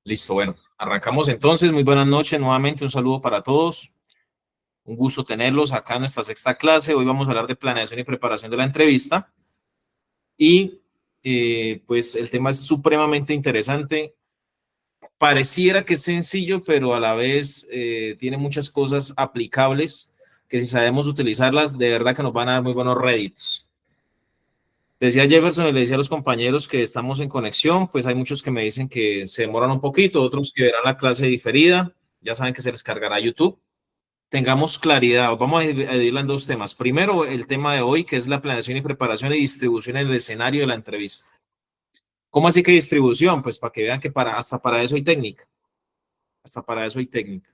Listo, bueno, arrancamos entonces. Muy buenas noches nuevamente, un saludo para todos. Un gusto tenerlos acá en nuestra sexta clase. Hoy vamos a hablar de planeación y preparación de la entrevista. Y pues el tema es supremamente interesante. Pareciera que es sencillo, pero a la vez tiene muchas cosas aplicables que si sabemos utilizarlas, de verdad que nos van a dar muy buenos réditos. Decía Jefferson y le decía a los compañeros que estamos en conexión, pues hay muchos que me dicen que se demoran un poquito, otros que verán la clase diferida, ya saben que se les cargará YouTube. Tengamos claridad, vamos a dividirla en dos temas. Primero, el tema de hoy, que es la planeación y preparación y distribución en el escenario de la entrevista. ¿Cómo así que distribución? Pues para que vean que hasta para eso hay técnica, hasta para eso hay técnica.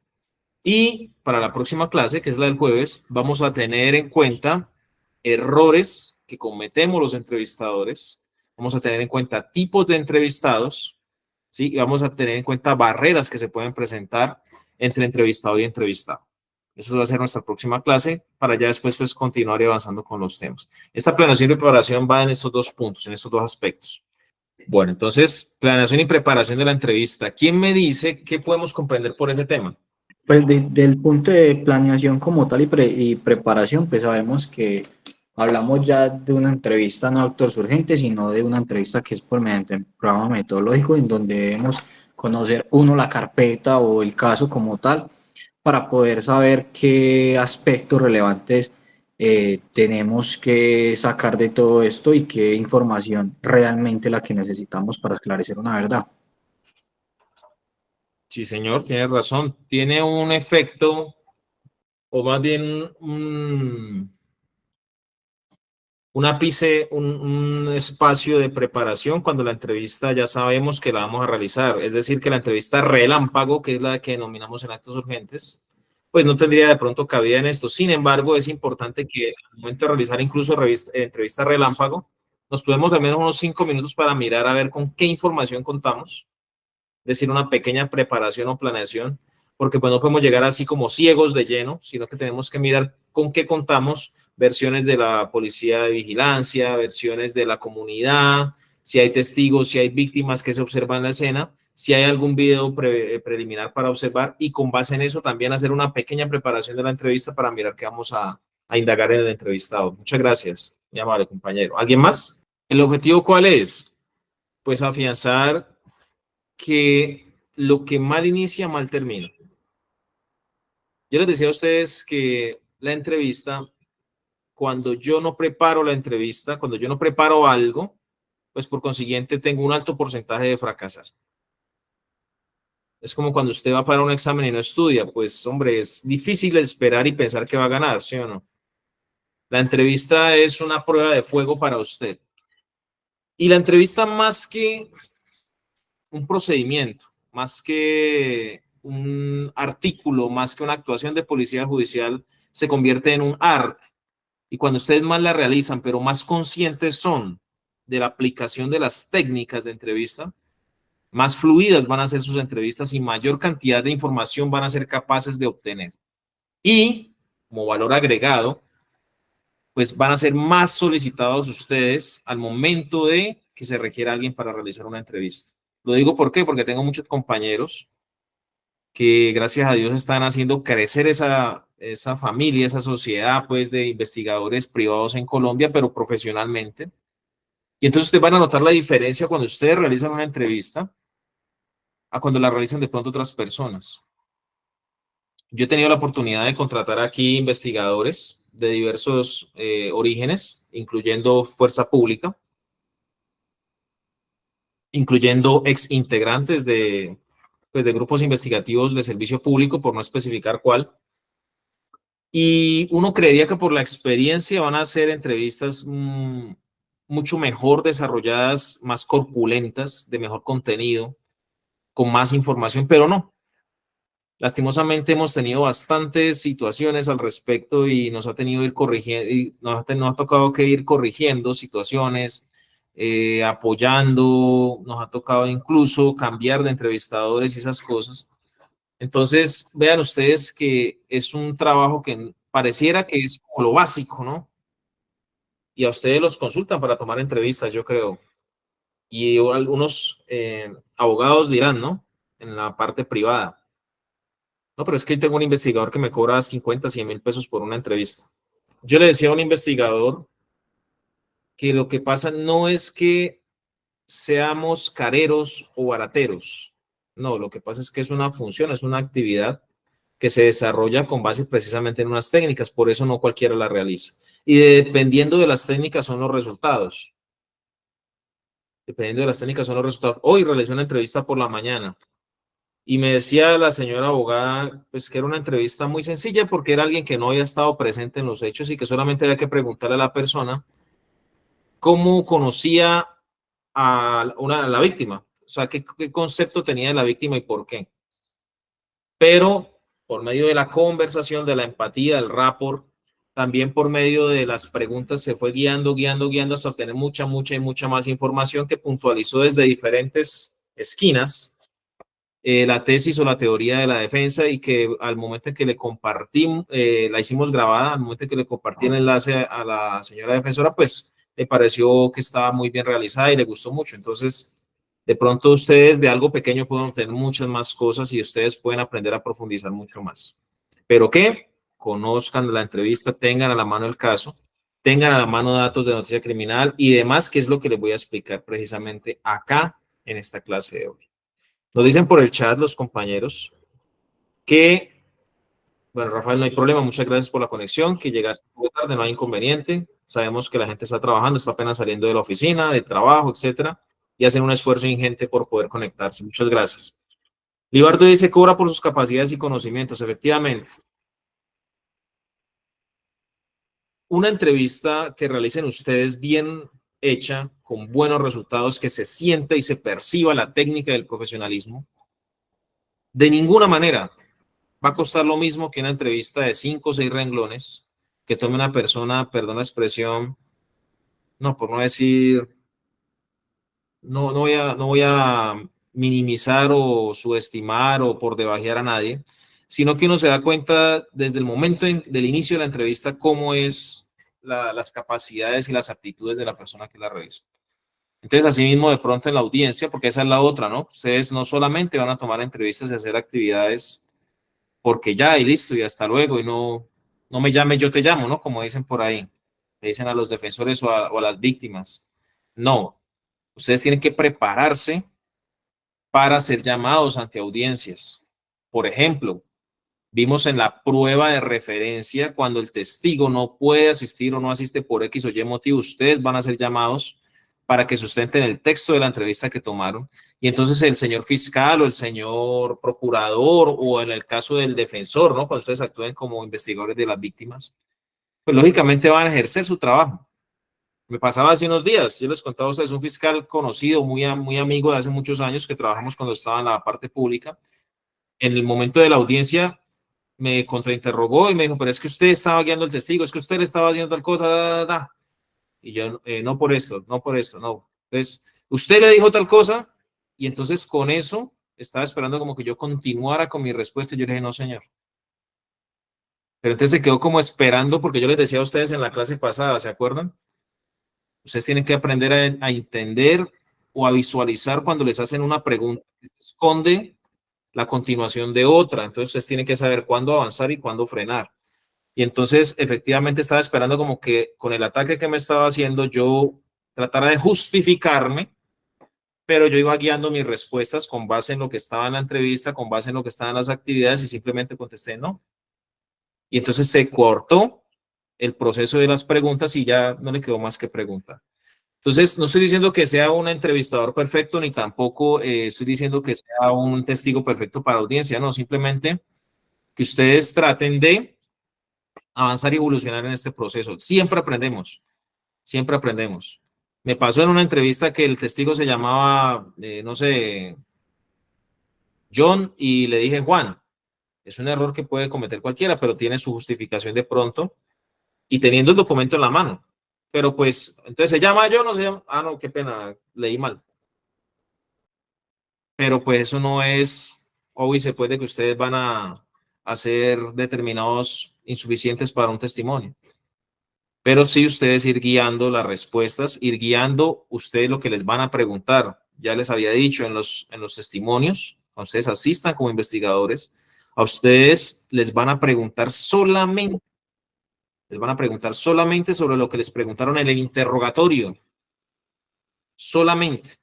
Y para la próxima clase, que es la del jueves, vamos a tener en cuenta errores que cometemos los entrevistadores, vamos a tener en cuenta tipos de entrevistados, ¿sí? Y vamos a tener en cuenta barreras que se pueden presentar entre entrevistado y entrevistado. Esa va a ser nuestra próxima clase para ya después pues, continuar avanzando con los temas. Esta planeación y preparación va en estos dos puntos, en estos dos aspectos. Bueno, entonces, planeación y preparación de la entrevista. ¿Quién me dice qué podemos comprender por ese tema? Pues del punto de planeación como tal y preparación, pues sabemos que hablamos ya de una entrevista no actores urgentes, sino de una entrevista que es por mediante un programa metodológico en donde debemos conocer uno la carpeta o el caso como tal para poder saber qué aspectos relevantes tenemos que sacar de todo esto y qué información realmente la que necesitamos para esclarecer una verdad. Sí, señor, tiene razón. Tiene un efecto, o más bien un ápice, un espacio de preparación cuando la entrevista ya sabemos que la vamos a realizar. Es decir, que la entrevista relámpago, que es la que denominamos en actos urgentes, pues no tendría de pronto cabida en esto. Sin embargo, es importante que al momento de realizar incluso entrevista relámpago, nos tomemos al menos unos 5 minutos para mirar a ver con qué información contamos, decir una pequeña preparación o planeación, porque pues no podemos llegar así como ciegos de lleno, sino que tenemos que mirar con qué contamos, versiones de la policía de vigilancia, versiones de la comunidad, si hay testigos, si hay víctimas que se observan en la escena, si hay algún video preliminar para observar y con base en eso también hacer una pequeña preparación de la entrevista para mirar qué vamos a indagar en el entrevistado. Muchas gracias, mi amable compañero. ¿Alguien más? ¿El objetivo cuál es? Pues afianzar que lo que mal inicia, mal termina. Yo les decía a ustedes que la entrevista, cuando yo no preparo la entrevista, cuando yo no preparo algo, pues por consiguiente tengo un alto porcentaje de fracasar. Es como cuando usted va para un examen y no estudia, pues hombre, es difícil esperar y pensar que va a ganar, ¿sí o no? La entrevista es una prueba de fuego para usted. Y la entrevista más que un procedimiento, más que un artículo, más que una actuación de policía judicial, se convierte en un arte. Y cuando ustedes más la realizan, pero más conscientes son de la aplicación de las técnicas de entrevista, más fluidas van a ser sus entrevistas y mayor cantidad de información van a ser capaces de obtener. Y, como valor agregado, pues van a ser más solicitados ustedes al momento de que se requiera alguien para realizar una entrevista. Lo digo ¿por qué? Porque tengo muchos compañeros que gracias a Dios están haciendo crecer esa familia, esa sociedad pues de investigadores privados en Colombia, pero profesionalmente. Y entonces ustedes van a notar la diferencia cuando ustedes realizan una entrevista a cuando la realizan de pronto otras personas. Yo he tenido la oportunidad de contratar aquí investigadores de diversos orígenes, incluyendo fuerza pública, incluyendo ex integrantes pues, de grupos investigativos de servicio público, por no especificar cuál. Y uno creería que por la experiencia van a ser entrevistas mucho mejor desarrolladas, más corpulentas, de mejor contenido, con más información, pero no. Lastimosamente hemos tenido bastantes situaciones al respecto y nos ha tenido ir corrigiendo, y nos ha tocado que ir corrigiendo situaciones, apoyando, nos ha tocado incluso cambiar de entrevistadores y esas cosas. Entonces, vean ustedes que es un trabajo que pareciera que es como lo básico, ¿no? Y a ustedes los consultan para tomar entrevistas, yo creo. Y algunos abogados dirán, ¿no? en la parte privada. No, pero es que tengo un investigador que me cobra 50, 100 mil pesos por una entrevista. Yo le decía a un investigador que lo que pasa no es que seamos careros o barateros. No, lo que pasa es que es una función, es una actividad que se desarrolla con base precisamente en unas técnicas, por eso no cualquiera la realiza. Y dependiendo de las técnicas son los resultados. Dependiendo de las técnicas son los resultados. Hoy realicé una entrevista por la mañana y me decía la señora abogada, pues que era una entrevista muy sencilla porque era alguien que no había estado presente en los hechos y que solamente había que preguntarle a la persona cómo conocía a la víctima, o sea, qué concepto tenía de la víctima y por qué. Pero por medio de la conversación, de la empatía, del rapport, también por medio de las preguntas se fue guiando hasta obtener mucha más información que puntualizó desde diferentes esquinas la tesis o la teoría de la defensa y que al momento en que le compartimos, la hicimos grabada, al momento en que le compartí el enlace a la señora defensora, pues le pareció que estaba muy bien realizada y le gustó mucho. Entonces, de pronto ustedes de algo pequeño pueden obtener muchas más cosas y ustedes pueden aprender a profundizar mucho más. Pero que conozcan la entrevista, tengan a la mano el caso, tengan a la mano datos de noticia criminal y demás, que es lo que les voy a explicar precisamente acá en esta clase de hoy. Nos dicen por el chat los compañeros que, bueno, Rafael, no hay problema, muchas gracias por la conexión, que llegaste muy tarde, no hay inconveniente. Sabemos que la gente está trabajando, está apenas saliendo de la oficina, de trabajo, etcétera, y hacen un esfuerzo ingente por poder conectarse. Muchas gracias. Libardo dice, cobra por sus capacidades y conocimientos. Efectivamente. Una entrevista que realicen ustedes bien hecha, con buenos resultados, que se sienta y se perciba la técnica del profesionalismo, de ninguna manera va a costar lo mismo que una entrevista de 5 o 6 renglones que tome una persona, perdón la expresión, no, por no decir, no voy a minimizar o subestimar o por debajear a nadie, sino que uno se da cuenta desde el momento del inicio de la entrevista cómo es las capacidades y las aptitudes de la persona que la realizó. Entonces, asimismo, de pronto en la audiencia, porque esa es la otra, ¿no? Ustedes no solamente van a tomar entrevistas y hacer actividades porque ya y listo y hasta luego y no me llames, yo te llamo, ¿no? Como dicen por ahí, le dicen a los defensores o a las víctimas. No, ustedes tienen que prepararse para ser llamados ante audiencias. Por ejemplo, vimos en la prueba de referencia cuando el testigo no puede asistir o no asiste por X o Y motivo, ustedes van a ser llamados para que sustenten el texto de la entrevista que tomaron. Y entonces el señor fiscal o el señor procurador o en el caso del defensor, ¿no? Cuando ustedes actúen como investigadores de las víctimas, pues lógicamente van a ejercer su trabajo. Me pasaba hace unos días, yo les contaba a ustedes, un fiscal conocido, muy amigo de hace muchos años, que trabajamos cuando estaba en la parte pública. En el momento de la audiencia me contrainterrogó y me dijo, pero es que usted estaba guiando al testigo, es que usted le estaba haciendo tal cosa, Y yo, no por esto, no por esto, no. Entonces, usted le dijo tal cosa y entonces con eso estaba esperando como que yo continuara con mi respuesta y yo le dije, no, señor. Pero entonces se quedó como esperando porque yo les decía a ustedes en la clase pasada, ¿se acuerdan? Ustedes tienen que aprender a entender o a visualizar cuando les hacen una pregunta que esconde la continuación de otra. Entonces ustedes tienen que saber cuándo avanzar y cuándo frenar. Y entonces efectivamente estaba esperando como que con el ataque que me estaba haciendo yo tratara de justificarme, pero yo iba guiando mis respuestas con base en lo que estaba en la entrevista, con base en lo que estaban las actividades y simplemente contesté no. Y entonces se cortó el proceso de las preguntas y ya no le quedó más que preguntar. Entonces, no estoy diciendo que sea un entrevistador perfecto, ni tampoco estoy diciendo que sea un testigo perfecto para audiencia, no, simplemente que ustedes traten de avanzar y evolucionar en este proceso. Siempre aprendemos, siempre aprendemos. Me pasó en una entrevista que el testigo se llamaba, no sé, John, y le dije Juan. Es un error que puede cometer cualquiera, pero tiene su justificación de pronto y teniendo el documento en la mano. Pero pues, entonces se llama John o se llama, no, qué pena, leí mal. Pero pues eso no es, obvio, se puede que ustedes van a ser determinados insuficientes para un testimonio. Pero sí ustedes ir guiando las respuestas, ir guiando ustedes lo que les van a preguntar. Ya les había dicho en los testimonios, a ustedes asistan como investigadores, a ustedes les van a preguntar solamente sobre lo que les preguntaron en el interrogatorio. Solamente.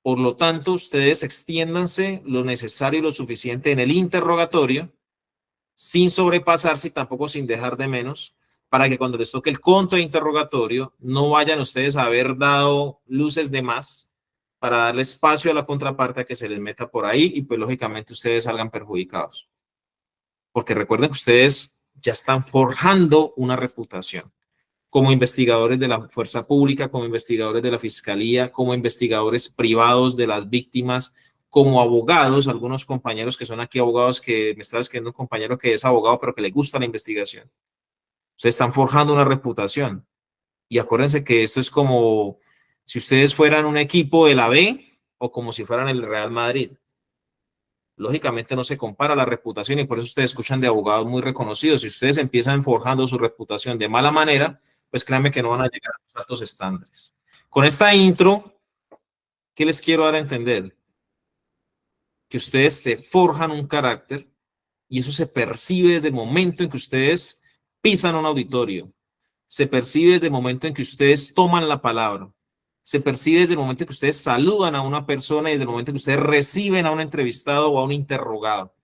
Por lo tanto, ustedes extiéndanse lo necesario y lo suficiente en el interrogatorio, sin sobrepasarse y tampoco sin dejar de menos, para que cuando les toque el contrainterrogatorio no vayan ustedes a haber dado luces de más para darle espacio a la contraparte a que se les meta por ahí y pues lógicamente ustedes salgan perjudicados. Porque recuerden que ustedes ya están forjando una reputación como investigadores de la fuerza pública, como investigadores de la fiscalía, como investigadores privados de las víctimas, como abogados, algunos compañeros que son aquí abogados, que me está escribiendo un compañero que es abogado pero que le gusta la investigación. Ustedes están forjando una reputación. Y acuérdense que esto es como si ustedes fueran un equipo de la B o como si fueran el Real Madrid. Lógicamente no se compara la reputación y por eso ustedes escuchan de abogados muy reconocidos. Si ustedes empiezan forjando su reputación de mala manera, pues créanme que no van a llegar a los altos estándares. Con esta intro, ¿qué les quiero dar a entender? Que ustedes se forjan un carácter y eso se percibe desde el momento en que ustedes pisan un auditorio. Se percibe desde el momento en que ustedes toman la palabra. Se percibe desde el momento en que ustedes saludan a una persona y desde el momento en que ustedes reciben a un entrevistado o a un interrogado.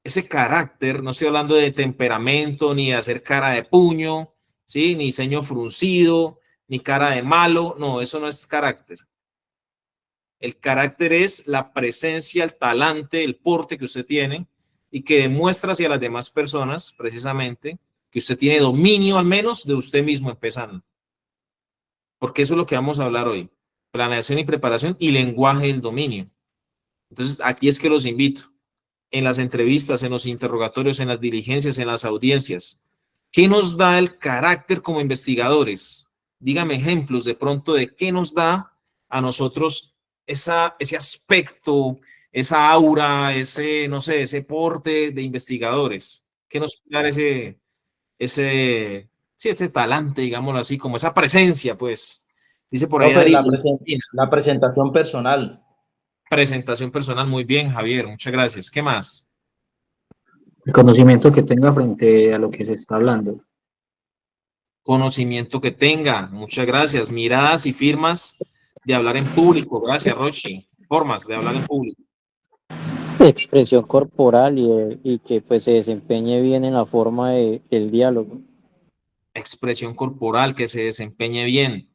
Ese carácter, no estoy hablando de temperamento, ni de hacer cara de puño, ¿sí? Ni ceño fruncido, ni cara de malo. No, eso no es carácter. El carácter es la presencia, el talante, el porte que usted tiene y que demuestra hacia las demás personas, precisamente, que usted tiene dominio al menos de usted mismo empezando. Porque eso es lo que vamos a hablar hoy. Planeación y preparación y lenguaje del dominio. Entonces, aquí es que los invito. En las entrevistas, en los interrogatorios, en las diligencias, en las audiencias. ¿Qué nos da el carácter como investigadores? Dígame ejemplos de pronto de qué nos da a nosotros ese aspecto, esa aura, ese, no sé, ese porte de investigadores. ¿Qué nos da ese talante, digámoslo así, como esa presencia, pues? Dice por ahí Profe, Darío. la presentación personal. Presentación personal, muy bien, Javier, muchas gracias. ¿Qué más? El conocimiento que tenga frente a lo que se está hablando. Conocimiento que tenga, muchas gracias. Miradas y firmas de hablar en público, gracias, Rochi. Formas de hablar en público. Expresión corporal y que pues se desempeñe bien en la forma del diálogo. Expresión corporal, que se desempeñe bien.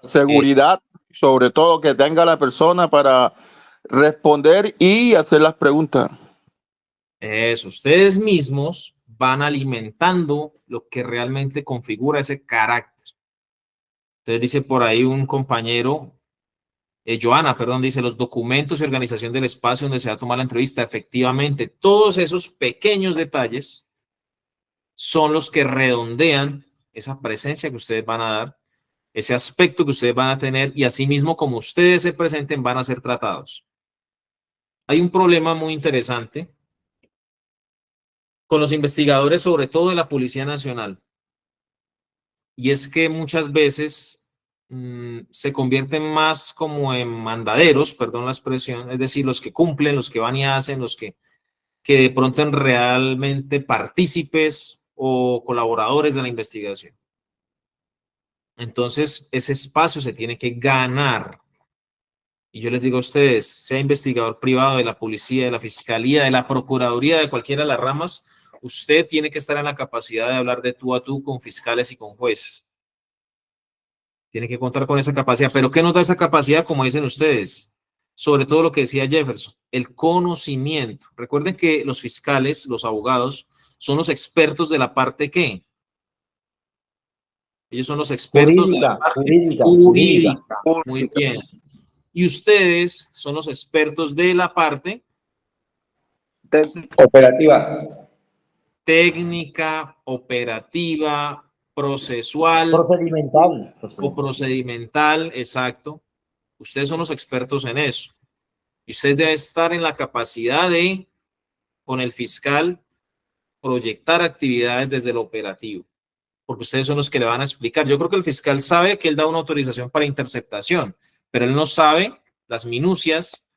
Seguridad, sobre todo que tenga la persona para responder y hacer las preguntas. Eso, ustedes mismos van alimentando lo que realmente configura ese carácter. Entonces dice por ahí un compañero, Joana, perdón, dice los documentos y organización del espacio donde se va a tomar la entrevista. Efectivamente, todos esos pequeños detalles son los que redondean esa presencia que ustedes van a dar, ese aspecto que ustedes van a tener y asimismo como ustedes se presenten van a ser tratados. Hay un problema muy interesante con los investigadores, sobre todo de la Policía Nacional, y es que muchas veces se convierten más como en mandaderos, perdón la expresión, es decir, los que cumplen, los que van y hacen, los que de pronto en realmente partícipes o colaboradores de la investigación. Entonces, ese espacio se tiene que ganar. Y yo les digo a ustedes, sea investigador privado de la policía, de la fiscalía, de la procuraduría, de cualquiera de las ramas, usted tiene que estar en la capacidad de hablar de tú a tú con fiscales y con jueces. Tiene que contar con esa capacidad. ¿Pero qué nos da esa capacidad, como dicen ustedes? Sobre todo lo que decía Jefferson, el conocimiento. Recuerden que los fiscales, los abogados, son los expertos de la parte ¿qué? Ellos son los expertos de la parte jurídica. Muy bien. Y ustedes son los expertos de la parte Operativa. técnica, operativa, procesual Procedimental. o procedimental, exacto. Ustedes son los expertos en eso. Y ustedes deben estar en la capacidad de, con el fiscal, proyectar actividades desde el operativo, porque ustedes son los que le van a explicar. Yo creo que el fiscal sabe que él da una autorización para interceptación, pero él no sabe las minucias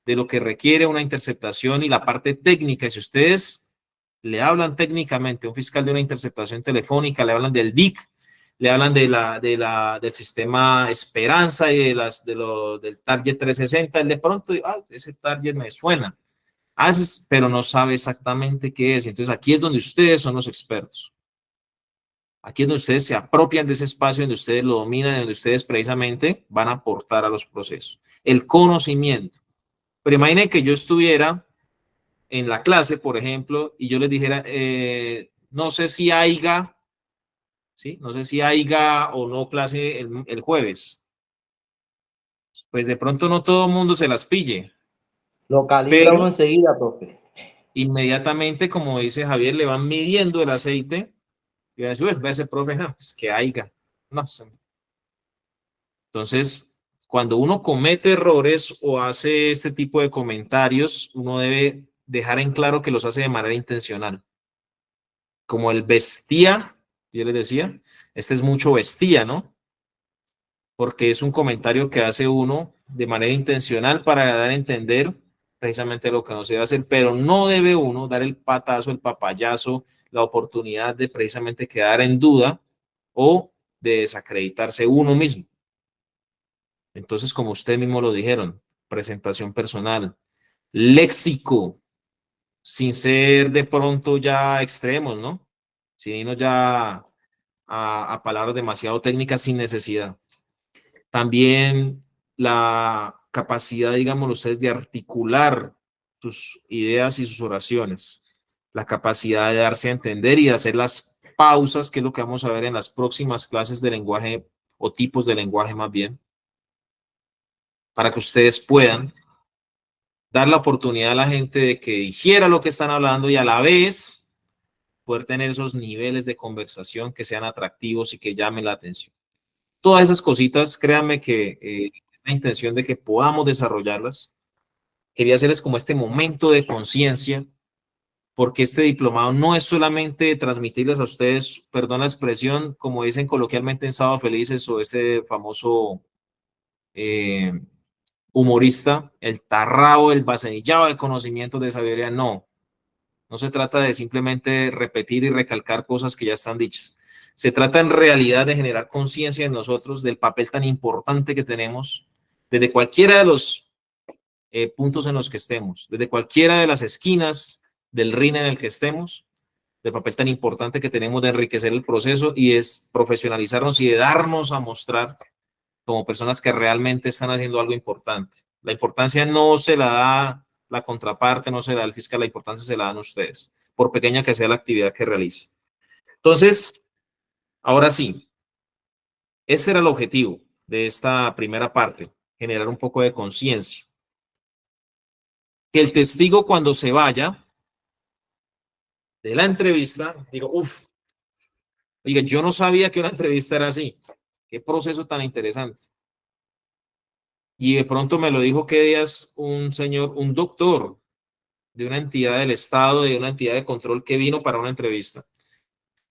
de lo que requiere una interceptación y la parte técnica. Y si ustedes le hablan técnicamente a un fiscal de una interceptación telefónica, le hablan del DIC, le hablan del sistema Esperanza y del Target 360, él de pronto, ese Target me suena, pero no sabe exactamente qué es. Entonces aquí es donde ustedes son los expertos. Aquí es donde ustedes se apropian de ese espacio, donde ustedes lo dominan, donde ustedes precisamente van a aportar a los procesos. El conocimiento. Pero imaginen que yo estuviera en la clase, por ejemplo, y yo les dijera, no sé si haya, ¿sí? No sé si haya o no clase el jueves. Pues de pronto no todo el mundo se las pille. Lo calibra Pero uno enseguida, profe. inmediatamente, como dice Javier, le van midiendo el aceite y van a decir, ve ese profe, no, es que haya. No sé. Entonces, cuando uno comete errores o hace este tipo de comentarios, uno debe dejar en claro que los hace de manera intencional. Como el vestía, yo les decía, este es mucho vestía, ¿no? Porque es un comentario que hace uno de manera intencional para dar a entender precisamente lo que no se debe hacer, pero no debe uno dar el patazo, el papayazo, la oportunidad de precisamente quedar en duda o de desacreditarse uno mismo. Entonces, como ustedes mismos lo dijeron, presentación personal, léxico, sin ser de pronto ya extremos, ¿no? Sin irnos ya a palabras demasiado técnicas sin necesidad. También la capacidad, digámoslo ustedes, de articular sus ideas y sus oraciones. La capacidad de darse a entender y de hacer las pausas, que es lo que vamos a ver en las próximas clases de lenguaje o tipos de lenguaje más bien, para que ustedes puedan dar la oportunidad a la gente de que dijera lo que están hablando y a la vez poder tener esos niveles de conversación que sean atractivos y que llamen la atención. Todas esas cositas, créanme que es la intención de que podamos desarrollarlas. Quería hacerles como este momento de conciencia, porque este diplomado no es solamente transmitirles a ustedes, perdón la expresión, como dicen coloquialmente en Sábado Felices o este famoso humorista, el tarrao, el vaselillado de conocimientos de sabiduría. No, no se trata de simplemente repetir y recalcar cosas que ya están dichas. Se trata en realidad de generar conciencia en nosotros del papel tan importante que tenemos desde cualquiera de los puntos en los que estemos, desde cualquiera de las esquinas del ring en el que estemos, del papel tan importante que tenemos de enriquecer el proceso y es profesionalizarnos y de darnos a mostrar como personas que realmente están haciendo algo importante. La importancia no se la da la contraparte, no se la da el fiscal, la importancia se la dan ustedes, por pequeña que sea la actividad que realice. Entonces, ahora sí, ese era el objetivo de esta primera parte, generar un poco de conciencia. Que el testigo cuando se vaya de la entrevista, digo, oiga, yo no sabía que una entrevista era así. Qué proceso tan interesante. Y de pronto me lo dijo que días un señor, un doctor de una entidad del Estado, de una entidad de control que vino para una entrevista.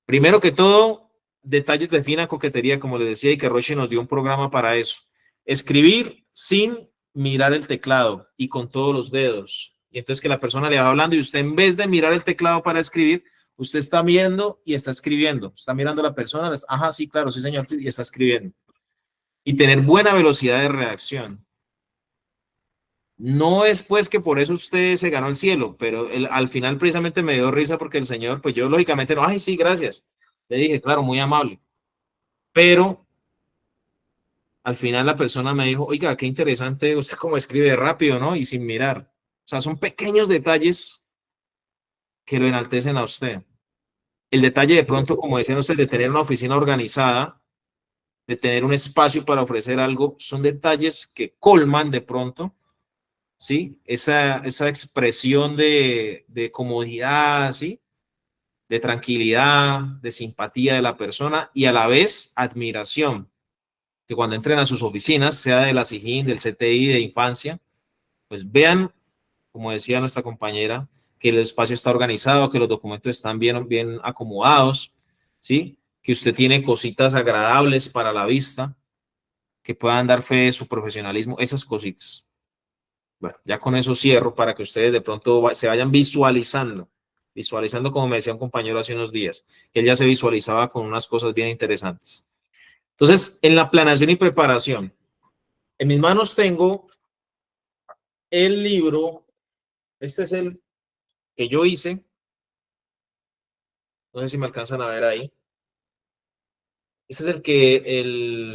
Primero que todo, detalles de fina coquetería, como les decía, y que Roche nos dio un programa para eso. Escribir sin mirar el teclado y con todos los dedos. Y entonces que la persona le va hablando y usted en vez de mirar el teclado para escribir, usted está viendo y está escribiendo. Está mirando a la persona, ajá, sí, claro, sí, señor, y está escribiendo. Y tener buena velocidad de reacción. No es pues que por eso usted se ganó el cielo, pero al final precisamente me dio risa porque el señor, pues yo lógicamente no, ay, sí, gracias. Le dije, claro, muy amable. Pero al final la persona me dijo, oiga, qué interesante usted cómo escribe rápido, ¿no? Y sin mirar. O sea, son pequeños detalles que lo enaltecen a usted. El detalle de pronto, como decían ustedes, de tener una oficina organizada, de tener un espacio para ofrecer algo, son detalles que colman de pronto, ¿sí? Esa expresión de comodidad, ¿sí? De tranquilidad, de simpatía de la persona y a la vez admiración. Que cuando entren a sus oficinas, sea de la SIGIN, del CTI, de infancia, pues vean, como decía nuestra compañera, que el espacio está organizado, que los documentos están bien acomodados, ¿sí? Que usted tiene cositas agradables para la vista, que puedan dar fe de su profesionalismo, esas cositas. Bueno, ya con eso cierro para que ustedes de pronto se vayan visualizando como me decía un compañero hace unos días, que él ya se visualizaba con unas cosas bien interesantes. Entonces, en la planeación y preparación, en mis manos tengo el libro, este es el que yo hice, no sé si me alcanzan a ver ahí. Este es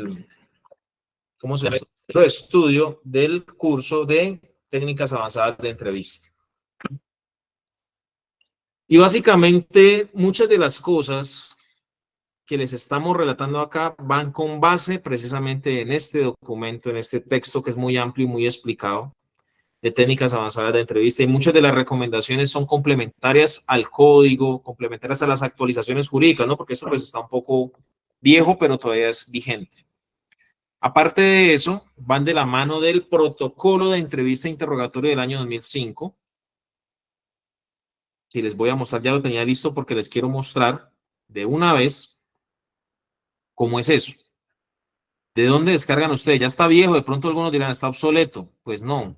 ¿cómo se llama? El estudio del curso de técnicas avanzadas de entrevista. Y básicamente muchas de las cosas que les estamos relatando acá van con base precisamente en este documento, en este texto que es muy amplio y muy explicado de técnicas avanzadas de entrevista, y muchas de las recomendaciones son complementarias al código, complementarias a las actualizaciones jurídicas, ¿no? Porque esto pues está un poco viejo, pero todavía es vigente. Aparte de eso, van de la mano del protocolo de entrevista e interrogatorio del año 2005. Si les voy a mostrar, ya lo tenía listo porque les quiero mostrar de una vez cómo es eso. ¿De dónde descargan ustedes? Ya está viejo, de pronto algunos dirán, está obsoleto. Pues no,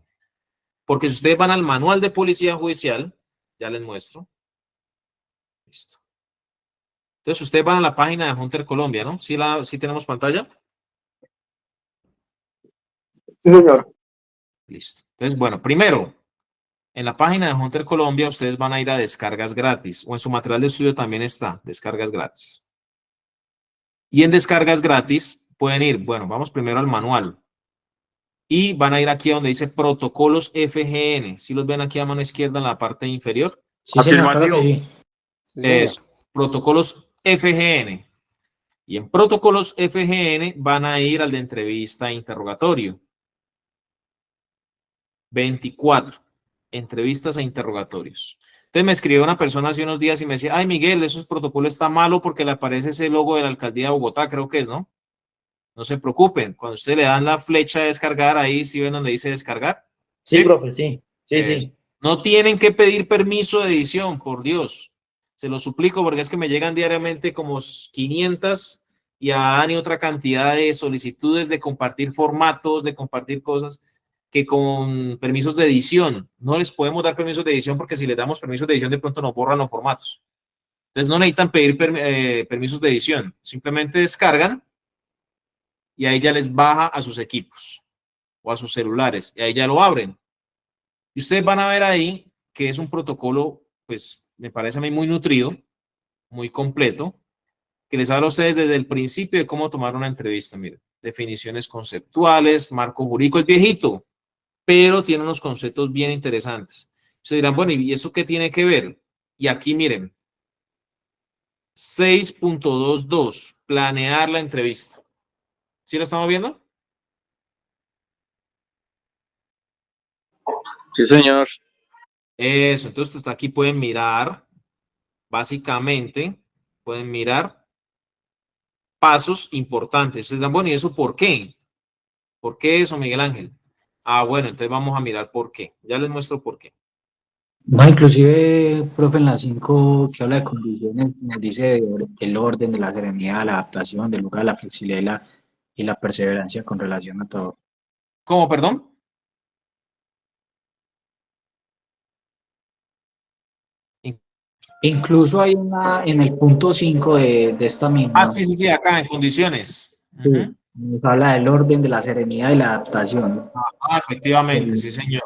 porque si ustedes van al manual de policía judicial, ya les muestro. Listo. Entonces ustedes van a la página de Hunter Colombia, ¿no? ¿Sí tenemos pantalla? Sí, señor. Listo. Entonces, bueno, primero, en la página de Hunter Colombia, ustedes van a ir a descargas gratis, o en su material de estudio también está, descargas gratis. Y en descargas gratis pueden ir, bueno, vamos primero al manual. Y van a ir aquí a donde dice protocolos FGN. ¿Sí los ven aquí a mano izquierda en la parte inferior? Sí, señor, claro que sí. Sí, señor. Eso, protocolos FGN. Y en protocolos FGN van a ir al de entrevista e interrogatorio. 24, entrevistas e interrogatorios. Entonces me escribió una persona hace unos días y me decía, ay Miguel, esos protocolos está malo porque le aparece ese logo de la alcaldía de Bogotá, creo que es, ¿no? No se preocupen, cuando ustedes le dan la flecha de descargar, ahí sí ven donde dice descargar. Sí, profe, sí. Sí, Eso. sí. No tienen que pedir permiso de edición, por Dios. Se lo suplico porque es que me llegan diariamente como 500 y a Dani otra cantidad de solicitudes de compartir formatos, de compartir cosas que con permisos de edición. No les podemos dar permisos de edición porque si les damos permisos de edición de pronto nos borran los formatos. Entonces no necesitan pedir permisos de edición. Simplemente descargan y ahí ya les baja a sus equipos o a sus celulares y ahí ya lo abren. Y ustedes van a ver ahí que es un protocolo, pues me parece a mí muy nutrido, muy completo, que les habla a ustedes desde el principio de cómo tomar una entrevista. Miren, definiciones conceptuales, marco jurídico, es viejito, pero tiene unos conceptos bien interesantes. Ustedes dirán, bueno, ¿y eso qué tiene que ver? Y aquí miren, 6.22, planear la entrevista. ¿Sí lo estamos viendo? Sí, señor. Eso, entonces hasta aquí pueden mirar, básicamente, pueden mirar pasos importantes. Ustedes dirán, bueno, ¿y eso por qué? ¿Por qué eso, Miguel Ángel? Ah, bueno, entonces vamos a mirar por qué. Ya les muestro por qué. No, inclusive, profe, en las 5 que habla de condiciones, nos dice del orden, de la serenidad, la adaptación, del lugar, la flexibilidad y la perseverancia con relación a todo. ¿Cómo, perdón? Incluso hay en el punto 5 de esta Ah, misma, sí, sí, sí, acá en condiciones. sí, nos habla del orden, de la serenidad y la adaptación. Ah, efectivamente, sí, señor.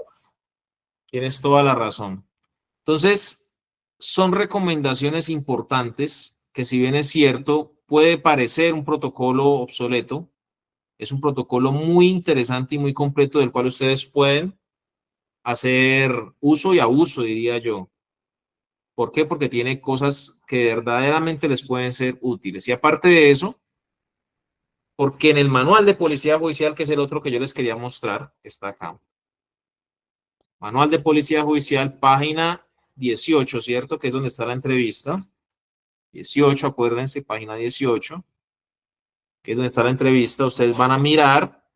Tienes toda la razón. Entonces, son recomendaciones importantes que si bien es cierto, puede parecer un protocolo obsoleto, es un protocolo muy interesante y muy completo del cual ustedes pueden hacer uso y abuso, diría yo. ¿Por qué? Porque tiene cosas que verdaderamente les pueden ser útiles. Y aparte de eso, porque en el manual de policía judicial, que es el otro que yo les quería mostrar, está acá. Manual de policía judicial, página 18, ¿cierto? Que es donde está la entrevista. 18, acuérdense, página 18, que es donde está la entrevista. Ustedes van a mirar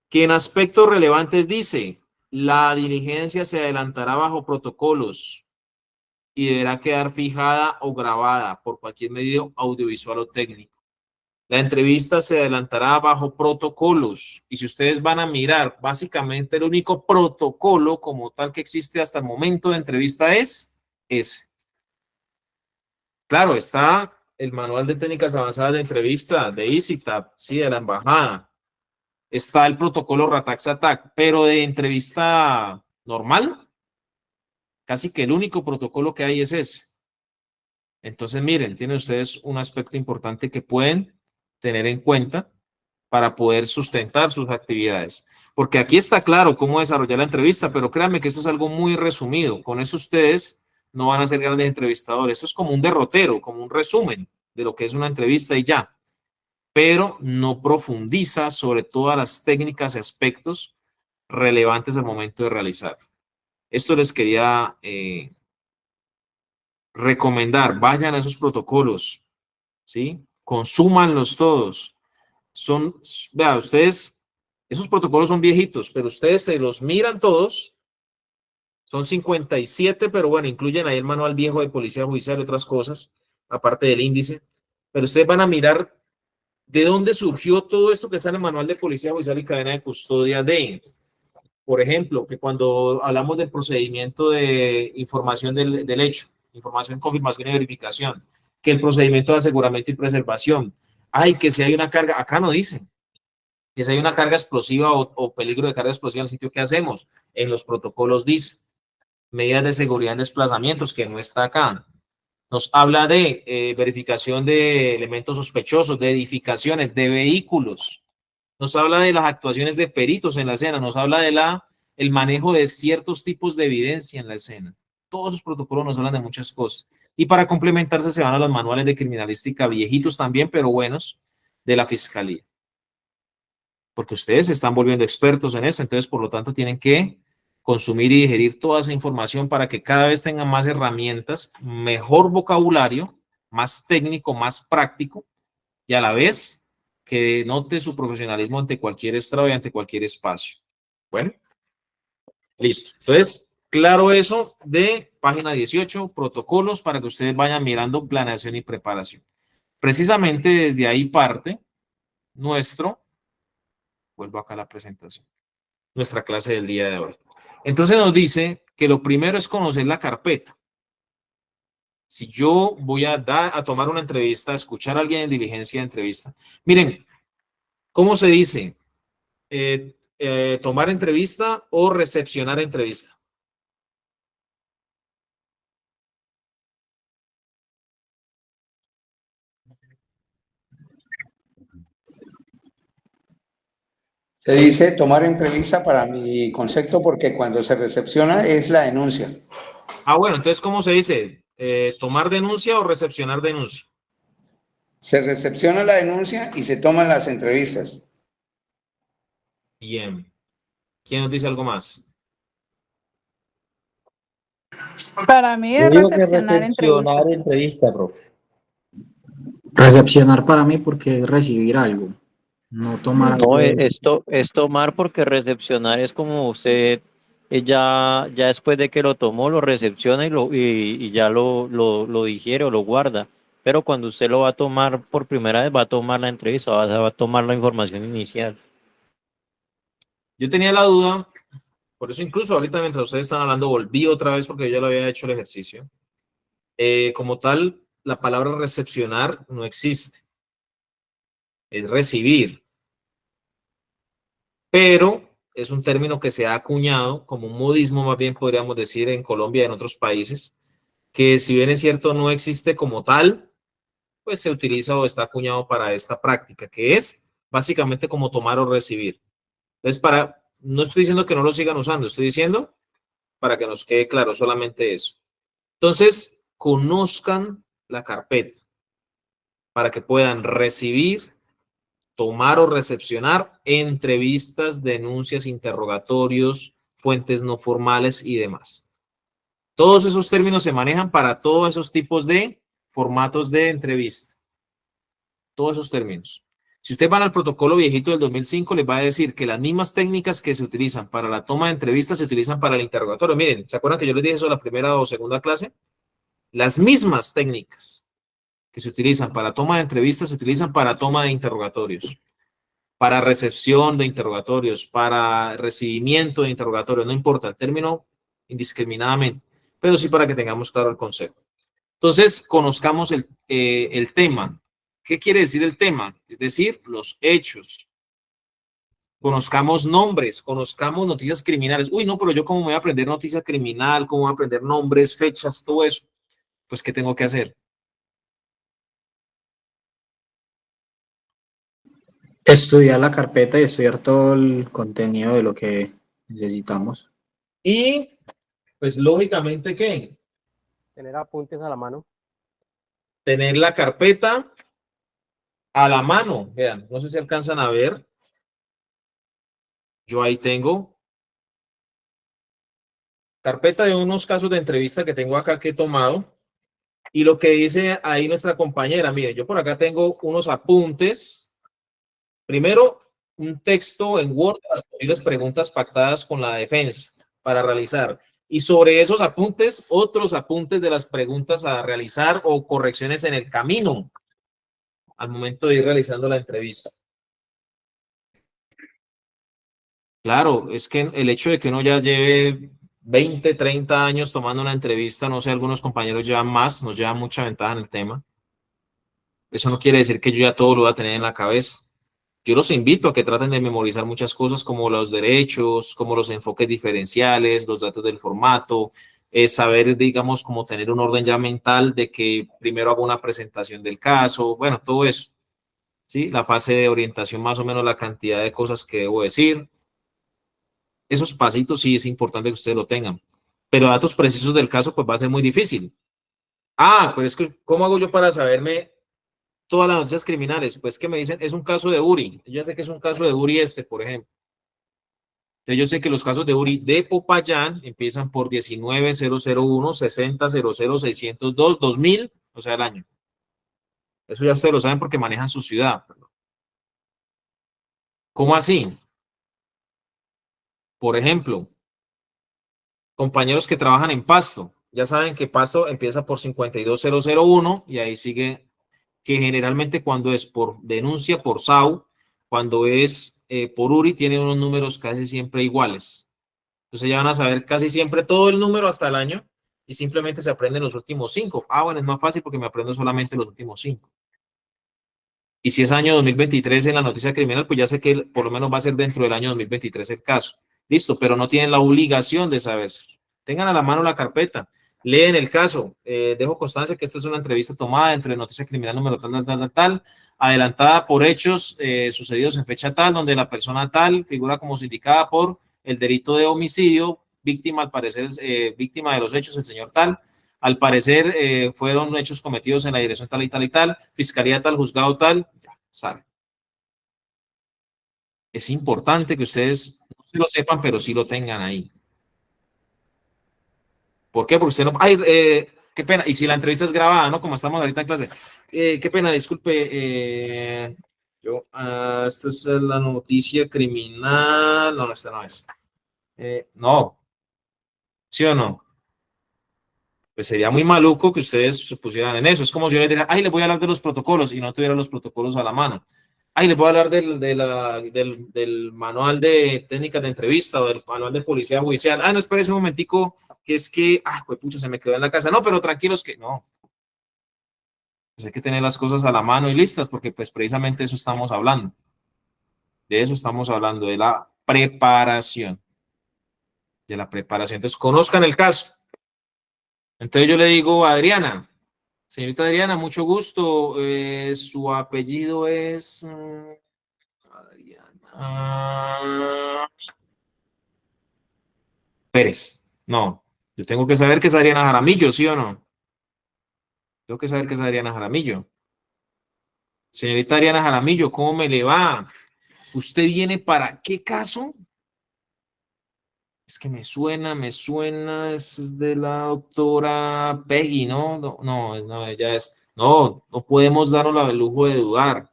que en aspectos relevantes dice, la diligencia se adelantará bajo protocolos y deberá quedar fijada o grabada por cualquier medio audiovisual o técnico. La entrevista se adelantará bajo protocolos. Y si ustedes van a mirar, básicamente el único protocolo como tal que existe hasta el momento de entrevista es ese. Claro, está el manual de técnicas avanzadas de entrevista de EasyTap, sí, de la embajada. Está el protocolo Ratax-Attack, pero de entrevista normal, casi que el único protocolo que hay es ese. Entonces, miren, tienen ustedes un aspecto importante que pueden tener en cuenta para poder sustentar sus actividades. Porque aquí está claro cómo desarrollar la entrevista, pero créanme que esto es algo muy resumido. Con eso ustedes no van a ser grandes entrevistadores. Esto es como un derrotero, como un resumen de lo que es una entrevista y ya. Pero no profundiza sobre todas las técnicas y aspectos relevantes al momento de realizar. Esto les quería recomendar. Vayan a esos protocolos, ¿sí? Consúmanlos todos. Vea, ustedes, esos protocolos son viejitos, pero ustedes se los miran todos. Son 57, pero bueno, incluyen ahí el manual viejo de policía judicial y otras cosas, aparte del índice. Pero ustedes van a mirar de dónde surgió todo esto que está en el manual de policía judicial y cadena de custodia de, por ejemplo, que cuando hablamos del procedimiento de información del hecho, información, confirmación y verificación, que el procedimiento de aseguramiento y preservación, ay, que si hay una carga, acá no dicen, que si hay una carga explosiva o peligro de carga explosiva en el sitio, ¿qué hacemos? En los protocolos dice, medidas de seguridad en desplazamientos, que no está acá. Nos habla de verificación de elementos sospechosos, de edificaciones, de vehículos. Nos habla de las actuaciones de peritos en la escena, nos habla de el manejo de ciertos tipos de evidencia en la escena. Todos esos protocolos nos hablan de muchas cosas. Y para complementarse se van a los manuales de criminalística viejitos también, pero buenos, de la Fiscalía. Porque ustedes se están volviendo expertos en esto, entonces por lo tanto tienen que consumir y digerir toda esa información para que cada vez tengan más herramientas, mejor vocabulario, más técnico, más práctico y a la vez que note su profesionalismo ante cualquier estrado y ante cualquier espacio. Bueno, listo. Entonces, claro eso de página 18, protocolos para que ustedes vayan mirando planeación y preparación. Precisamente desde ahí parte vuelvo acá a la presentación, nuestra clase del día de hoy. Entonces nos dice que lo primero es conocer la carpeta. Si yo voy a tomar una entrevista, a escuchar a alguien en diligencia de entrevista. Miren, ¿cómo se dice? ¿Tomar entrevista o recepcionar entrevista? Se dice tomar entrevista para mi concepto porque cuando se recepciona es la denuncia. Ah, bueno, entonces, ¿cómo se dice? ¿Tomar denuncia o recepcionar denuncia? Se recepciona la denuncia y se toman las entrevistas. Bien. ¿Quién nos dice algo más? Para mí Yo es digo que recepcionar recepcionar entrevista, profe. Recepcionar para mí porque es recibir algo, no tomar algo. No, esto es tomar porque recepcionar es como usted ya después de que lo tomó, lo recepciona y ya lo digiere o lo guarda. Pero cuando usted lo va a tomar por primera vez, va a tomar la entrevista, va a tomar la información inicial. Yo tenía la duda, por eso incluso ahorita mientras ustedes están hablando, volví otra vez porque yo ya lo había hecho el ejercicio. Como tal, la palabra recepcionar no existe. Es recibir. Pero es un término que se ha acuñado como un modismo, más bien podríamos decir, en Colombia y en otros países, que si bien es cierto no existe como tal, pues se utiliza o está acuñado para esta práctica, que es básicamente como tomar o recibir. Entonces, no estoy diciendo que no lo sigan usando, estoy diciendo para que nos quede claro solamente eso. Entonces, conozcan la carpeta para que puedan recibir, tomar o recepcionar entrevistas, denuncias, interrogatorios, fuentes no formales y demás. Todos esos términos se manejan para todos esos tipos de formatos de entrevista. Todos esos términos. Si ustedes van al protocolo viejito del 2005, les va a decir que las mismas técnicas que se utilizan para la toma de entrevistas se utilizan para el interrogatorio. Miren, ¿se acuerdan que yo les dije eso en la primera o segunda clase? Las mismas técnicas. que se utilizan para toma de entrevistas se utilizan para toma de interrogatorios, para recepción de interrogatorios, para recibimiento de interrogatorios, no importa el término indiscriminadamente, pero sí para que tengamos claro el concepto. Entonces, conozcamos el tema. ¿Qué quiere decir el tema? Es decir, los hechos. Conozcamos nombres, conozcamos noticias criminales. Uy, no, pero yo cómo me voy a aprender noticia criminal, cómo voy a aprender nombres, fechas, todo eso. Pues, ¿qué tengo que hacer? Estudiar la carpeta y estudiar todo el contenido de lo que necesitamos. Y, pues, lógicamente, ¿qué? Tener apuntes a la mano. Tener la carpeta a la mano. Vean, no sé si alcanzan a ver. Yo ahí tengo carpeta de unos casos de entrevista que tengo acá que he tomado. Y lo que dice ahí nuestra compañera, mire, yo por acá tengo unos apuntes. Primero, un texto en Word de las posibles preguntas pactadas con la defensa para realizar. Y sobre esos apuntes, otros apuntes de las preguntas a realizar o correcciones en el camino al momento de ir realizando la entrevista. Claro, es que el hecho de que uno ya lleve 20, 30 años tomando una entrevista, no sé, algunos compañeros llevan más, nos llevan mucha ventaja en el tema. Eso no quiere decir que yo ya todo lo voy a tener en la cabeza. Yo los invito a que traten de memorizar muchas cosas como los derechos, como los enfoques diferenciales, los datos del formato, saber, digamos, como tener un orden ya mental de que primero hago una presentación del caso, bueno, todo eso. ¿Sí? La fase de orientación, más o menos la cantidad de cosas que debo decir. Esos pasitos sí es importante que ustedes lo tengan. Pero datos precisos del caso, pues va a ser muy difícil. Ah, pero es que, ¿cómo hago yo para saberme todas las noticias criminales? Pues que me dicen, es un caso de Uri. Yo ya sé que es un caso de Uri por ejemplo. Entonces yo sé que los casos de Uri de Popayán empiezan por 19001, 6000, 602, 2000, o sea, el año. Eso ya ustedes lo saben porque manejan su ciudad. ¿Cómo así? Por ejemplo, compañeros que trabajan en Pasto, ya saben que Pasto empieza por 52001 y ahí sigue, que generalmente cuando es por denuncia por SAU, cuando es por URI, tiene unos números casi siempre iguales. Entonces ya van a saber casi siempre todo el número hasta el año y simplemente se aprenden los últimos 5. Ah, bueno, es más fácil porque me aprendo solamente los últimos 5. Y si es año 2023 en la noticia criminal, pues ya sé que por lo menos va a ser dentro del año 2023 el caso. Listo, pero no tienen la obligación de saberse. Tengan a la mano la carpeta, leen el caso. Dejo constancia que esta es una entrevista tomada entre noticia criminal número tal, adelantada por hechos sucedidos en fecha tal, donde la persona tal figura como indicada por el delito de homicidio, víctima al parecer, víctima de los hechos, el señor tal. Al parecer fueron hechos cometidos en la dirección tal y tal y tal, fiscalía tal, juzgado tal, ya, sale. Es importante que ustedes no se lo sepan, pero sí lo tengan ahí. ¿Por qué? Porque usted no... Ay, qué pena. Y si la entrevista es grabada, ¿no? Como estamos ahorita en clase. Qué pena, disculpe. Esta es la noticia criminal. No, esta no es. No. ¿Sí o no? Pues sería muy maluco que ustedes se pusieran en eso. Es como si yo les dijera, ay, les voy a hablar de los protocolos y no tuviera los protocolos a la mano. Ay, les voy a hablar del manual de técnicas de entrevista o del manual de policía judicial. Ah, no, espérese un momentico, que es que, pues pucha, se me quedó en la casa. No, pero tranquilos que no. Pues hay que tener las cosas a la mano y listas, porque pues precisamente eso estamos hablando. De eso estamos hablando, de la preparación. De la preparación. Entonces, conozcan el caso. Entonces yo le digo a Adriana, señorita Adriana, mucho gusto. Su apellido es Adriana Pérez. No, yo tengo que saber que es Adriana Jaramillo, ¿sí o no? Tengo que saber que es Adriana Jaramillo. Señorita Adriana Jaramillo, ¿cómo me le va? ¿Usted viene para qué caso? Es que me suena, es de la doctora Peggy, ¿no? No, ella es. No, no podemos darnos el lujo de dudar.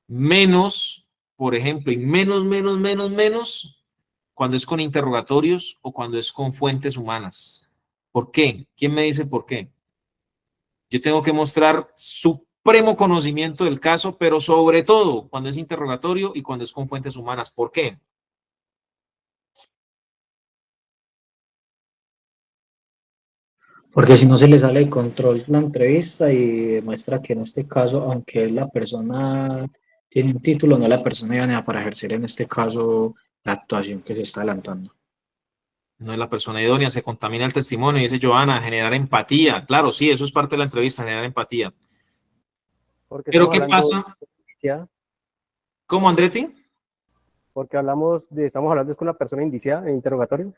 Menos, por ejemplo, y menos, cuando es con interrogatorios o cuando es con fuentes humanas. ¿Por qué? ¿Quién me dice por qué? Yo tengo que mostrar supremo conocimiento del caso, pero sobre todo cuando es interrogatorio y cuando es con fuentes humanas. ¿Por qué? Porque si no se le sale de control la entrevista y demuestra que en este caso, aunque la persona tiene un título, no es la persona idónea para ejercer en este caso la actuación que se está adelantando. No es la persona idónea, se contamina el testimonio, dice Joana, generar empatía. Claro, sí, eso es parte de la entrevista, generar empatía. Porque Pero estamos ¿qué hablando pasa? de indiciada, ¿Cómo, Andretti? porque estamos hablando con una persona indiciada en interrogatorio.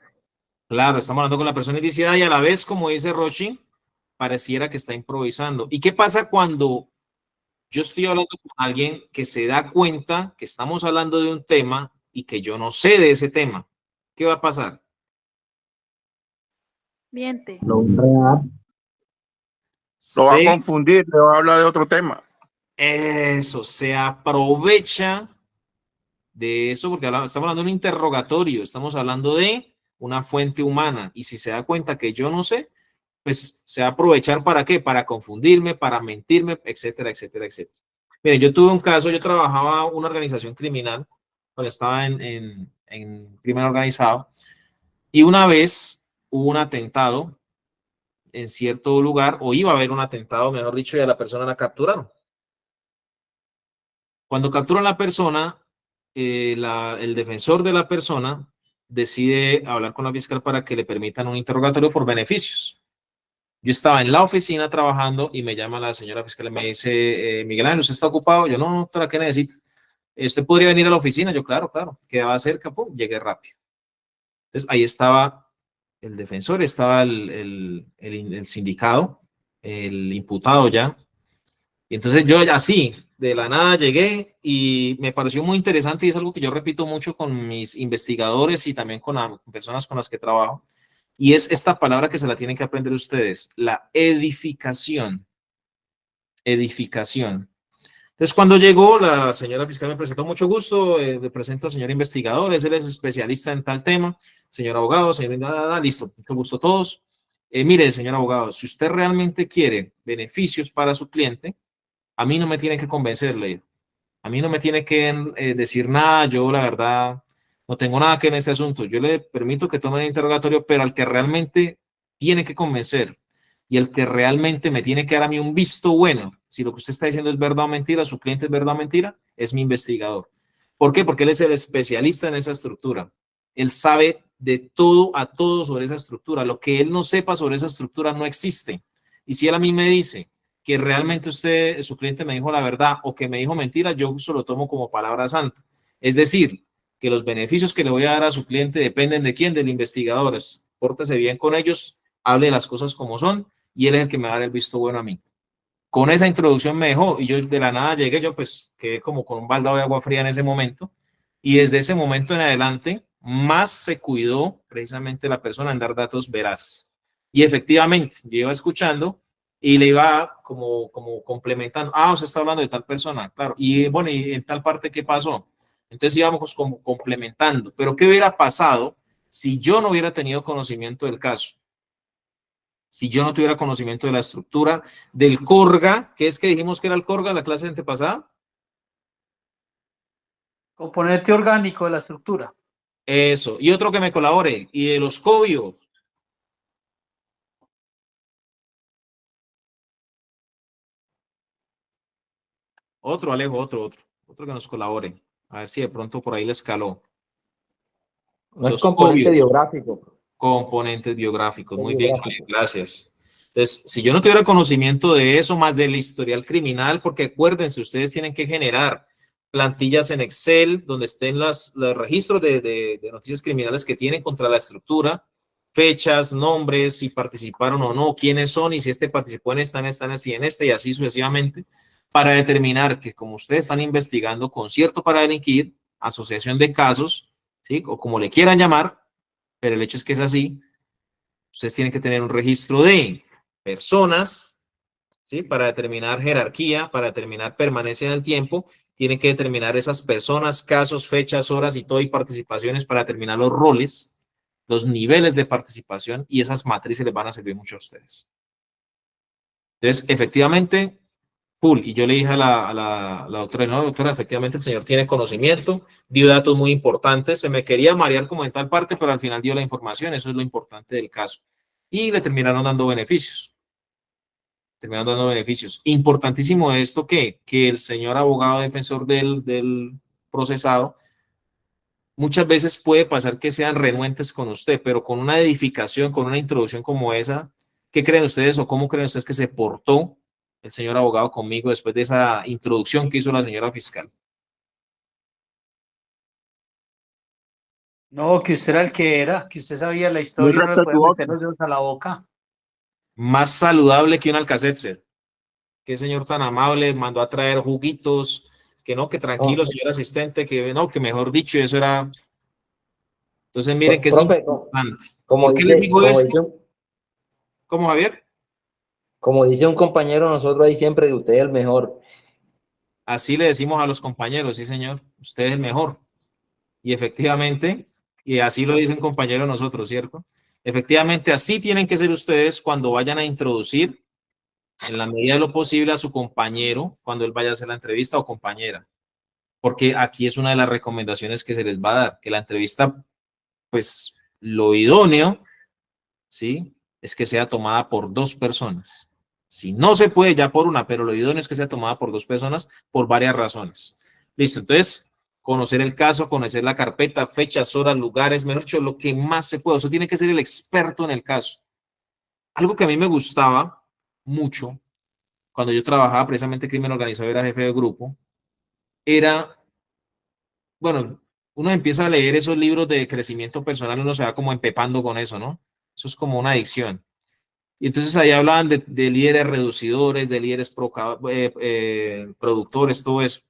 Claro, estamos hablando con la persona indiciada y a la vez, como dice Rochi, pareciera que está improvisando. ¿Y qué pasa cuando yo estoy hablando con alguien que se da cuenta que estamos hablando de un tema y que yo no sé de ese tema? ¿Qué va a pasar? Miente. Lo va a enredar. Lo va a Se, confundir, le va a hablar de otro tema. eso, se aprovecha de eso porque estamos hablando de un interrogatorio, estamos hablando de una fuente humana y si se da cuenta que yo no sé, pues se va a aprovechar para qué, para confundirme, para mentirme, etcétera, etcétera, etcétera. Miren, yo tuve un caso, yo trabajaba en una organización criminal, cuando estaba en crimen organizado, y una vez hubo un atentado en cierto lugar, o iba a haber un atentado, mejor dicho, y a la persona la capturaron. Cuando capturan a la persona, el defensor de la persona decide hablar con la fiscal para que le permitan un interrogatorio por beneficios. Yo estaba en la oficina trabajando y me llama la señora fiscal y me dice, Miguel Ángel, ¿usted está ocupado? Yo, no, doctora, ¿qué necesita? ¿Usted podría venir a la oficina? Yo, claro, quedaba cerca, pum, llegué rápido. Entonces, ahí estaba el defensor, estaba el sindicado, el imputado ya. Y entonces yo así, de la nada llegué y me pareció muy interesante y es algo que yo repito mucho con mis investigadores y también con personas con las que trabajo. Y es esta palabra que se la tienen que aprender ustedes, la edificación. Edificación. Entonces, cuando llegó, la señora fiscal me presentó mucho gusto, le presento al señor investigador, él es especialista en tal tema, señor abogado, señor, listo, mucho gusto a todos. Mire, señor abogado, si usted realmente quiere beneficios para su cliente, a mí no me tiene que convencerle, a mí no me tiene que decir nada, yo la verdad no tengo nada que ver en este asunto, yo le permito que tome el interrogatorio, pero al que realmente tiene que convencer y el que realmente me tiene que dar a mí un visto bueno, si lo que usted está diciendo es verdad o mentira, su cliente es verdad o mentira, es mi investigador. ¿Por qué? Porque él es el especialista en esa estructura. Él sabe de todo a todo sobre esa estructura. Lo que él no sepa sobre esa estructura no existe. Y si él a mí me dice que realmente su cliente me dijo la verdad o que me dijo mentira, yo eso lo tomo como palabra santa. Es decir, que los beneficios que le voy a dar a su cliente dependen de quién, del investigador. Pórtese bien con ellos, hable las cosas como son y él es el que me va a dar el visto bueno a mí. Con esa introducción me dejó y yo de la nada llegué, yo pues quedé como con un baldado de agua fría en ese momento y desde ese momento en adelante más se cuidó precisamente la persona en dar datos veraces. Y efectivamente, yo iba escuchando y le iba como complementando, usted está hablando de tal persona, claro, y bueno, y en tal parte, ¿qué pasó? Entonces íbamos como complementando, pero ¿qué hubiera pasado si yo no hubiera tenido conocimiento del caso? Si yo no tuviera conocimiento de la estructura del Corga, ¿qué es que dijimos que era el Corga la clase antepasada? Componente orgánico de la estructura. Eso, y otro que me colabore, y de los COBIO. Otro, Alejo, otro que nos colabore. A ver si de pronto por ahí le escaló. No es Los componente COBIOs. biográfico. Componentes biográficos. Muy bien, Biográfico. gracias. Entonces, si yo no tuviera conocimiento de eso, más del historial criminal, porque acuérdense, ustedes tienen que generar plantillas en Excel donde estén los registros de noticias criminales que tienen contra la estructura, fechas, nombres, si participaron o no, quiénes son y si este participó en esta, y en este y así sucesivamente, para determinar que como ustedes están investigando concierto para delinquir, asociación de casos, ¿sí? O como le quieran llamar, pero el hecho es que es así. Ustedes tienen que tener un registro de personas, ¿sí? Para determinar jerarquía, para determinar permanencia en el tiempo, tienen que determinar esas personas, casos, fechas, horas y todo, y participaciones para determinar los roles, los niveles de participación, y esas matrices les van a servir mucho a ustedes. Entonces, efectivamente, full. Y yo le dije a la doctora, no, doctora, efectivamente el señor tiene conocimiento, dio datos muy importantes, se me quería marear como en tal parte, pero al final dio la información, eso es lo importante del caso. Y le terminaron dando beneficios. Terminaron dando beneficios. Importantísimo esto que el señor abogado defensor del procesado muchas veces puede pasar que sean renuentes con usted, pero con una edificación, con una introducción como esa, ¿qué creen ustedes o cómo creen ustedes que se portó el señor abogado conmigo después de esa introducción que hizo la señora fiscal? No, que usted era el que era, que usted sabía la Muy historia, no le podía respetuoso. meter los dedos a la boca. Más saludable que un Alka-Seltzer. Qué señor tan amable, mandó a traer juguitos, que no, que tranquilo, señor asistente, que no, que mejor dicho, eso era. Entonces, miren que es Profe, importante. como ¿Por qué les dice, digo esto? ¿Cómo, Javier? como dice un compañero, nosotros ahí siempre de usted el mejor. Así le decimos a los compañeros, sí, señor, usted es el mejor. Y efectivamente, y así lo dicen compañeros nosotros, ¿cierto? Efectivamente, así tienen que ser ustedes cuando vayan a introducir, en la medida de lo posible, a su compañero cuando él vaya a hacer la entrevista o compañera. Porque aquí es una de las recomendaciones que se les va a dar, que la entrevista, pues, lo idóneo, ¿sí? Es que sea tomada por dos personas. Si no se puede, ya por una, pero lo idóneo es que sea tomada por dos personas por varias razones. Listo, entonces, conocer el caso, conocer la carpeta, fechas, horas, lugares, mejor dicho, lo que más se pueda. Usted tiene que ser el experto en el caso. Algo que a mí me gustaba mucho cuando yo trabajaba precisamente crimen organizado, era jefe de grupo, era, bueno, uno empieza a leer esos libros de crecimiento personal, uno se va como empepando con eso, ¿no? Eso es como una adicción. Y entonces ahí hablaban de líderes reducidores, de líderes productores, todo eso.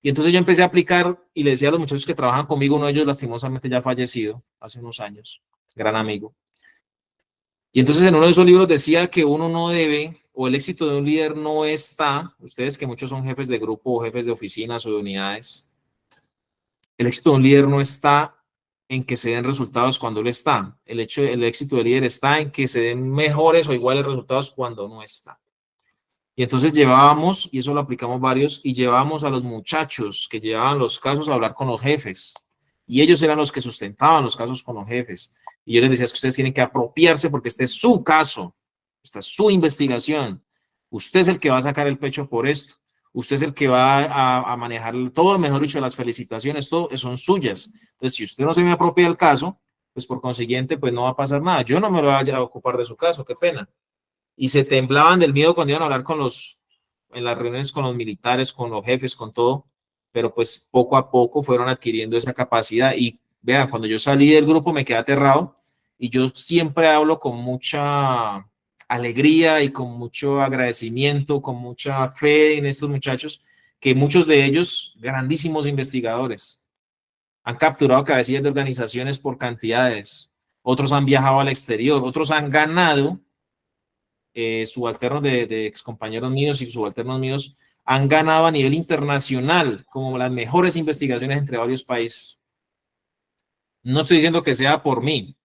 Y entonces yo empecé a aplicar y le decía a los muchachos que trabajan conmigo, uno de ellos lastimosamente ya fallecido hace unos años, gran amigo. Y entonces en uno de esos libros decía que uno no debe, o el éxito de un líder no está, ustedes que muchos son jefes de grupo o jefes de oficinas o de unidades, el éxito de un líder no está en que se den resultados cuando él está. El éxito del líder está en que se den mejores o iguales resultados cuando no está. Y entonces llevábamos, y eso lo aplicamos varios, y llevábamos a los muchachos que llevaban los casos a hablar con los jefes. Y ellos eran los que sustentaban los casos con los jefes. Y yo les decía, es que ustedes tienen que apropiarse porque este es su caso, esta es su investigación. Usted es el que va a sacar el pecho por esto. Usted es el que va a manejar todo, mejor dicho, las felicitaciones, todo son suyas. Entonces, si usted no se me apropia del caso, pues por consiguiente, pues no va a pasar nada. Yo no me lo voy a ocupar de su caso, qué pena. Y se temblaban del miedo cuando iban a hablar en las reuniones con los militares, con los jefes, con todo, pero pues poco a poco fueron adquiriendo esa capacidad. Y vean, cuando yo salí del grupo me quedé aterrado y yo siempre hablo con mucha alegría y con mucho agradecimiento, con mucha fe en estos muchachos, que muchos de ellos, grandísimos investigadores, han capturado cabecillas de organizaciones por cantidades, otros han viajado al exterior, otros han ganado subalternos de excompañeros míos y subalternos míos han ganado a nivel internacional como las mejores investigaciones entre varios países. No estoy diciendo que sea por mí,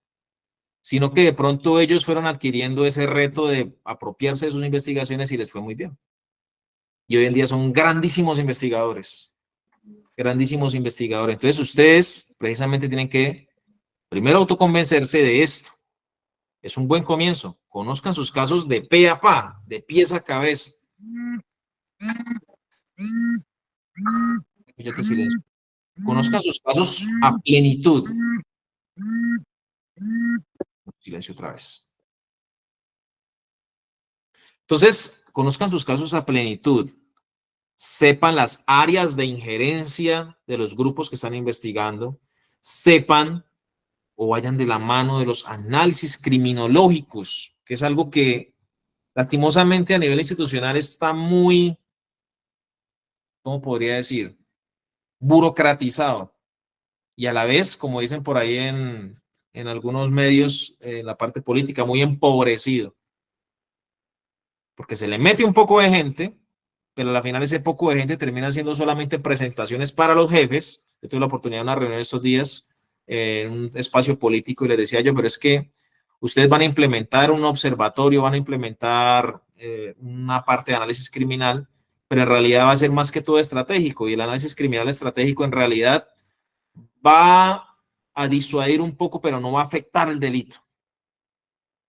sino que de pronto ellos fueron adquiriendo ese reto de apropiarse de sus investigaciones y les fue muy bien. Y hoy en día son grandísimos investigadores, grandísimos investigadores. Entonces ustedes precisamente tienen que primero autoconvencerse de esto. Es un buen comienzo. Conozcan sus casos de pe a pa, de pies a cabeza. Yo te silencio. Conozcan sus casos a plenitud. Silencio otra vez. Entonces, conozcan sus casos a plenitud. Sepan las áreas de injerencia de los grupos que están investigando. Sepan o vayan de la mano de los análisis criminológicos, que es algo que lastimosamente a nivel institucional está muy, ¿cómo podría decir? Burocratizado. Y a la vez, como dicen por ahí en algunos medios, en la parte política, muy empobrecido. Porque se le mete un poco de gente, pero al final ese poco de gente termina siendo solamente presentaciones para los jefes. Yo tuve la oportunidad de una reunión estos días en un espacio político y les decía yo, pero es que ustedes van a implementar un observatorio, van a implementar una parte de análisis criminal, pero en realidad va a ser más que todo estratégico, y el análisis criminal estratégico en realidad va a disuadir un poco, pero no va a afectar el delito.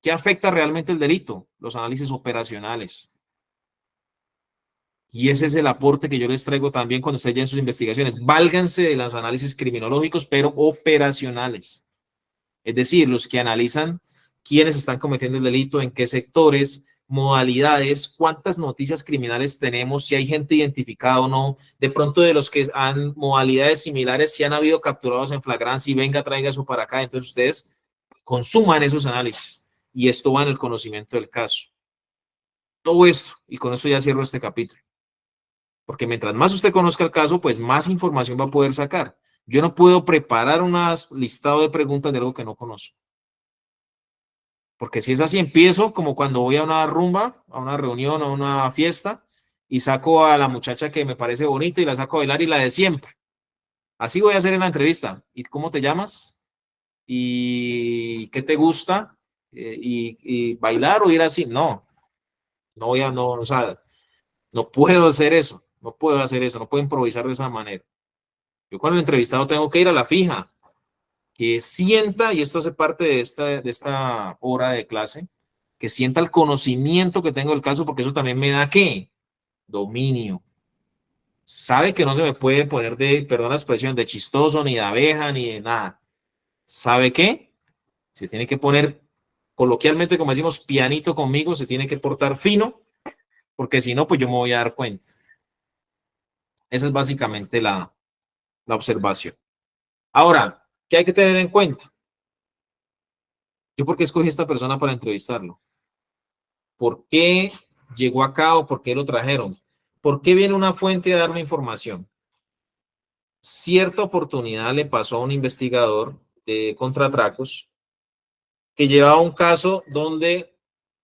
¿Qué afecta realmente el delito? Los análisis operacionales. Y ese es el aporte que yo les traigo también cuando ustedes en sus investigaciones. Válganse de los análisis criminológicos, pero operacionales. Es decir, los que analizan quiénes están cometiendo el delito, en qué sectores, modalidades, cuántas noticias criminales tenemos, si hay gente identificada o no, de pronto de los que han modalidades similares, si han habido capturados en flagrancia, y venga, traiga eso para acá. Entonces ustedes consuman esos análisis y esto va en el conocimiento del caso. Todo esto, y con esto ya cierro este capítulo. Porque mientras más usted conozca el caso, pues más información va a poder sacar. Yo no puedo preparar un listado de preguntas de algo que no conozco. Porque si es así, empiezo como cuando voy a una rumba, a una reunión, a una fiesta, y saco a la muchacha que me parece bonita y la saco a bailar y la de siempre. Así voy a hacer en la entrevista. ¿Y cómo te llamas? ¿Y qué te gusta? ¿Y bailar o ir así? No, no voy a, no, o sea, no puedo hacer eso. No puedo hacer eso, no puedo improvisar de esa manera. Yo con el entrevistado tengo que ir a la fija, que sienta, y esto hace parte de esta hora de clase, que sienta el conocimiento que tengo del caso, porque eso también me da, ¿qué? Dominio. Sabe que no se me puede poner de, perdón la expresión, de chistoso, ni de abeja, ni de nada. ¿Sabe qué? Se tiene que poner, coloquialmente, como decimos, pianito conmigo, se tiene que portar fino, porque si no, pues yo me voy a dar cuenta. Esa es básicamente la observación. Ahora, ¿qué hay que tener en cuenta? ¿Yo por qué escogí a esta persona para entrevistarlo? ¿Por qué llegó acá o por qué lo trajeron? ¿Por qué viene una fuente a darme información? Cierta oportunidad le pasó a un investigador de contratracos que llevaba un caso donde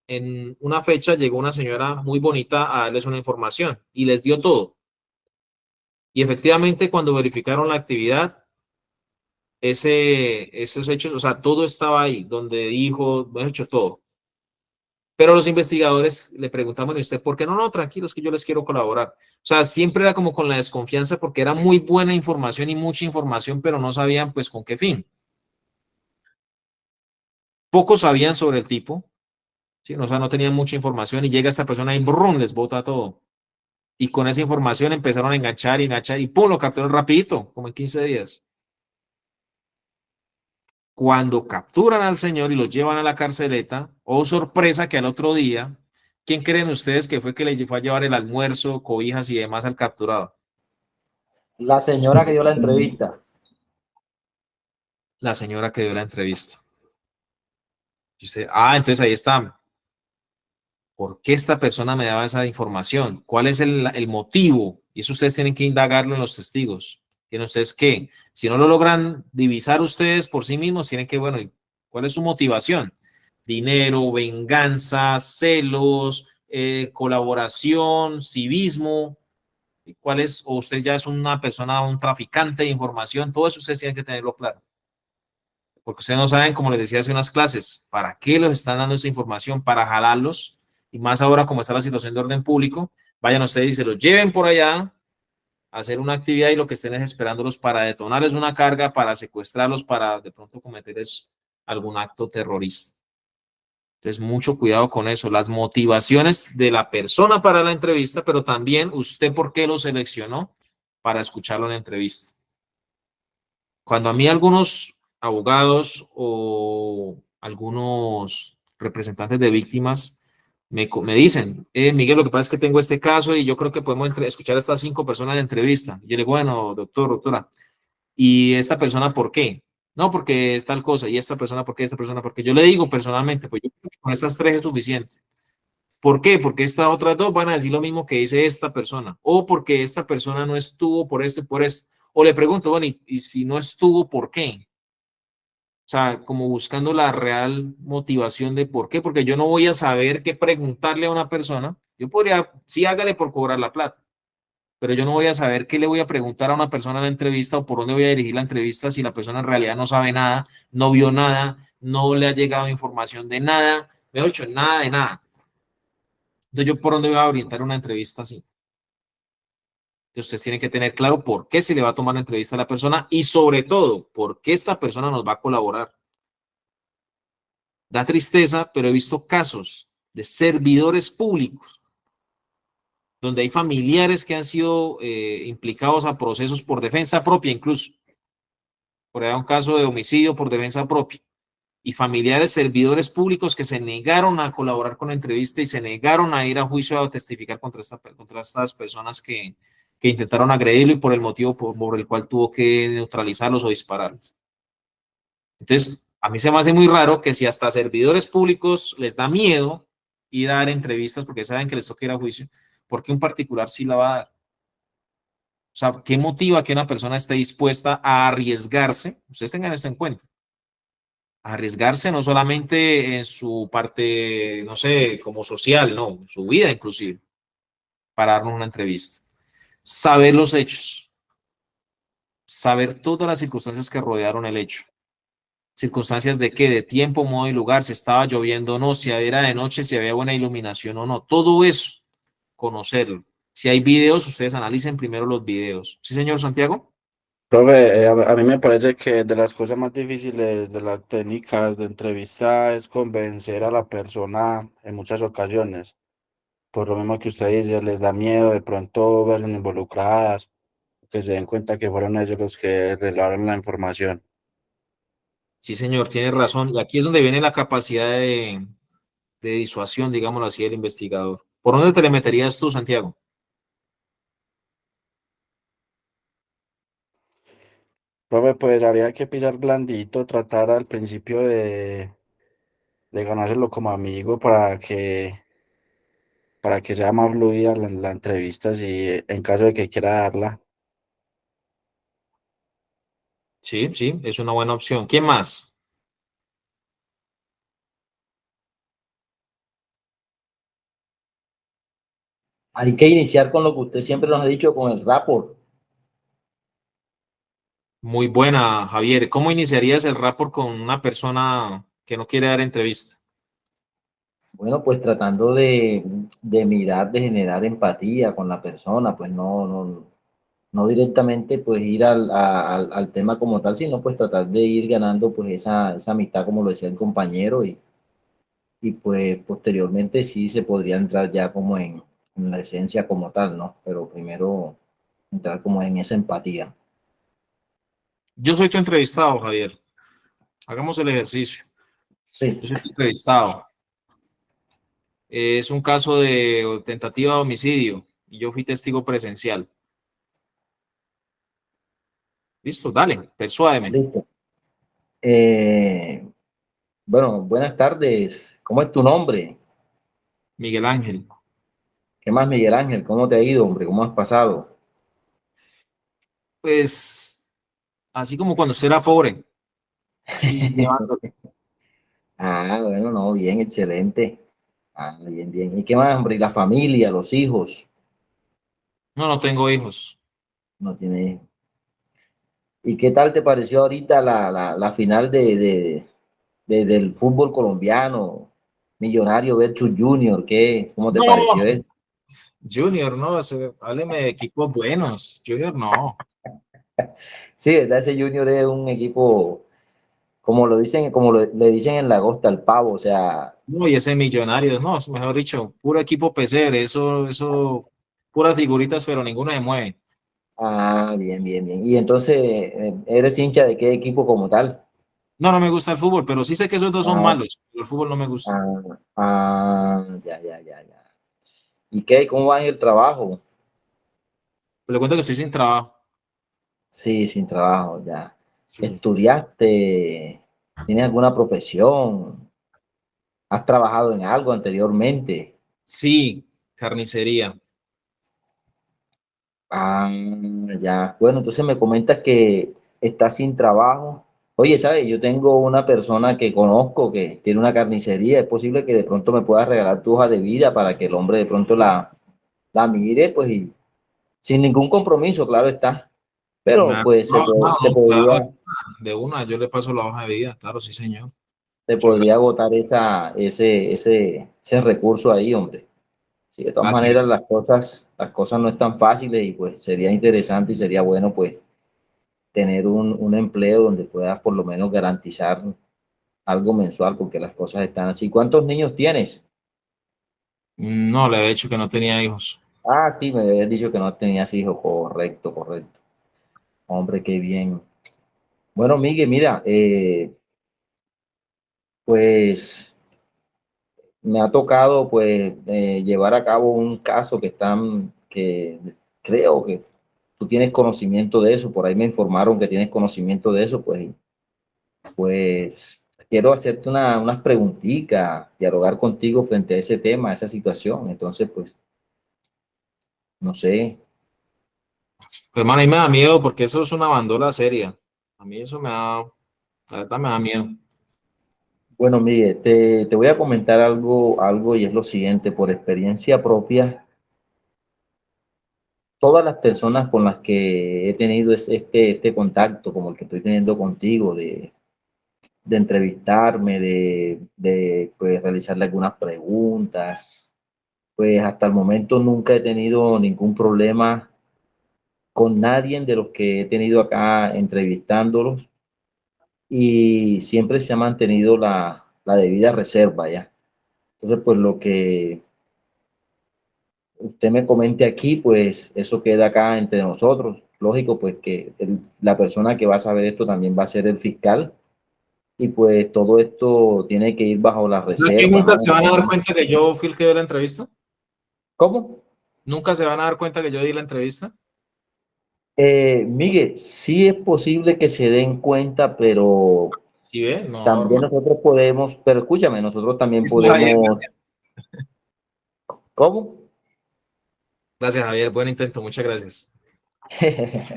en una fecha llegó una señora muy bonita a darles una información y les dio todo. Y efectivamente, cuando verificaron la actividad, esos hechos, o sea, todo estaba ahí, donde dijo, bueno, hecho todo. Pero los investigadores le preguntaban, ¿y usted por qué no? No, tranquilos, que yo les quiero colaborar. O sea, siempre era como con la desconfianza porque era muy buena información y mucha información, pero no sabían pues con qué fin. Pocos sabían sobre el tipo, ¿sí? O sea, no tenían mucha información y llega esta persona y brum, les bota todo. Y con esa información empezaron a enganchar y pum, lo capturaron rapidito, como en 15 días. Cuando capturan al señor y lo llevan a la carceleta, oh sorpresa que al otro día, ¿quién creen ustedes que fue que le fue a llevar el almuerzo, cobijas y demás al capturado? La señora que dio la entrevista. La señora que dio la entrevista. Y usted, entonces ahí está. ¿Por qué esta persona me daba esa información? ¿Cuál es el motivo? Y eso ustedes tienen que indagarlo en los testigos. ¿Tienen ustedes qué? Si no lo logran divisar ustedes por sí mismos, tienen que, bueno, ¿cuál es su motivación? Dinero, venganza, celos, colaboración, civismo. ¿Cuál es? O usted ya es una persona, un traficante de información. Todo eso ustedes tienen que tenerlo claro. Porque ustedes no saben, como les decía hace unas clases, para qué les están dando esa información, para jalarlos. Y más ahora como está la situación de orden público, vayan ustedes y se los lleven por allá a hacer una actividad y lo que estén es esperándolos para detonarles una carga, para secuestrarlos, para de pronto cometerles algún acto terrorista. Entonces, mucho cuidado con eso. Las motivaciones de la persona para la entrevista, pero también usted por qué lo seleccionó para escucharlo en la entrevista. Cuando a mí algunos abogados o algunos representantes de víctimas me dicen, Miguel, lo que pasa es que tengo este caso y yo creo que podemos escuchar a estas 5 personas de entrevista. Yo le digo, bueno, doctora, ¿y esta persona por qué? No, porque es tal cosa, y esta persona, ¿por qué? Esta persona, porque yo le digo personalmente, pues yo creo que con estas 3 es suficiente. ¿Por qué? Porque estas otras 2 van a decir lo mismo que dice esta persona, o porque esta persona no estuvo por esto y por eso. O le pregunto, bueno, y si no estuvo, ¿por qué? O sea, como buscando la real motivación de por qué, porque yo no voy a saber qué preguntarle a una persona. Yo podría, sí, hágale por cobrar la plata, pero yo no voy a saber qué le voy a preguntar a una persona en la entrevista o por dónde voy a dirigir la entrevista si la persona en realidad no sabe nada, no vio nada, no le ha llegado información de nada, mejor dicho, nada de nada. Entonces, ¿yo por dónde voy a orientar una entrevista así? Entonces, ustedes tienen que tener claro por qué se le va a tomar la entrevista a la persona y sobre todo, por qué esta persona nos va a colaborar. Da tristeza, pero he visto casos de servidores públicos donde hay familiares que han sido implicados a procesos por defensa propia incluso. Por ahí hay un caso de homicidio por defensa propia. Y familiares servidores públicos que se negaron a colaborar con la entrevista y se negaron a ir a juicio a testificar contra estas personas que intentaron agredirlo y por el motivo por el cual tuvo que neutralizarlos o dispararlos. Entonces, a mí se me hace muy raro que si hasta servidores públicos les da miedo ir a dar entrevistas porque saben que les toca ir a juicio, ¿por qué un particular sí la va a dar? O sea, ¿qué motiva que una persona esté dispuesta a arriesgarse? Ustedes tengan esto en cuenta. Arriesgarse no solamente en su parte, no sé, como social, no, su vida inclusive, para darnos una entrevista. Saber los hechos, saber todas las circunstancias que rodearon el hecho. Circunstancias de qué, de tiempo, modo y lugar, si estaba lloviendo o no, si era de noche, si había buena iluminación o no. Todo eso, conocerlo. Si hay videos, ustedes analicen primero los videos. ¿Sí, señor Santiago? Profe, a mí me parece que de las cosas más difíciles de las técnicas de entrevista es convencer a la persona en muchas ocasiones. Por lo mismo que usted dice, les da miedo de pronto verse involucradas, que se den cuenta que fueron ellos los que revelaron la información. Sí, señor, tiene razón. Y aquí es donde viene la capacidad de disuasión, digámoslo así, del investigador. ¿Por dónde te le meterías tú, Santiago? Profe, pues habría que pisar blandito, tratar al principio de ganárselo como amigo para que sea más fluida la entrevista, si en caso de que quiera darla. Sí, sí, es una buena opción. ¿Quién más? Hay que iniciar con lo que usted siempre nos ha dicho, con el rapport. Muy buena, Javier. ¿Cómo iniciarías el rapport con una persona que no quiere dar entrevista? Bueno, pues tratando de mirar, de generar empatía con la persona, pues no directamente pues ir al tema como tal, sino pues tratar de ir ganando pues esa amistad, como lo decía el compañero, y pues posteriormente sí se podría entrar ya como en la esencia como tal, ¿no? Pero primero entrar como en esa empatía. Yo soy tu entrevistado, Javier. Hagamos el ejercicio. Sí, Yo soy tu entrevistado. Es un caso de tentativa de homicidio y yo fui testigo presencial. Listo, dale, persuádeme. listo. Eh, bueno, buenas tardes. ¿Cómo es tu nombre? Miguel Ángel. ¿Qué más, Miguel Ángel? ¿Cómo te ha ido, hombre? ¿Cómo has pasado? Pues, así como cuando usted era pobre y llevándolo. Ah, bueno, no, bien, excelente. Ah, bien, bien. ¿Y qué más, hombre? ¿Y la familia, los hijos? No, no tengo hijos. No tiene. ¿Y qué tal te pareció ahorita la final del fútbol colombiano? Millonario versus Junior, ¿cómo te pareció No, eso? Junior, no, hábleme de equipos buenos. Junior, no. Sí, ¿verdad? Ese Junior es un equipo, como lo dicen, le dicen en la costa al pavo, o sea, No, y ese Millonarios, no, es mejor dicho, puro equipo pesebre, puras figuritas, pero ninguno se mueve. ah, bien, bien, bien. Y entonces, ¿eres hincha de qué equipo como tal? No, no me gusta el fútbol, pero sí sé que esos dos son Ah, malos. Pero el fútbol no me gusta. ya, ya, ya, ya. ¿Y qué? ¿Cómo va en el trabajo? Pero le cuento que estoy sin trabajo. Sí, sin trabajo, ya. Sí, ¿Estudiaste? ¿Tienes alguna profesión? ¿Has trabajado en algo anteriormente? sí, carnicería. Ah, ya. Bueno, entonces me comentas que estás sin trabajo. Oye, ¿sabes? Yo tengo una persona que conozco que tiene una carnicería. Es posible que de pronto me puedas regalar tu hoja de vida para que el hombre de pronto la mire, pues, y sin ningún compromiso, claro está. Pero pues No, no, se no, claro, podría, de una, yo le paso la hoja de vida, claro, sí, señor. se Muchas podría gracias. agotar ese recurso ahí, hombre. Sí, de todas Así maneras es. las cosas no están fáciles y pues sería interesante y sería bueno pues tener un empleo donde puedas por lo menos garantizar algo mensual porque las cosas están así. ¿Cuántos niños tienes? No, le he dicho que no tenía hijos. Ah, sí, me habías dicho que no tenías hijos. Correcto, correcto. Hombre, qué bien. Bueno, Miguel, mira, pues me ha tocado pues llevar a cabo un caso que creo que tú tienes conocimiento de eso, por ahí me informaron que tienes conocimiento de eso, pues quiero hacerte unas preguntitas, dialogar contigo frente a ese tema, a esa situación. Entonces, pues, no sé. Pues, man, a mí me da miedo porque eso es una bandola seria. A mí eso me da, la verdad me da miedo. Bueno, Miguel, te voy a comentar algo y es lo siguiente, por experiencia propia, todas las personas con las que he tenido este contacto, como el que estoy teniendo contigo, de entrevistarme, de pues, realizarle algunas preguntas, pues hasta el momento nunca he tenido ningún problema con nadie de los que he tenido acá entrevistándolos y siempre se ha mantenido la debida reserva ya. Entonces, pues lo que usted me comente aquí, pues eso queda acá entre nosotros. Lógico, pues que la persona que va a saber esto también va a ser el fiscal y pues todo esto tiene que ir bajo la ¿Sabes que reserva, nunca ¿no? se van a dar cuenta que yo fui el que dio la entrevista? ¿Cómo? ¿Nunca se van a dar cuenta que yo di la entrevista? Miguel, sí es posible que se den cuenta, pero ¿Sí ve? No, también hermano. nosotros podemos, pero escúchame, nosotros también Listo, Javier, podemos, gracias. ¿cómo? Gracias, Javier. Buen intento. Muchas gracias.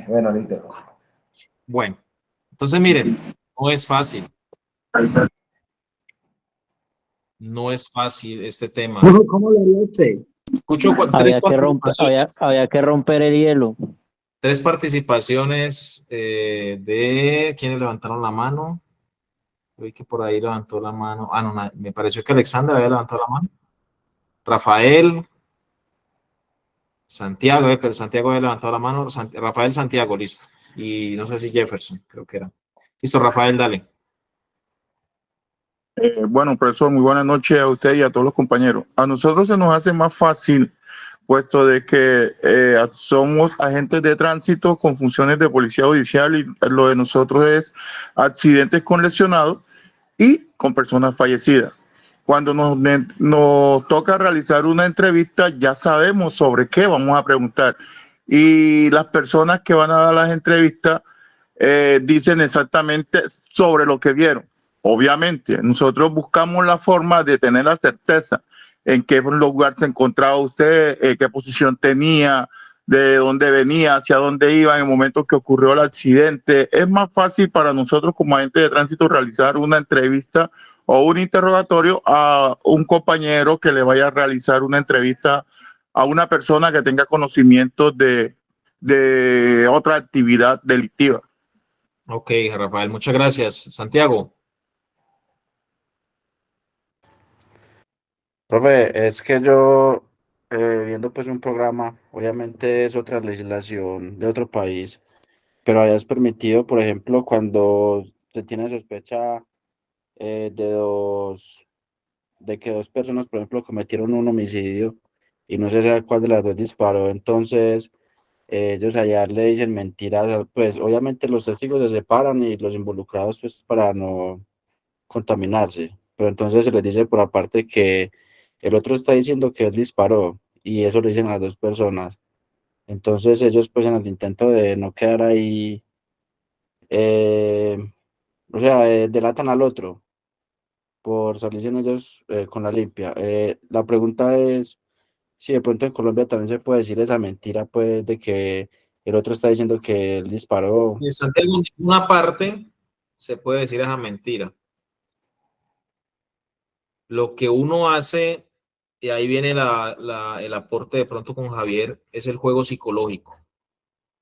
Bueno, listo. Bueno, entonces miren, no es fácil. No es fácil este tema. ¿Cómo lo haría usted? Escucho Había que romper, había que romper el hielo. tres participaciones de quienes levantaron la mano. Vi que por ahí levantó la mano. Ah, no, me pareció que Alexander había levantado la mano. Rafael, Santiago, pero Santiago había levantado la mano. Rafael Santiago, listo. Y no sé si Jefferson, creo que era. Listo, Rafael, dale. Bueno, profesor, muy buenas noches a usted y a todos los compañeros. A nosotros se nos hace más fácil, puesto de que somos agentes de tránsito con funciones de policía judicial y lo de nosotros es accidentes con lesionados y con personas fallecidas. Cuando nos toca realizar una entrevista, ya sabemos sobre qué vamos a preguntar. Y las personas que van a dar las entrevistas dicen exactamente sobre lo que vieron. Obviamente, nosotros buscamos la forma de tener la certeza en qué lugar se encontraba usted, qué posición tenía, de dónde venía, hacia dónde iba en el momento que ocurrió el accidente. Es más fácil para nosotros como agentes de tránsito realizar una entrevista o un interrogatorio a un compañero que le vaya a realizar una entrevista a una persona que tenga conocimientos de otra actividad delictiva. Ok, Rafael, muchas gracias. Santiago. Profe, es que yo, viendo pues un programa, obviamente es otra legislación de otro país, pero allá es permitido, por ejemplo, cuando se tiene sospecha de de que dos personas, por ejemplo, cometieron un homicidio y no se sabe cuál de las dos disparó, entonces ellos allá le dicen mentiras, pues obviamente los testigos se separan y los involucrados pues para no contaminarse, pero entonces se les dice por aparte que el otro está diciendo que él disparó y eso lo dicen a las dos personas. Entonces ellos pues en el intento de no quedar ahí, eh, o sea, delatan al otro por salirse en ellos con la limpia. La pregunta es si de pronto en Colombia también se puede decir esa mentira pues de que el otro está diciendo que él disparó. En Santiago, en ninguna parte se puede decir esa mentira. Lo que uno hace, y ahí viene el aporte de pronto con Javier, es el juego psicológico.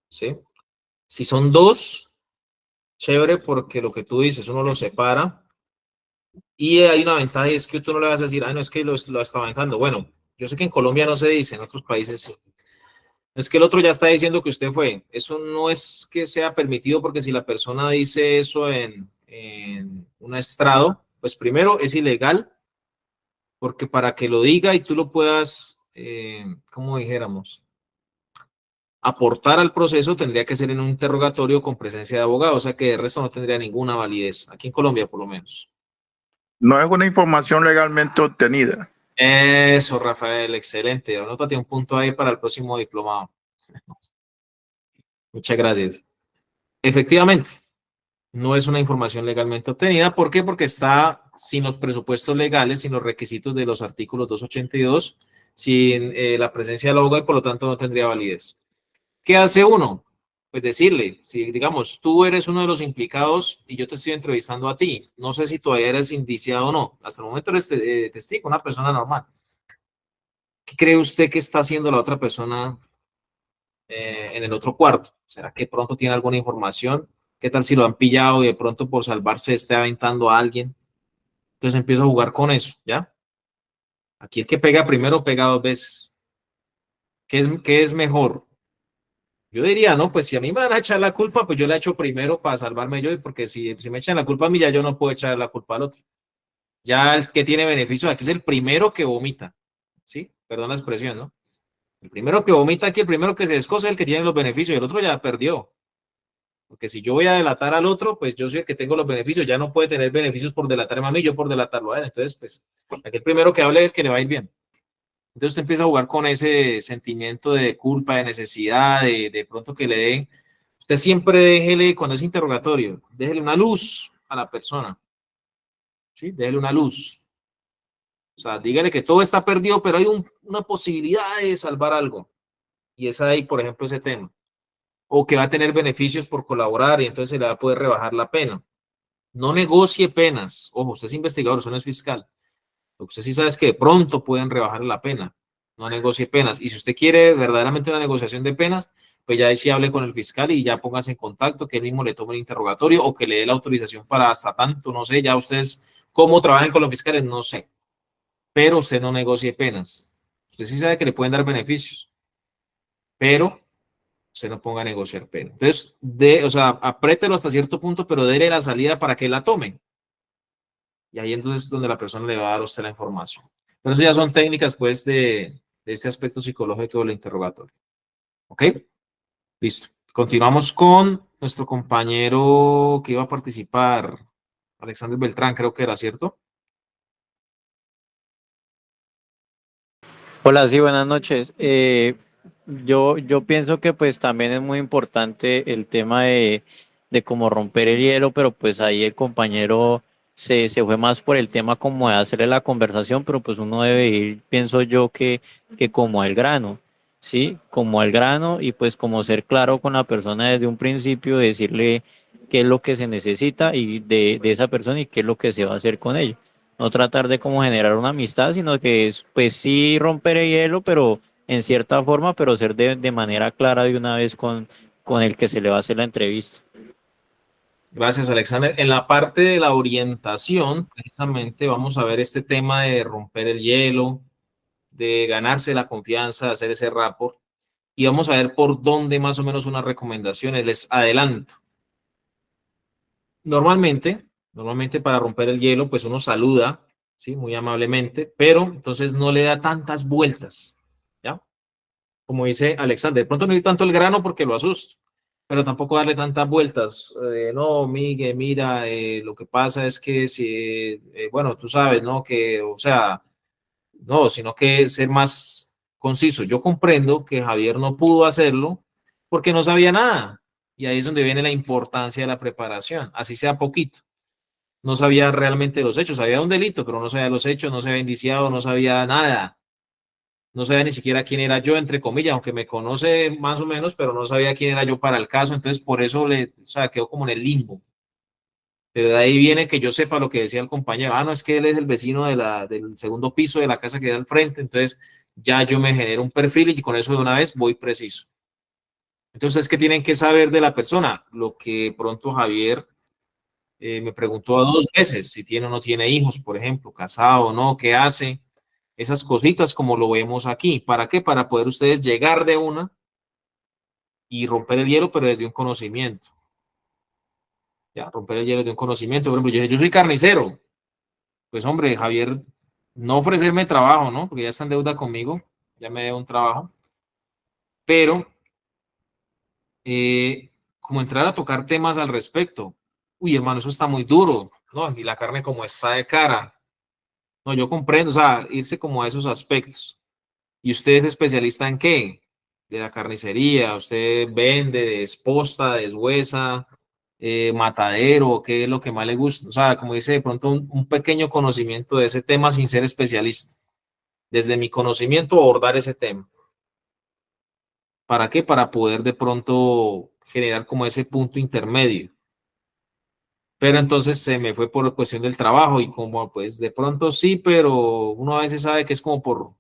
¿Sí? Si son dos, chévere, porque lo que tú dices, uno lo separa. Y hay una ventaja y es que tú no le vas a decir, ay, no, es que lo estaba aventando. Bueno, Yo sé que en Colombia no se dice, en otros países sí. Es que el otro ya está diciendo que usted fue. Eso no es que sea permitido porque si la persona dice eso en un estrado, pues primero es ilegal porque para que lo diga y tú lo puedas, ¿cómo dijéramos? Aportar al proceso tendría que ser en un interrogatorio con presencia de abogado, o sea que de resto no tendría ninguna validez, aquí en Colombia por lo menos. No es una información legalmente obtenida. Eso, Rafael, excelente. Anótate un punto ahí para el próximo diplomado. Muchas gracias. Efectivamente, no es una información legalmente obtenida. ¿Por qué? Porque está sin los presupuestos legales, sin los requisitos de los artículos 282, sin la presencia del abogado y por lo tanto no tendría validez. ¿Qué hace uno? Pues decirle, si digamos, tú eres uno de los implicados y yo te estoy entrevistando a ti, no sé si todavía eres indiciado o no, hasta el momento eres testigo, una persona normal. ¿Qué cree usted que está haciendo la otra persona en el otro cuarto? ¿Será que pronto tiene alguna información? ¿Qué tal si lo han pillado y de pronto por salvarse esté aventando a alguien? Entonces empiezo a jugar con eso, ¿ya? Aquí el que pega primero pega dos veces. ¿Qué es mejor? Yo diría, no, pues si a mí me van a echar la culpa, pues yo la echo primero para salvarme yo, porque si me echan la culpa a mí, ya yo no puedo echar la culpa al otro. Ya el que tiene beneficio aquí es el primero que vomita, ¿sí? Perdón la expresión, ¿no? El primero que vomita aquí, el primero que se descoce es el que tiene los beneficios, y el otro ya perdió. Porque si yo voy a delatar al otro, pues yo soy el que tengo los beneficios, ya no puede tener beneficios por delatarme a mí, yo por delatarlo a él. Entonces, pues, aquí el primero que hable es el que le va a ir bien. Entonces usted empieza a jugar con ese sentimiento de culpa, de necesidad, de pronto que le den. Usted siempre déjele, cuando es interrogatorio, déjele una luz a la persona. ¿Sí? Déjele una luz. O sea, dígale que todo está perdido, pero hay una posibilidad de salvar algo. Y es ahí, por ejemplo, ese tema. O que va a tener beneficios por colaborar y entonces se le va a poder rebajar la pena. No negocie penas. Ojo, usted es investigador, usted no es fiscal. Lo que usted sí sabe es que de pronto pueden rebajar la pena. No negocie penas. Y si usted quiere verdaderamente una negociación de penas, pues ya ahí sí hable con el fiscal y ya póngase en contacto, que él mismo le tome el interrogatorio o que le dé la autorización para hasta tanto, no sé, ya ustedes cómo trabajen con los fiscales, no sé. Pero usted no negocie penas. Usted sí sabe que le pueden dar beneficios, pero usted no ponga a negociar pena. Entonces, o sea, apriételo hasta cierto punto, pero déle la salida para que la tomen. Y ahí entonces es donde la persona le va a dar a usted la información. Pero eso ya son técnicas, pues, de este aspecto psicológico del interrogatorio. ¿Ok? Listo. Continuamos con nuestro compañero que iba a participar, Alexander Beltrán, creo que era, ¿cierto? Hola, sí, buenas noches. Yo pienso que pues también es muy importante el tema de cómo romper el hielo, pero pues ahí el compañero se fue más por el tema como de hacerle la conversación, pero pues uno debe ir, pienso yo, que como al grano, ¿sí? Como al grano y pues como ser claro con la persona desde un principio, decirle qué es lo que se necesita y de esa persona y qué es lo que se va a hacer con ella. No tratar de como generar una amistad, sino que es, pues sí romper el hielo, pero en cierta forma, pero ser de manera clara de una vez con el que se le va a hacer la entrevista. Gracias, Alexander. En la parte de la orientación, precisamente vamos a ver este tema de romper el hielo, de ganarse la confianza, de hacer ese rapport. Y vamos a ver por dónde más o menos unas recomendaciones. Les adelanto. Normalmente para romper el hielo, pues uno saluda, ¿sí? Muy amablemente, pero entonces no le da tantas vueltas, ¿ya? Como dice Alexander, de pronto no ir tanto el grano porque lo asusto, pero tampoco darle tantas vueltas. No, Miguel, mira, lo que pasa es que si, bueno, tú sabes, ¿no? Que, o sea, no, sino que ser más conciso. Yo comprendo que Javier no pudo hacerlo porque no sabía nada. Y ahí es donde viene la importancia de la preparación, así sea poquito. No sabía realmente los hechos, sabía un delito, pero no sabía los hechos, no se había indiciado, no sabía nada. No sabía ni siquiera quién era yo, entre comillas, aunque me conoce más o menos, pero no sabía quién era yo para el caso, entonces por eso o sea, quedó como en el limbo. Pero de ahí viene que yo sepa lo que decía el compañero. Ah, no, es que él es el vecino del segundo piso de la casa que da al frente, entonces ya yo me genero un perfil y con eso de una vez voy preciso. Entonces, ¿qué tienen que saber de la persona? Lo que pronto Javier me preguntó 2 veces, si tiene o no tiene hijos, por ejemplo, casado o no, qué hace, esas cositas como lo vemos aquí. ¿Para qué? Para poder ustedes llegar de una y romper el hielo, pero desde un conocimiento. Ya, romper el hielo desde un conocimiento. Por ejemplo, yo soy carnicero. Pues hombre, Javier, no ofrecerme trabajo, ¿no? Porque ya está en deuda conmigo, ya me debe un trabajo. Pero, como entrar a tocar temas al respecto. Uy, hermano, eso está muy duro, ¿no? Y la carne como está de cara. No, yo comprendo, o sea, irse como a esos aspectos. ¿Y usted es especialista en qué? De la carnicería, usted vende, desposta, deshuesa, matadero, ¿qué es lo que más le gusta? O sea, como dice, de pronto un pequeño conocimiento de ese tema sin ser especialista. Desde mi conocimiento abordar ese tema. ¿Para qué? Para poder de pronto generar como ese punto intermedio. Pero entonces se me fue por cuestión del trabajo y como pues de pronto sí, pero uno a veces sabe que es como por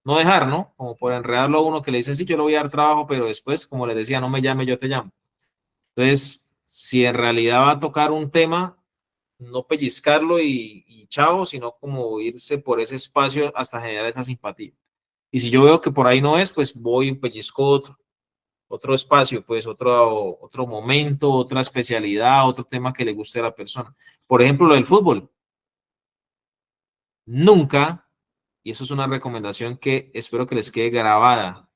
no dejar, ¿no? Como por enredarlo a uno que le dice, sí, yo le voy a dar trabajo, pero después, como les decía, no me llame, yo te llamo. Entonces, si en realidad va a tocar un tema, no pellizcarlo y chao, sino como irse por ese espacio hasta generar esa simpatía. Y si yo veo que por ahí no es, pues voy y pellizco otro espacio, pues otro momento, otra especialidad, otro tema que le guste a la persona. Por ejemplo, lo del fútbol. Nunca, y eso es una recomendación que espero que les quede grabada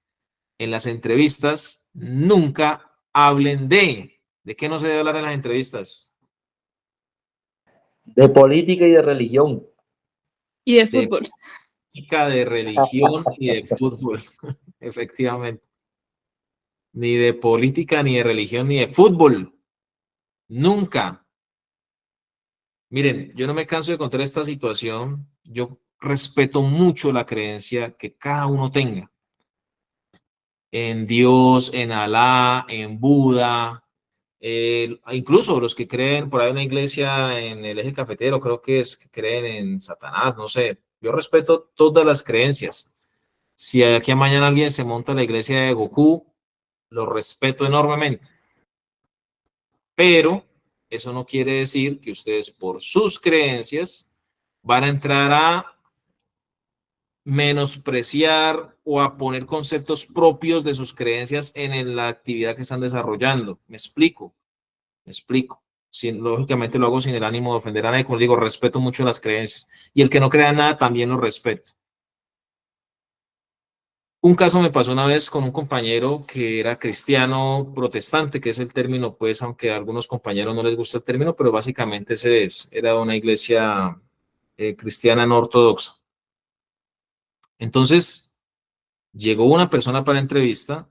en las entrevistas, nunca hablen ¿de qué no se debe hablar en las entrevistas? De política y de religión. Y de De fútbol. política, de religión y de fútbol, efectivamente. Ni de política, ni de religión, ni de fútbol. Nunca. Miren, yo no me canso de contar esta situación. Yo respeto mucho la creencia que cada uno tenga en Dios, en Alá, en Buda, incluso los que creen, por ahí una iglesia en el eje cafetero, creo que es que creen en Satanás, no sé. Yo respeto todas las creencias. Si de aquí a mañana alguien se monta en la iglesia de Goku, lo respeto enormemente. Pero eso no quiere decir que ustedes por sus creencias van a entrar a menospreciar o a poner conceptos propios de sus creencias en la actividad que están desarrollando. Me explico, me explico. Lógicamente lo hago sin el ánimo de ofender a nadie, como digo, respeto mucho las creencias. Y el que no crea nada también lo respeto. Un caso me pasó una vez con un compañero que era cristiano protestante, que es el término, pues, aunque a algunos compañeros no les gusta el término, pero básicamente ese es. Era una iglesia cristiana no ortodoxa. Entonces, llegó una persona para la entrevista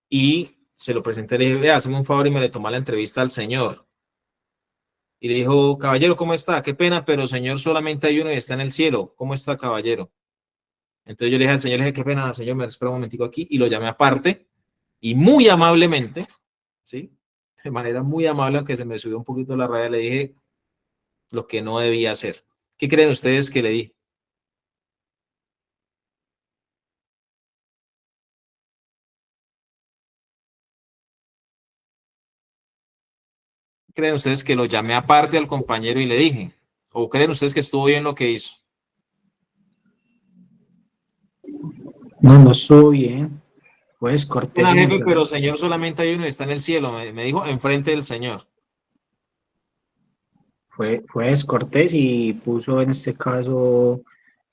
y se lo presenté, le dije, vea, hazme un favor y me le toma la entrevista al señor. Y le dijo, caballero, ¿cómo está? Qué pena, pero señor, solamente hay uno y está en el cielo. ¿Cómo está, caballero? Entonces yo le dije al señor, le dije, qué pena, señor, me espera un momentico aquí, y lo llamé aparte, y muy amablemente, ¿sí? De manera muy amable, aunque se me subió un poquito la raya, le dije lo que no debía hacer. ¿Qué creen ustedes que le dije? ¿Creen ustedes que lo llamé aparte al compañero y le dije? ¿O creen ustedes que estuvo bien lo que hizo? No, no estuvo bien. Pues cortés Una y jefe, pero mencionar. señor, solamente hay uno y está en el cielo, me dijo enfrente del señor. Fue descortés y puso en este caso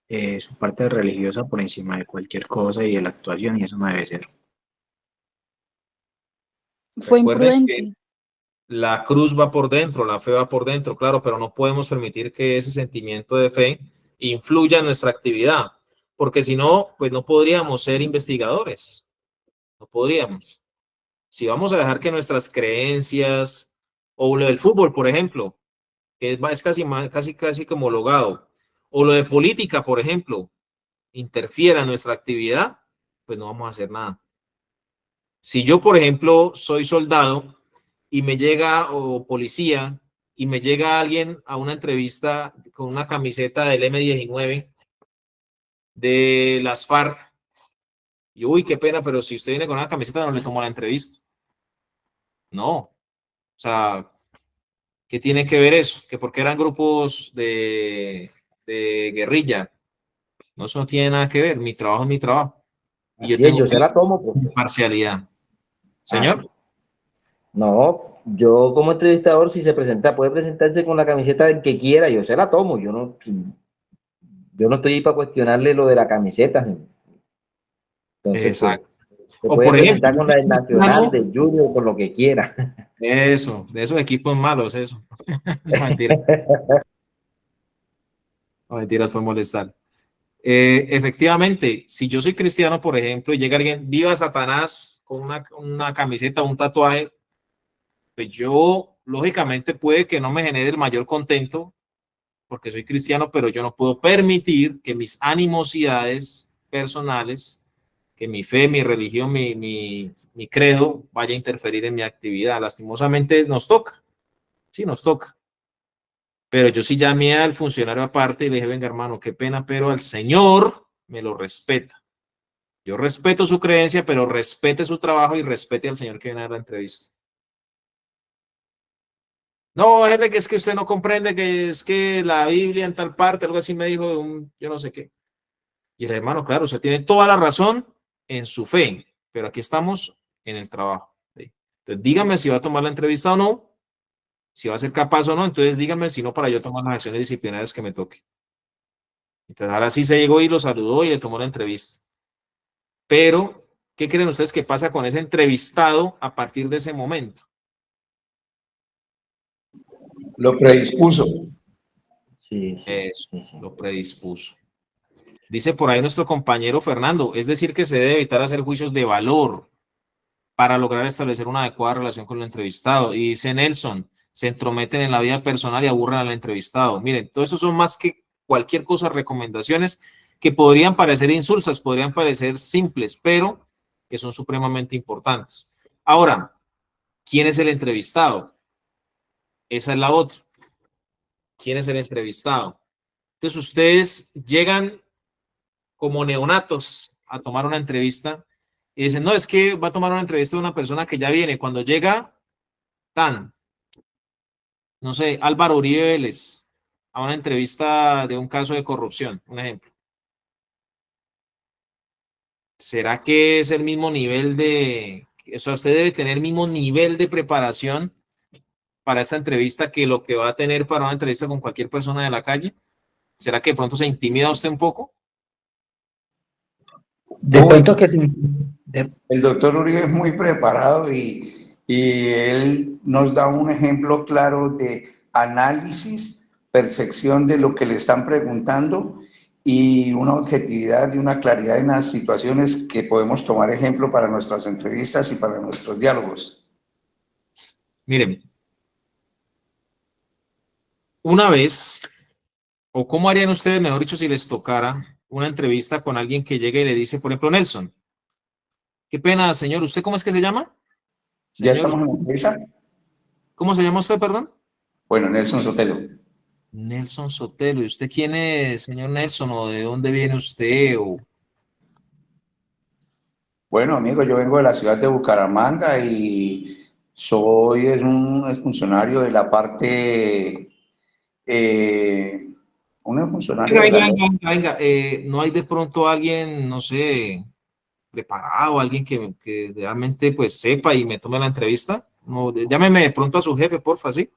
su parte religiosa por encima de cualquier cosa y de la actuación, y eso no debe ser. Fue Recuerden que imprudente. la cruz va por dentro, la fe va por dentro, claro, pero no podemos permitir que ese sentimiento de fe influya en nuestra actividad, porque si no, pues no podríamos ser investigadores, no podríamos. Si vamos a dejar que nuestras creencias, o lo del fútbol, por ejemplo, que es casi como homologado, o lo de política, por ejemplo, interfiera en nuestra actividad, pues no vamos a hacer nada. Si yo, por ejemplo, soy soldado y me llega, o policía, y me llega alguien a una entrevista con una camiseta del M19 de las FARC, y uy, qué pena, pero si usted viene con una camiseta no le tomo la entrevista. No, o sea, ¿qué tiene que ver eso? Que porque eran grupos de guerrilla. No, eso no tiene nada que ver. Mi trabajo es mi trabajo. Y yo Así es, tengo yo se la tomo, pues. imparcialidad. Señor. No, yo como entrevistador, si se presenta, puede presentarse con la camiseta del que quiera, yo se la tomo. Yo no estoy ahí para cuestionarle lo de la camiseta. Entonces, pues, Exacto. se O puede por ejemplo, presentar con la del Nacional, del Junior, con lo que quiera. eso, de esos equipos malos, eso. No, mentira. No, mentiras, fue molestar. Efectivamente, si yo soy cristiano, por ejemplo, y llega alguien, viva Satanás, con una camiseta, un tatuaje, pues yo, lógicamente, puede que no me genere el mayor contento, porque soy cristiano, pero yo no puedo permitir que mis animosidades personales, que mi fe, mi religión, mi credo vaya a interferir en mi actividad. Lastimosamente nos toca, sí, nos toca. Pero yo sí llamé al funcionario aparte y le dije, venga hermano, qué pena, pero al Señor me lo respeta. Yo respeto su creencia, pero respete su trabajo y respete al Señor que viene a dar la entrevista. No, jefe, que es que usted no comprende que es que la Biblia en tal parte, algo así me dijo, yo no sé qué. Y el hermano, claro, usted tiene toda la razón en su fe, pero aquí estamos en el trabajo. ¿Sí? Entonces, dígame si va a tomar la entrevista o no, si va a ser capaz o no, entonces dígame si no para yo tomar las acciones disciplinarias que me toque. Entonces, ahora sí se llegó y lo saludó y le tomó la entrevista. Pero, ¿qué creen ustedes que pasa con ese entrevistado a partir de ese momento? Lo predispuso. Sí, Eso, lo predispuso. Dice por ahí nuestro compañero Fernando, es decir, que se debe evitar hacer juicios de valor para lograr establecer una adecuada relación con el entrevistado. Y dice Nelson, se entrometen en la vida personal y aburren al entrevistado. Miren, todo eso son más que cualquier cosa, recomendaciones que podrían parecer insulsas, podrían parecer simples, pero que son supremamente importantes. Ahora, ¿quién es el entrevistado? Esa es la otra. ¿Quién es el entrevistado? Entonces ustedes llegan como neonatos a tomar una entrevista y dicen, no, es que va a tomar una entrevista de una persona que ya viene. Cuando llega, no sé, Álvaro Uribe Vélez, a una entrevista de un caso de corrupción, un ejemplo. ¿Será que es el mismo nivel o sea, usted debe tener el mismo nivel de preparación para esta entrevista que lo que va a tener para una entrevista con cualquier persona de la calle? ¿Será que de pronto se intimida usted un poco? De pronto que sí. El doctor Uribe es muy preparado y él nos da un ejemplo claro de análisis, percepción de lo que le están preguntando y una objetividad y una claridad en las situaciones que podemos tomar ejemplo para nuestras entrevistas y para nuestros diálogos. Miren, una vez, o cómo harían ustedes, mejor dicho, si les tocara una entrevista con alguien que llegue y le dice, por ejemplo, Nelson, qué pena, señor, ¿usted cómo es que se llama? ¿Ya Señor, estamos en la entrevista? ¿cómo se llama usted, perdón? Bueno, Nelson Sotelo. Nelson Sotelo. ¿Y usted quién es, señor Nelson? ¿O de dónde viene usted? Bueno, amigo, yo vengo de la ciudad de Bucaramanga y soy un funcionario de la parte, un funcionario de Venga, la... venga, venga, venga. ¿No hay de pronto alguien, no sé, preparado, alguien que realmente pues sepa y me tome la entrevista? No, llámeme de pronto a su jefe, porfa, ¿sí?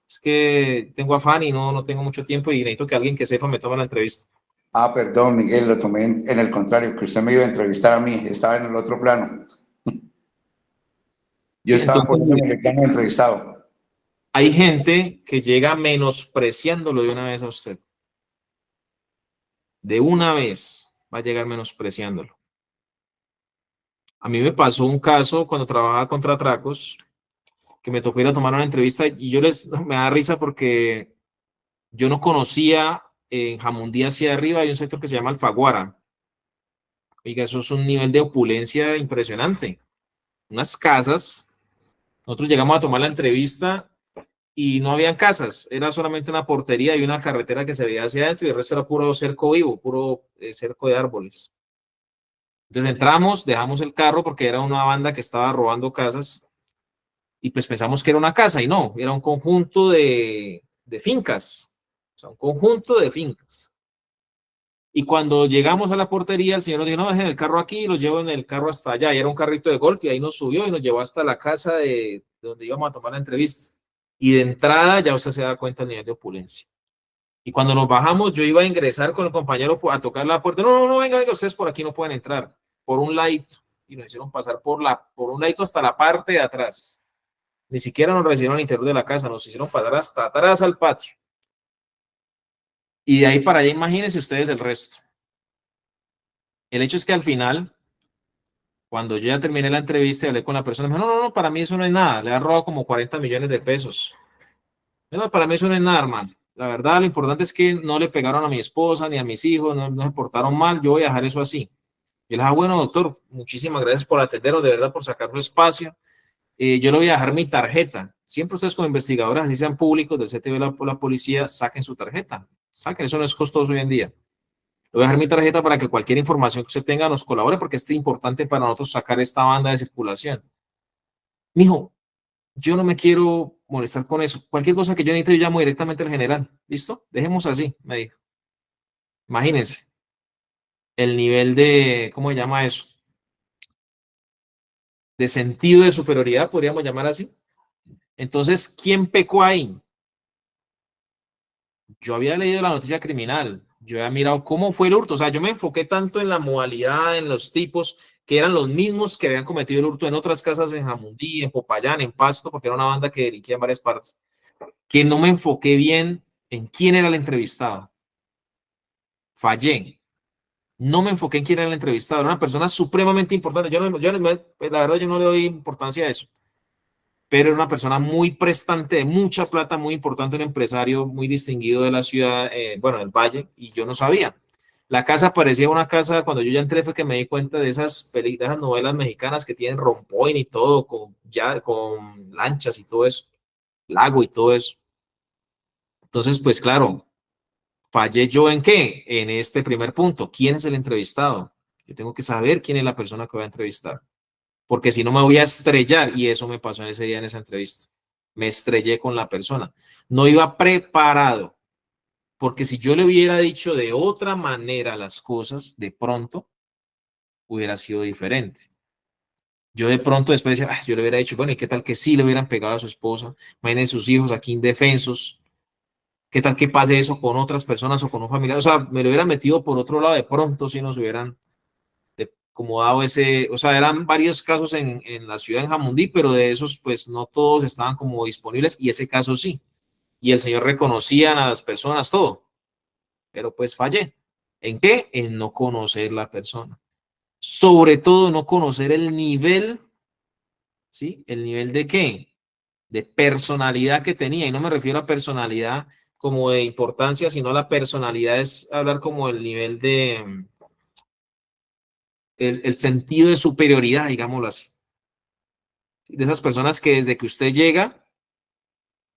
Es que tengo afán y no tengo mucho tiempo y necesito que alguien que sepa me tome la entrevista. Ah, perdón, Miguel, lo tomé en el contrario, que usted me iba a entrevistar a mí, estaba en el otro plano. Yo Sí, estaba entonces poniendo en el plano de entrevistado. hay gente que llega menospreciándolo de una vez a usted. De una vez va a llegar menospreciándolo. A mí me pasó un caso cuando trabajaba contra atracos, que me tocó ir a tomar una entrevista y me da risa porque yo no conocía en Jamundí hacia arriba, hay un sector que se llama Alfaguara. Oiga, eso es un nivel de opulencia impresionante. Unas casas, nosotros llegamos a tomar la entrevista y no habían casas, era solamente una portería y una carretera que se veía hacia adentro y el resto era puro cerco vivo, puro cerco de árboles. Entonces entramos, dejamos el carro porque era una banda que estaba robando casas y pues pensamos que era una casa y no, era un conjunto de fincas, o sea, un conjunto de fincas. Y cuando llegamos a la portería, el señor nos dijo, no, dejen el carro aquí y los llevo en el carro hasta allá. Y era un carrito de golf y ahí nos subió y nos llevó hasta la casa de donde íbamos a tomar la entrevista. Y de entrada ya usted se da cuenta del nivel de opulencia. Y cuando nos bajamos, yo iba a ingresar con el compañero a tocar la puerta. No, no, venga, ustedes por aquí no pueden entrar. Por un ladito. Y nos hicieron pasar por un ladito hasta la parte de atrás. Ni siquiera nos recibieron al interior de la casa, nos hicieron pasar hasta atrás al patio. Y de ahí para allá, imagínense ustedes el resto. El hecho es que al final, cuando yo ya terminé la entrevista y hablé con la persona, me dijo, no, para mí eso no es nada. Le ha robado como 40 millones de pesos. No, para mí eso no es nada, hermano. La verdad, lo importante es que no le pegaron a mi esposa ni a mis hijos, no se portaron mal. Yo voy a dejar eso así. Y le dije, bueno, doctor, muchísimas gracias por atendernos, de verdad, por sacar su espacio. Yo le voy a dejar mi tarjeta. Siempre ustedes como investigadores, así sean públicos, del CTV la policía, saquen su tarjeta. Saquen, eso no es costoso hoy en día. Le voy a dejar mi tarjeta para que cualquier información que usted tenga nos colabore, porque es importante para nosotros sacar esta banda de circulación. Mijo, yo no me quiero molestar con eso. Cualquier cosa que yo necesite, yo llamo directamente al general. ¿Listo? Dejemos así, me dijo. Imagínense el nivel de, ¿cómo se llama eso? De sentido de superioridad, podríamos llamar así. Entonces, ¿quién pecó ahí? Yo había leído la noticia criminal, yo había mirado cómo fue el hurto, o sea, yo me enfoqué tanto en la modalidad, en los tipos, que eran los mismos que habían cometido el hurto en otras casas en Jamundí, en Popayán, en Pasto, porque era una banda que delinquía en varias partes, que no me enfoqué bien en quién era el entrevistado. Fallé. No me enfoqué en quién era el entrevistado, era una persona supremamente importante. La verdad, yo no le doy importancia a eso. Pero era una persona muy prestante, de mucha plata, muy importante, un empresario muy distinguido de la ciudad, bueno, del Valle, y yo no sabía. La casa parecía una casa, cuando yo ya entré fue que me di cuenta de esas novelas mexicanas que tienen rompoint y todo, con lanchas y todo eso, lago y todo eso. Entonces, pues claro, fallé yo en qué? En este primer punto. ¿Quién es el entrevistado? Yo tengo que saber quién es la persona que voy a entrevistar, porque si no me voy a estrellar, y eso me pasó en ese día en esa entrevista. Me estrellé con la persona. No iba preparado, porque si yo le hubiera dicho de otra manera las cosas, de pronto hubiera sido diferente. Yo de pronto después decía, yo le hubiera dicho, bueno, ¿y qué tal que sí le hubieran pegado a su esposa? Imagínense sus hijos aquí indefensos. ¿Qué tal que pase eso con otras personas o con un familiar? O sea, me lo hubiera metido por otro lado, de pronto si nos hubieran como dado ese, o sea, eran varios casos en la ciudad de Jamundí, pero de esos, pues no todos estaban como disponibles, y ese caso sí. Y el señor reconocían a las personas, todo. Pero pues fallé. ¿En qué? En no conocer la persona. Sobre todo no conocer el nivel, ¿sí? ¿El nivel de qué? De personalidad que tenía. Y no me refiero a personalidad como de importancia, sino la personalidad es hablar como el nivel de el sentido de superioridad, digámoslo así. De esas personas que desde que usted llega,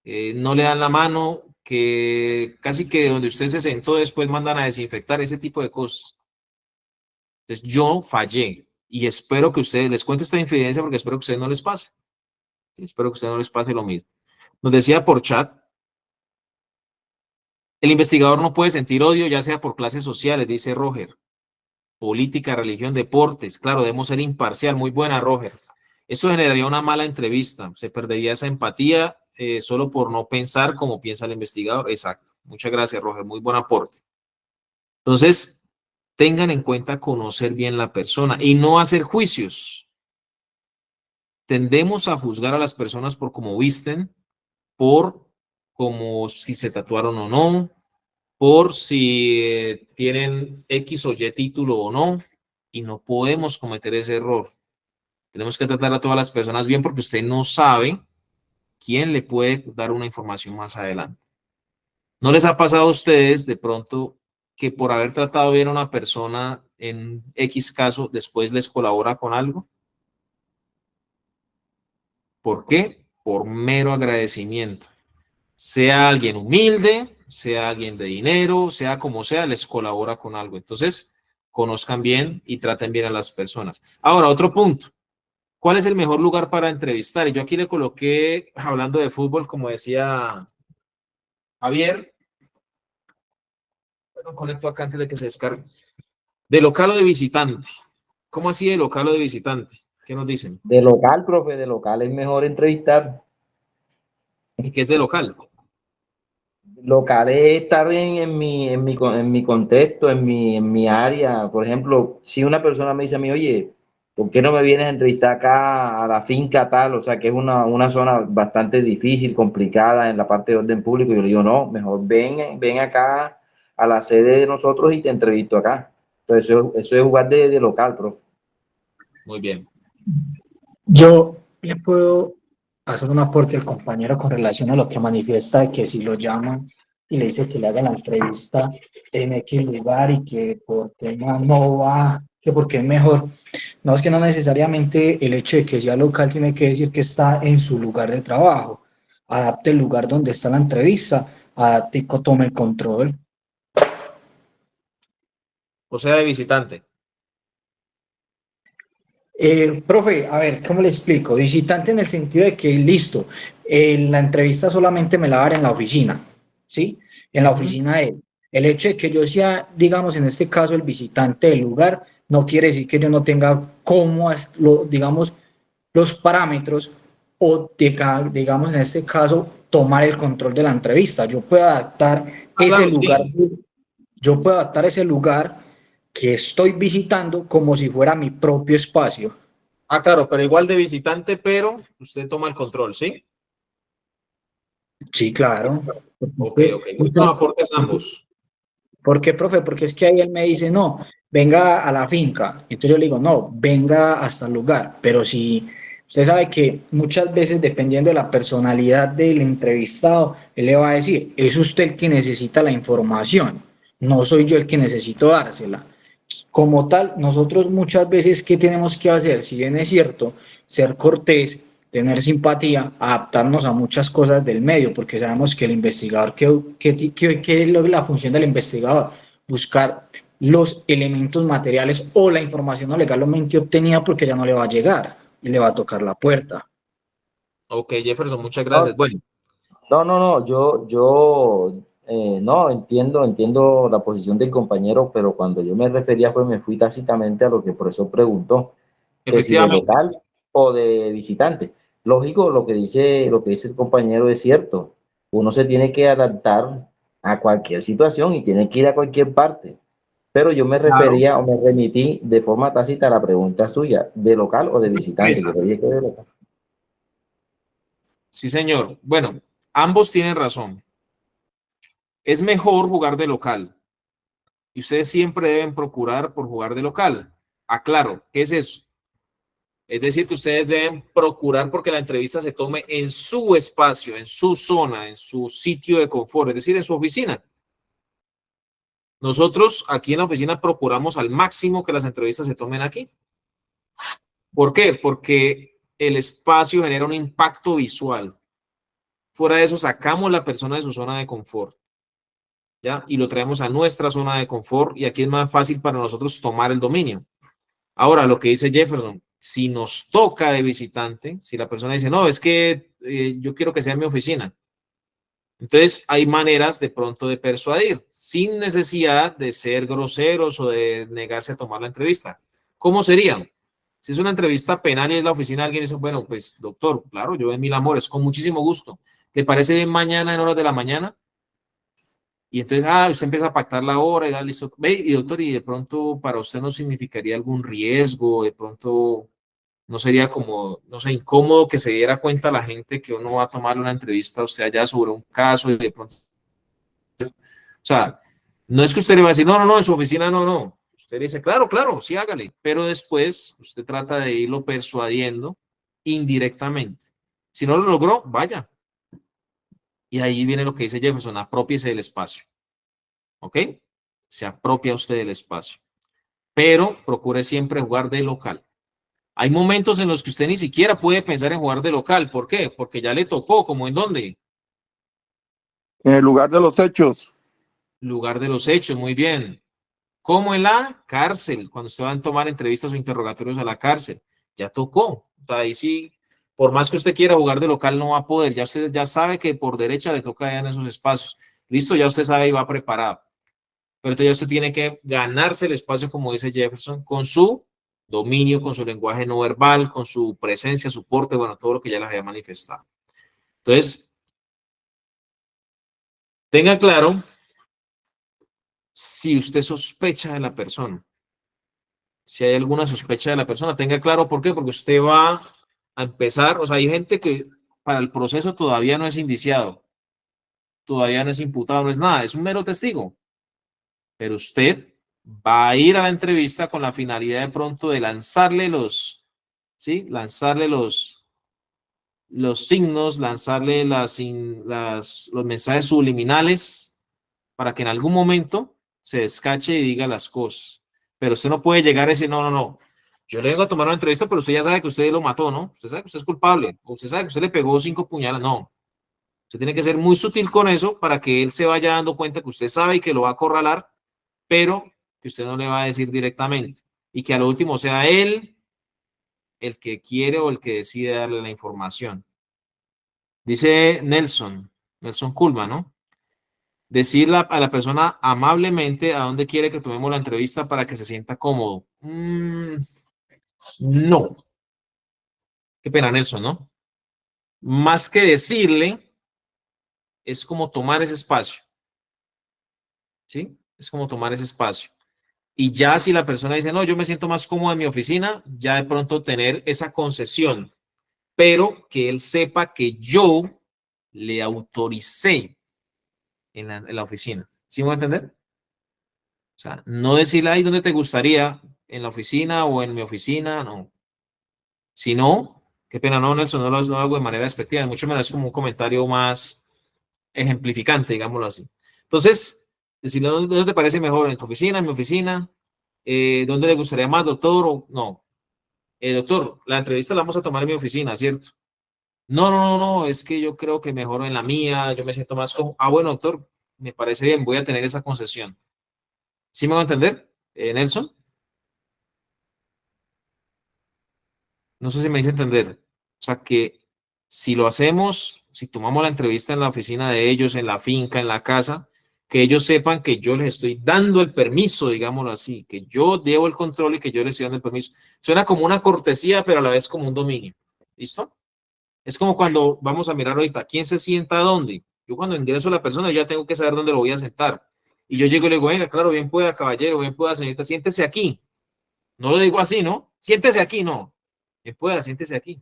no le dan la mano, que casi que donde usted se sentó después mandan a desinfectar, ese tipo de cosas. Entonces yo fallé y espero que ustedes, les cuento esta infidencia porque espero que a ustedes no les pase. Espero que a ustedes no les pase lo mismo. Nos decía por chat, el investigador no puede sentir odio, ya sea por clases sociales, dice Roger. Política, religión, deportes. Claro, debemos ser imparcial. Muy buena, Roger. Esto generaría una mala entrevista. Se perdería esa empatía solo por no pensar como piensa el investigador. Exacto. Muchas gracias, Roger. Muy buen aporte. Entonces, tengan en cuenta conocer bien la persona y no hacer juicios. Tendemos a juzgar a las personas por cómo visten, por como si se tatuaron o no, por si tienen X o Y título o no, y no podemos cometer ese error. Tenemos que tratar a todas las personas bien porque usted no sabe quién le puede dar una información más adelante. ¿No les ha pasado a ustedes de pronto que por haber tratado bien a una persona en X caso, después les colabora con algo? ¿Por qué? Por mero agradecimiento. Sea alguien humilde, sea alguien de dinero, sea como sea, les colabora con algo. Entonces, conozcan bien y traten bien a las personas. Ahora, otro punto. ¿Cuál es el mejor lugar para entrevistar? Y yo aquí le coloqué, hablando de fútbol, como decía Javier, Lo conecto acá antes de que se descargue. ¿De local o de visitante? ¿Cómo así de local o de visitante? ¿Qué nos dicen? De local, profe, de local es mejor entrevistar. ¿Y qué es de local? Local es estar en mi contexto, en mi área. Por ejemplo, si una persona me dice a mí, oye, ¿por qué no me vienes a entrevistar acá a la finca tal? O sea, que es una zona bastante difícil, complicada en la parte de orden público. Yo le digo, no, mejor ven acá a la sede de nosotros y te entrevisto acá. Entonces, eso es jugar de local, profe. Muy bien. Yo le puedo hacer un aporte al compañero con relación a lo que manifiesta de que si lo llaman y le dice que le haga la entrevista en X lugar y que por tema no va, que porque es mejor. No, es que no necesariamente el hecho de que sea local tiene que decir que está en su lugar de trabajo. Adapte el lugar donde está la entrevista, adapte y tome el control. O sea, de visitante. Profe, a ver, ¿cómo le explico? Visitante en el sentido de que, listo, la entrevista solamente me la va a dar en la oficina, ¿sí? En la oficina de él. El hecho de que yo sea, digamos, en este caso, el visitante del lugar, no quiere decir que yo no tenga cómo, digamos, los parámetros o, digamos, en este caso, tomar el control de la entrevista. Yo puedo adaptar ese Claro, lugar, sí. yo puedo adaptar ese lugar que estoy visitando como si fuera mi propio espacio. Ah, claro, pero igual de visitante, pero usted toma el control, ¿sí? Sí, claro. Ok. Muchos aportes ambos. ¿Por qué, profe? Porque es que ahí él me dice, no, venga a la finca. Entonces yo le digo, no, venga hasta el lugar. Pero si usted sabe que muchas veces, dependiendo de la personalidad del entrevistado, él le va a decir, es usted el que necesita la información, no soy yo el que necesito dársela. Como tal, nosotros muchas veces, ¿qué tenemos que hacer? Si bien es cierto, ser cortés, tener simpatía, adaptarnos a muchas cosas del medio, porque sabemos que el investigador, ¿qué es la función del investigador? Buscar los elementos materiales o la información no legalmente obtenida porque ya no le va a llegar y le va a tocar la puerta. Ok, Jefferson, muchas gracias. Bueno, No, no, entiendo la posición del compañero, pero cuando yo me refería, pues me fui tácitamente a lo que el profesor preguntó, que si de efectivamente. local o de visitante. Lógico, lo que dice el compañero es cierto. Uno se tiene que adaptar a cualquier situación y tiene que ir a cualquier parte. Pero yo me Claro. refería o me remití de forma tácita a la pregunta suya, ¿de local o de visitante? Yo Empresa. le dije que de local. Sí, señor. Bueno, ambos tienen razón. Es mejor jugar de local. Y ustedes siempre deben procurar por jugar de local. Aclaro, ¿qué es eso? Es decir, que ustedes deben procurar porque la entrevista se tome en su espacio, en su zona, en su sitio de confort, es decir, en su oficina. Nosotros aquí en la oficina procuramos al máximo que las entrevistas se tomen aquí. ¿Por qué? Porque el espacio genera un impacto visual. Fuera de eso, sacamos a la persona de su zona de confort, ¿ya? Y lo traemos a nuestra zona de confort y aquí es más fácil para nosotros tomar el dominio. Ahora, lo que dice Jefferson, si nos toca de visitante, si la persona dice, no, es que yo quiero que sea en mi oficina, entonces hay maneras de pronto de persuadir, sin necesidad de ser groseros o de negarse a tomar la entrevista. ¿Cómo serían? Si es una entrevista penal y es la oficina, alguien dice, bueno, pues doctor, claro, yo en Mil Amores, con muchísimo gusto. ¿Le parece bien mañana en horas de la mañana? Y entonces, usted empieza a pactar la hora y da listo. Ve, y doctor, y de pronto para usted no significaría algún riesgo, de pronto no sería como, no sé, incómodo que se diera cuenta la gente que uno va a tomar una entrevista a usted allá sobre un caso y de pronto, o sea, no es que usted le va a decir, no, en su oficina no. Usted le dice, claro, sí, hágale, pero después usted trata de irlo persuadiendo indirectamente. Si no lo logró, vaya. Y ahí viene lo que dice Jefferson, apropiese del espacio. ¿Ok? Se apropia usted del espacio. Pero procure siempre jugar de local. Hay momentos en los que usted ni siquiera puede pensar en jugar de local. ¿Por qué? Porque ya le tocó, ¿como en dónde? En el lugar de los hechos. Lugar de los hechos, muy bien. Como en la cárcel, cuando usted va a tomar entrevistas o interrogatorios a la cárcel. Ya tocó. O sea, ahí sí, por más que usted quiera jugar de local, no va a poder. Ya usted ya sabe que por derecha le toca allá en esos espacios. Listo, ya usted sabe y va preparado. Pero entonces ya usted tiene que ganarse el espacio, como dice Jefferson, con su dominio, con su lenguaje no verbal, con su presencia, su porte, bueno, todo lo que ya les había manifestado. Entonces, tenga claro si usted sospecha de la persona. Si hay alguna sospecha de la persona, tenga claro por qué, porque usted va a empezar, o sea, hay gente que para el proceso todavía no es indiciado, todavía no es imputado, no es nada, es un mero testigo. Pero usted va a ir a la entrevista con la finalidad de pronto de lanzarle ¿sí? Lanzarle los signos, lanzarle los mensajes subliminales para que en algún momento se descache y diga las cosas. Pero usted no puede llegar a decir, no, no, no. Yo le vengo a tomar una entrevista, pero usted ya sabe que usted lo mató, ¿no? Usted sabe que usted es culpable. O usted sabe que usted le pegó 5 puñaladas. No. Usted tiene que ser muy sutil con eso para que él se vaya dando cuenta que usted sabe y que lo va a acorralar, pero que usted no le va a decir directamente. Y que a lo último sea él el que quiere o el que decide darle la información. Dice Nelson Kulma, ¿no? Decirle a la persona amablemente a dónde quiere que tomemos la entrevista para que se sienta cómodo. No. Qué pena, Nelson, ¿no? Más que decirle, es como tomar ese espacio. ¿Sí? Es como tomar ese espacio. Y ya si la persona dice, no, yo me siento más cómodo en mi oficina, ya de pronto tener esa concesión, pero que él sepa que yo le autoricé en la oficina. ¿Sí me va a entender? O sea, no decirle ahí dónde te gustaría, en la oficina o en mi oficina, no. Si no, qué pena, no, Nelson, no lo hago de manera despectiva, mucho menos es como un comentario más ejemplificante, digámoslo así. Entonces, decirle dónde te parece mejor, en tu oficina, en mi oficina, dónde le gustaría más, doctor, o no. Doctor, la entrevista la vamos a tomar en mi oficina, ¿cierto? No, no, no, no, es que yo creo que mejor en la mía, yo me siento más como, bueno, doctor, me parece bien, voy a tener esa concesión. ¿Sí me va a entender, Nelson? No sé si me hice entender. O sea, que si lo hacemos, si tomamos la entrevista en la oficina de ellos, en la finca, en la casa, que ellos sepan que yo les estoy dando el permiso, digámoslo así, que yo llevo el control y que yo les estoy dando el permiso. Suena como una cortesía, pero a la vez como un dominio. ¿Listo? Es como cuando vamos a mirar ahorita, ¿quién se sienta dónde? Yo cuando ingreso a la persona, yo ya tengo que saber dónde lo voy a sentar. Y yo llego y le digo, venga, claro, bien pueda, caballero, bien pueda, señorita, siéntese aquí. No lo digo así, ¿no? Siéntese aquí, no. Bien pueda, siéntese aquí.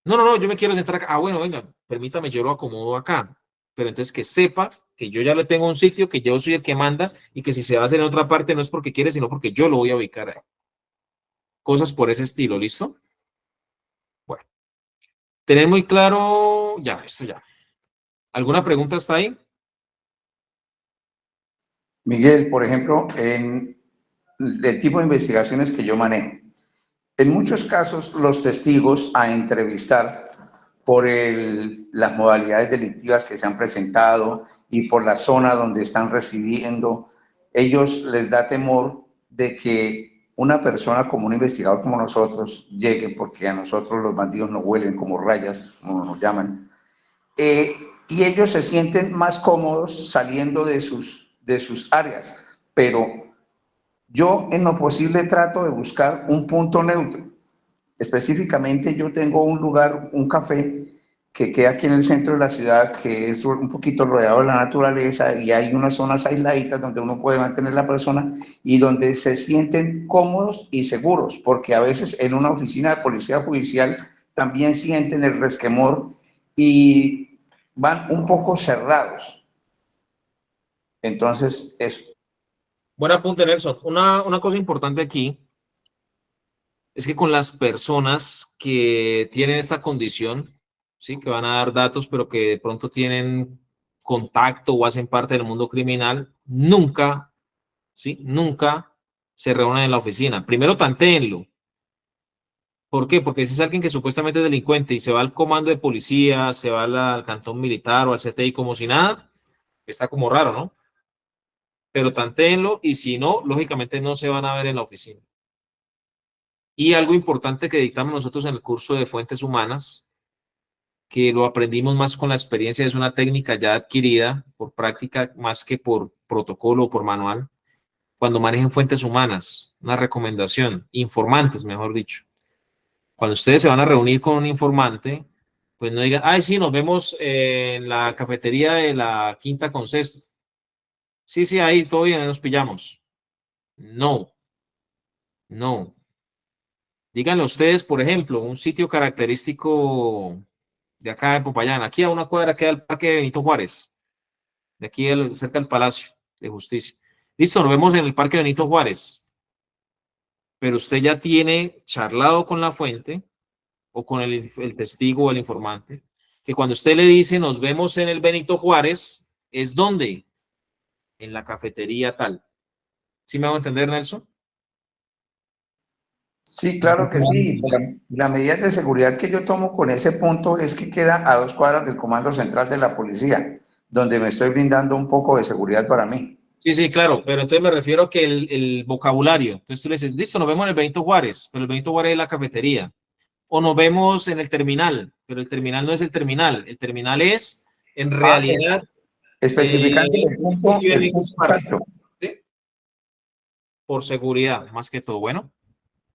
No, no, no, yo me quiero sentar acá. Bueno, venga, permítame, yo lo acomodo acá. Pero entonces que sepa que yo ya le tengo un sitio, que yo soy el que manda y que si se va a hacer en otra parte no es porque quiere, sino porque yo lo voy a ubicar ahí. Cosas por ese estilo, ¿listo? Bueno, tener muy claro, ya, esto ya. ¿Alguna pregunta hasta ahí? Miguel, por ejemplo, en el tipo de investigaciones que yo manejo, en muchos casos los testigos a entrevistar por las modalidades delictivas que se han presentado y por la zona donde están residiendo, ellos les da temor de que una persona como un investigador como nosotros llegue, porque a nosotros los bandidos nos huelen como rayas, como nos llaman, y ellos se sienten más cómodos saliendo de sus áreas, pero yo en lo posible trato de buscar un punto neutro. Específicamente yo tengo un lugar, un café que queda aquí en el centro de la ciudad, que es un poquito rodeado de la naturaleza y hay unas zonas aisladitas donde uno puede mantener la persona y donde se sienten cómodos y seguros, porque a veces en una oficina de policía judicial también sienten el resquemor y van un poco cerrados. Entonces, eso. Buen apunte, Nelson. Una cosa importante aquí es que con las personas que tienen esta condición, ¿sí? Que van a dar datos, pero que de pronto tienen contacto o hacen parte del mundo criminal, nunca, ¿sí? Nunca se reúnen en la oficina. Primero tantéenlo. ¿Por qué? Porque si es alguien que supuestamente es delincuente y se va al comando de policía, se va al cantón militar o al CTI como si nada, está como raro, ¿no? Pero tantéenlo y si no, lógicamente no se van a ver en la oficina. Y algo importante que dictamos nosotros en el curso de Fuentes Humanas, que lo aprendimos más con la experiencia, es una técnica ya adquirida por práctica más que por protocolo o por manual, cuando manejen fuentes humanas, una recomendación, informantes, mejor dicho. Cuando ustedes se van a reunir con un informante, pues no digan, ay, sí, nos vemos en la cafetería de la Quinta con Cesta. Sí, sí, ahí todo bien, nos pillamos. No, no. Díganle ustedes, por ejemplo, un sitio característico de acá de Popayán. Aquí a una cuadra queda el Parque de Benito Juárez, de aquí cerca del Palacio de Justicia. Listo, nos vemos en el Parque de Benito Juárez. Pero usted ya tiene charlado con la fuente o con el testigo o el informante, que cuando usted le dice nos vemos en el Benito Juárez, ¿es dónde? En la cafetería tal. ¿Sí me hago entender, Nelson? Sí, claro que sí. La medida de seguridad que yo tomo con ese punto es que queda a 2 cuadras del Comando Central de la Policía, donde me estoy brindando un poco de seguridad para mí. Sí, sí, claro, pero entonces me refiero que el vocabulario, entonces tú le dices, listo, nos vemos en el Benito Juárez, pero el Benito Juárez es la cafetería, o nos vemos en el terminal, pero el terminal no es el terminal es, en realidad, especificando el punto, exacto. ¿Sí? Por seguridad, más que todo, bueno.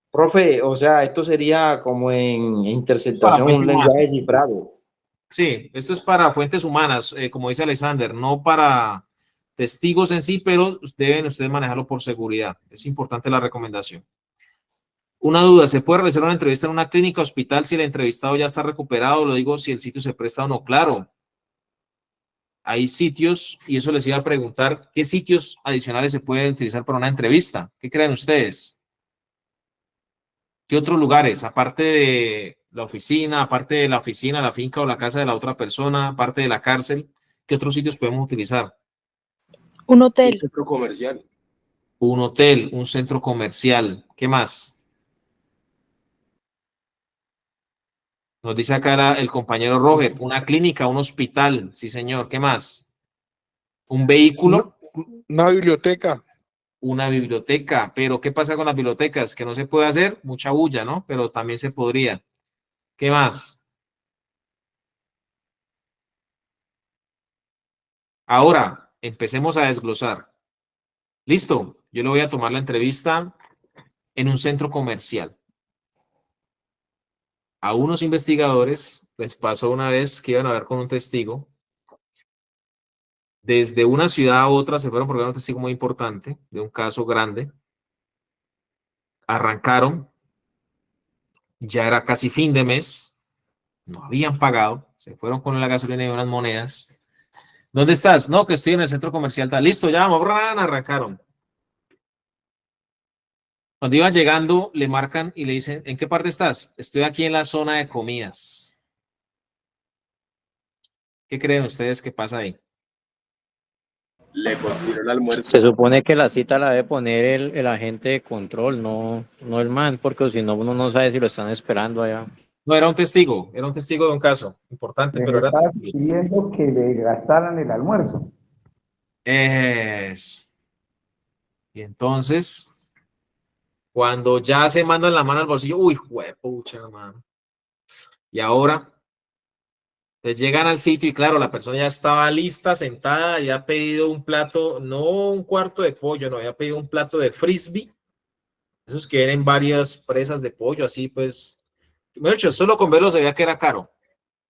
Profe, o sea, esto sería como en interceptación Para un lenguaje cifrado. Sí, esto es para fuentes humanas, como dice Alexander, no para testigos en sí, pero deben ustedes manejarlo por seguridad. Es importante la recomendación. Una duda, ¿se puede realizar una entrevista en una clínica, hospital, si el entrevistado ya está recuperado? Lo digo si el sitio se presta o no. Claro, hay sitios, y eso les iba a preguntar, ¿qué sitios adicionales se pueden utilizar para una entrevista? ¿Qué creen ustedes? ¿Qué otros lugares, aparte de la oficina, la finca o la casa de la otra persona, aparte de la cárcel, qué otros sitios podemos utilizar? Un hotel. Un centro comercial. Un hotel, un centro comercial. ¿Qué más? Nos dice acá el compañero Roger, una clínica, un hospital. Sí, señor. ¿Qué más? Un vehículo. Una biblioteca. Una biblioteca. Pero ¿qué pasa con las bibliotecas? Que no se puede hacer mucha bulla, ¿no? Pero también se podría. ¿Qué más? Ahora, empecemos a desglosar. Listo, yo le voy a tomar la entrevista en un centro comercial. A unos investigadores les pasó una vez que iban a hablar con un testigo. Desde una ciudad a otra se fueron por un testigo muy importante de un caso grande. Arrancaron, ya era casi fin de mes, no habían pagado, se fueron con la gasolina y unas monedas. ¿Dónde estás? No, que estoy en el centro comercial. Listo, ya vamos, arrancaron. Cuando iban llegando, le marcan y le dicen, ¿en qué parte estás? Estoy aquí en la zona de comidas. ¿Qué creen ustedes que pasa ahí? Le conspiró el almuerzo. Se supone que la cita la debe poner el agente de control, no el man, porque si no, uno no sabe si lo están esperando allá. No, era un testigo de un caso importante, pero era estaba testigo. pidiendo que le gastaran el almuerzo. Eso. Y entonces, cuando ya se mandan la mano al bolsillo, uy, juepucha, mano. Y ahora, pues llegan al sitio y claro, la persona ya estaba lista, sentada, ya ha pedido un plato, no un cuarto de pollo, no, había pedido un plato de frisbee, esos que vienen varias presas de pollo, así pues, mejor dicho, solo con verlo se veía que era caro,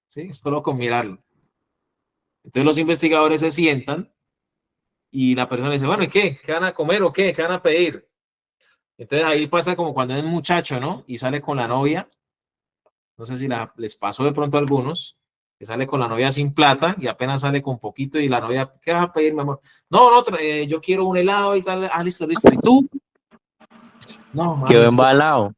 ¿sí? Solo con mirarlo. Entonces los investigadores se sientan y la persona dice, bueno, ¿y qué? ¿Qué van a comer o qué? ¿Qué van a pedir? Entonces ahí pasa como cuando es un muchacho, ¿no? Y sale con la novia, no sé si les pasó de pronto a algunos, que sale con la novia sin plata y apenas sale con poquito y la novia, ¿qué vas a pedir, mi amor? No, yo quiero un helado y tal. Ah, listo, listo. ¿Y tú? No, mami, Quedó embalado.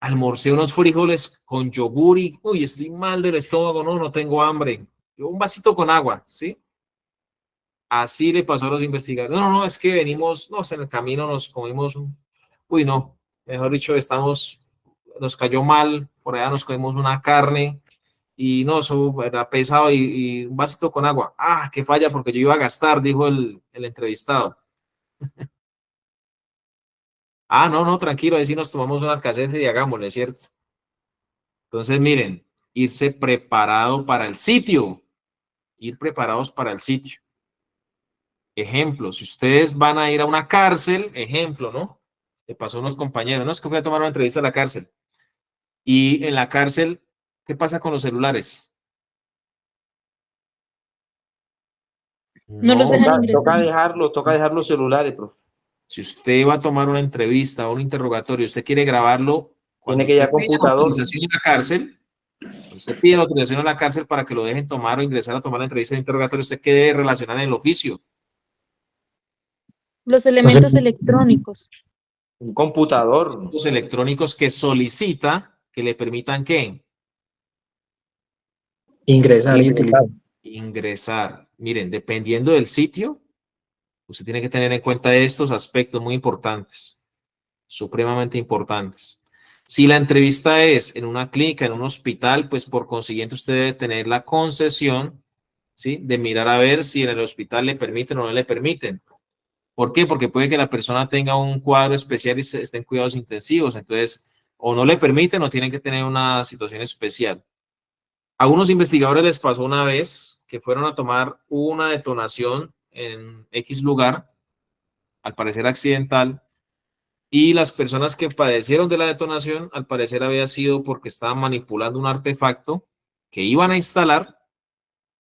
almorcé unos frijoles con yogur y, uy, estoy mal del estómago, no tengo hambre. Yo un vasito con agua, ¿sí? Así le pasó a los investigadores. No, es que venimos, no, en el camino nos comimos, uy, no, mejor dicho, nos cayó mal, por allá nos comimos una carne y no, eso era pesado y un vasito con agua. Ah, qué falla, porque yo iba a gastar, dijo el entrevistado. Ah, no, tranquilo, ahí sí nos tomamos un alcacete y hagámosle, ¿cierto? Entonces, miren, irse preparado para el sitio, ir preparados para el sitio. Ejemplo, si ustedes van a ir a una cárcel, ejemplo, ¿no? Le pasó a unos compañeros, no es que fui a tomar una entrevista a la cárcel. Y en la cárcel, ¿qué pasa con los celulares? No los dejan ingresar. Toca dejar los celulares, profe. Si usted va a tomar una entrevista o un interrogatorio, usted quiere grabarlo, cuando Tiene que usted llevar pide computador. autorización en la cárcel, usted pide la autorización en la cárcel para que lo dejen tomar o ingresar a tomar la entrevista de interrogatorio, usted qué debe relacionar en el oficio. Los elementos electrónicos. Un computador. Los electrónicos que solicita que le permitan ¿qué? Ingresar y utilizar. Ingresar. Miren, dependiendo del sitio, usted tiene que tener en cuenta estos aspectos muy importantes, supremamente importantes. Si la entrevista es en una clínica, en un hospital, pues por consiguiente usted debe tener la concesión, ¿sí?, de mirar a ver si en el hospital le permiten o no le permiten. ¿Por qué? Porque puede que la persona tenga un cuadro especial y esté en cuidados intensivos, entonces o no le permiten o tienen que tener una situación especial. A unos investigadores les pasó una vez que fueron a tomar una detonación en X lugar, al parecer accidental, y las personas que padecieron de la detonación, al parecer había sido porque estaban manipulando un artefacto que iban a instalar,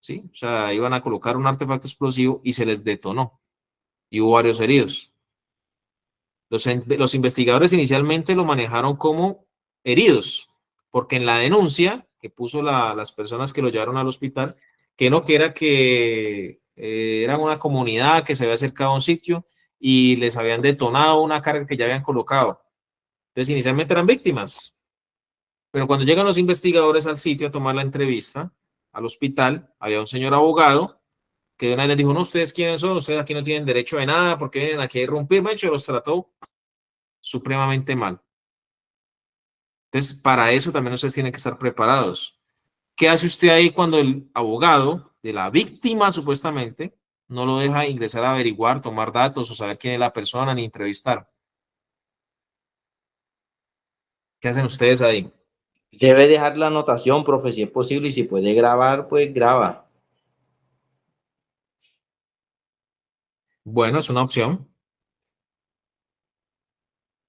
¿sí? O sea, iban a colocar un artefacto explosivo y se les detonó y hubo varios heridos. Los investigadores inicialmente lo manejaron como heridos, porque en la denuncia que puso las personas que lo llevaron al hospital, que no, que era que eran una comunidad que se había acercado a un sitio y les habían detonado una carga que ya habían colocado. Entonces, inicialmente eran víctimas. Pero cuando llegan los investigadores al sitio a tomar la entrevista, al hospital, había un señor abogado que de una vez les dijo, no, ¿ustedes quiénes son? Ustedes aquí no tienen derecho de nada, porque vienen aquí a irrumpir. De hecho, los trató supremamente mal. Entonces, para eso también ustedes tienen que estar preparados. ¿Qué hace usted ahí cuando el abogado de la víctima, supuestamente, no lo deja ingresar a averiguar, tomar datos o saber quién es la persona ni entrevistar? ¿Qué hacen ustedes ahí? Debe dejar la anotación, profe, si es posible, y si puede grabar, pues graba. Bueno, es una opción.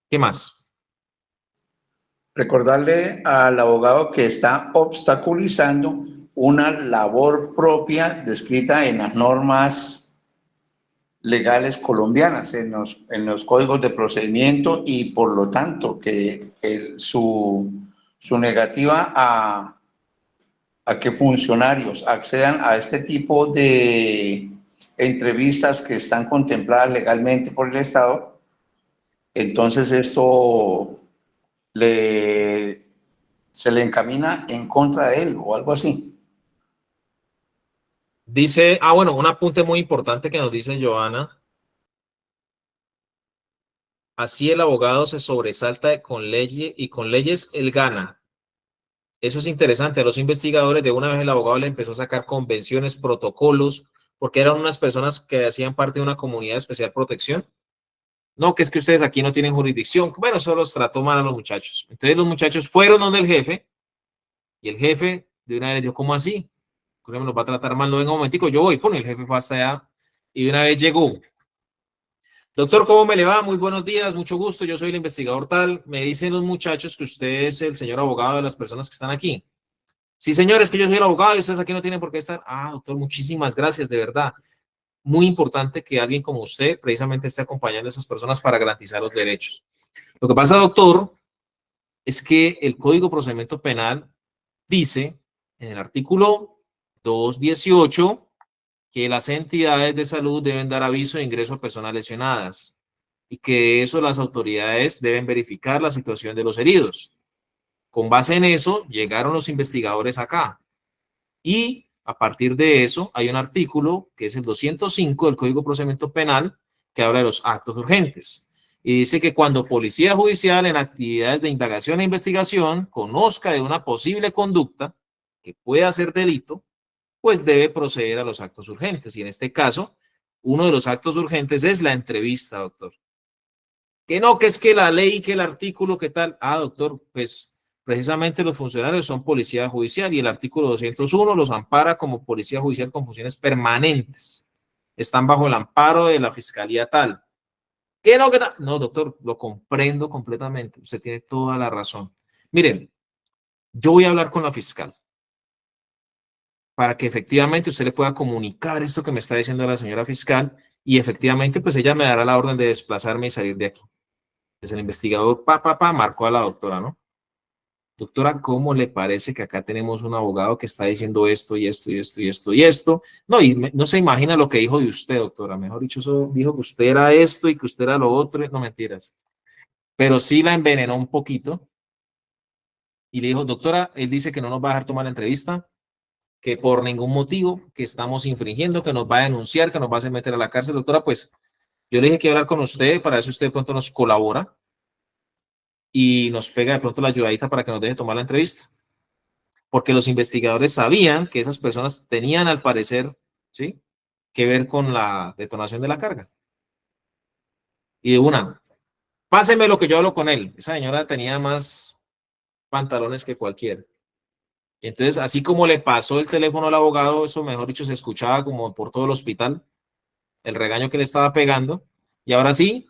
¿Qué más? Recordarle al abogado que está obstaculizando una labor propia descrita en las normas legales colombianas, en los códigos de procedimiento, y por lo tanto que su negativa a que funcionarios accedan a este tipo de entrevistas que están contempladas legalmente por el Estado, entonces esto se le encamina en contra de él o algo así. Dice, bueno, un apunte muy importante que nos dice Joana. Así el abogado se sobresalta con leyes y con leyes él gana. Eso es interesante. A los investigadores de una vez el abogado le empezó a sacar convenciones, protocolos, porque eran unas personas que hacían parte de una comunidad de especial protección. No, que es que ustedes aquí no tienen jurisdicción. Bueno, eso los trató mal a los muchachos. Entonces los muchachos fueron donde el jefe y el jefe de una vez les dijo, ¿cómo así? ¿Cómo me los va a tratar mal? No, venga un momentico, yo voy. Pone, el jefe fue hasta allá y de una vez llegó. Doctor, ¿cómo me le va? Muy buenos días, mucho gusto. Yo soy el investigador tal. Me dicen los muchachos que usted es el señor abogado de las personas que están aquí. Sí, señores, que yo soy el abogado y ustedes aquí no tienen por qué estar. Doctor, muchísimas gracias, de verdad. Muy importante que alguien como usted precisamente esté acompañando a esas personas para garantizar los derechos. Lo que pasa, doctor, es que el Código de Procedimiento Penal dice en el artículo 218 que las entidades de salud deben dar aviso de ingreso a personas lesionadas y que de eso las autoridades deben verificar la situación de los heridos. Con base en eso, llegaron los investigadores acá y a partir de eso hay un artículo que es el 205 del Código de Procedimiento Penal que habla de los actos urgentes y dice que cuando policía judicial en actividades de indagación e investigación conozca de una posible conducta que pueda ser delito, pues debe proceder a los actos urgentes. Y en este caso, uno de los actos urgentes es la entrevista, doctor. Que no, que es que la ley, que el artículo, que tal. Doctor, pues precisamente los funcionarios son policía judicial y el artículo 201 los ampara como policía judicial con funciones permanentes. están bajo el amparo de la fiscalía tal. ¿Qué no, qué tal? No, doctor, lo comprendo completamente. Usted tiene toda la razón. Miren, yo voy a hablar con la fiscal para que efectivamente usted le pueda comunicar esto que me está diciendo la señora fiscal y efectivamente pues ella me dará la orden de desplazarme y salir de aquí. Pues el investigador, marcó a la doctora, ¿no? Doctora, ¿cómo le parece que acá tenemos un abogado que está diciendo esto y esto y esto y esto y esto? No, no se imagina lo que dijo de usted, doctora. Mejor dicho, eso dijo que usted era esto y que usted era lo otro. No, mentiras. Pero sí la envenenó un poquito y le dijo, doctora, él dice que no nos va a dejar tomar la entrevista, que por ningún motivo, que estamos infringiendo, que nos va a denunciar, que nos va a hacer meter a la cárcel. Doctora, pues yo le dije que hablar con usted para ver si usted de pronto nos colabora y nos pega de pronto la ayudadita para que nos deje tomar la entrevista. Porque los investigadores sabían que esas personas tenían al parecer, ¿sí?, que ver con la detonación de la carga. Y de una, páseme lo que yo hablo con él. Esa señora tenía más pantalones que cualquiera. Entonces, así como le pasó el teléfono al abogado, eso mejor dicho se escuchaba como por todo el hospital, el regaño que le estaba pegando. Y ahora sí,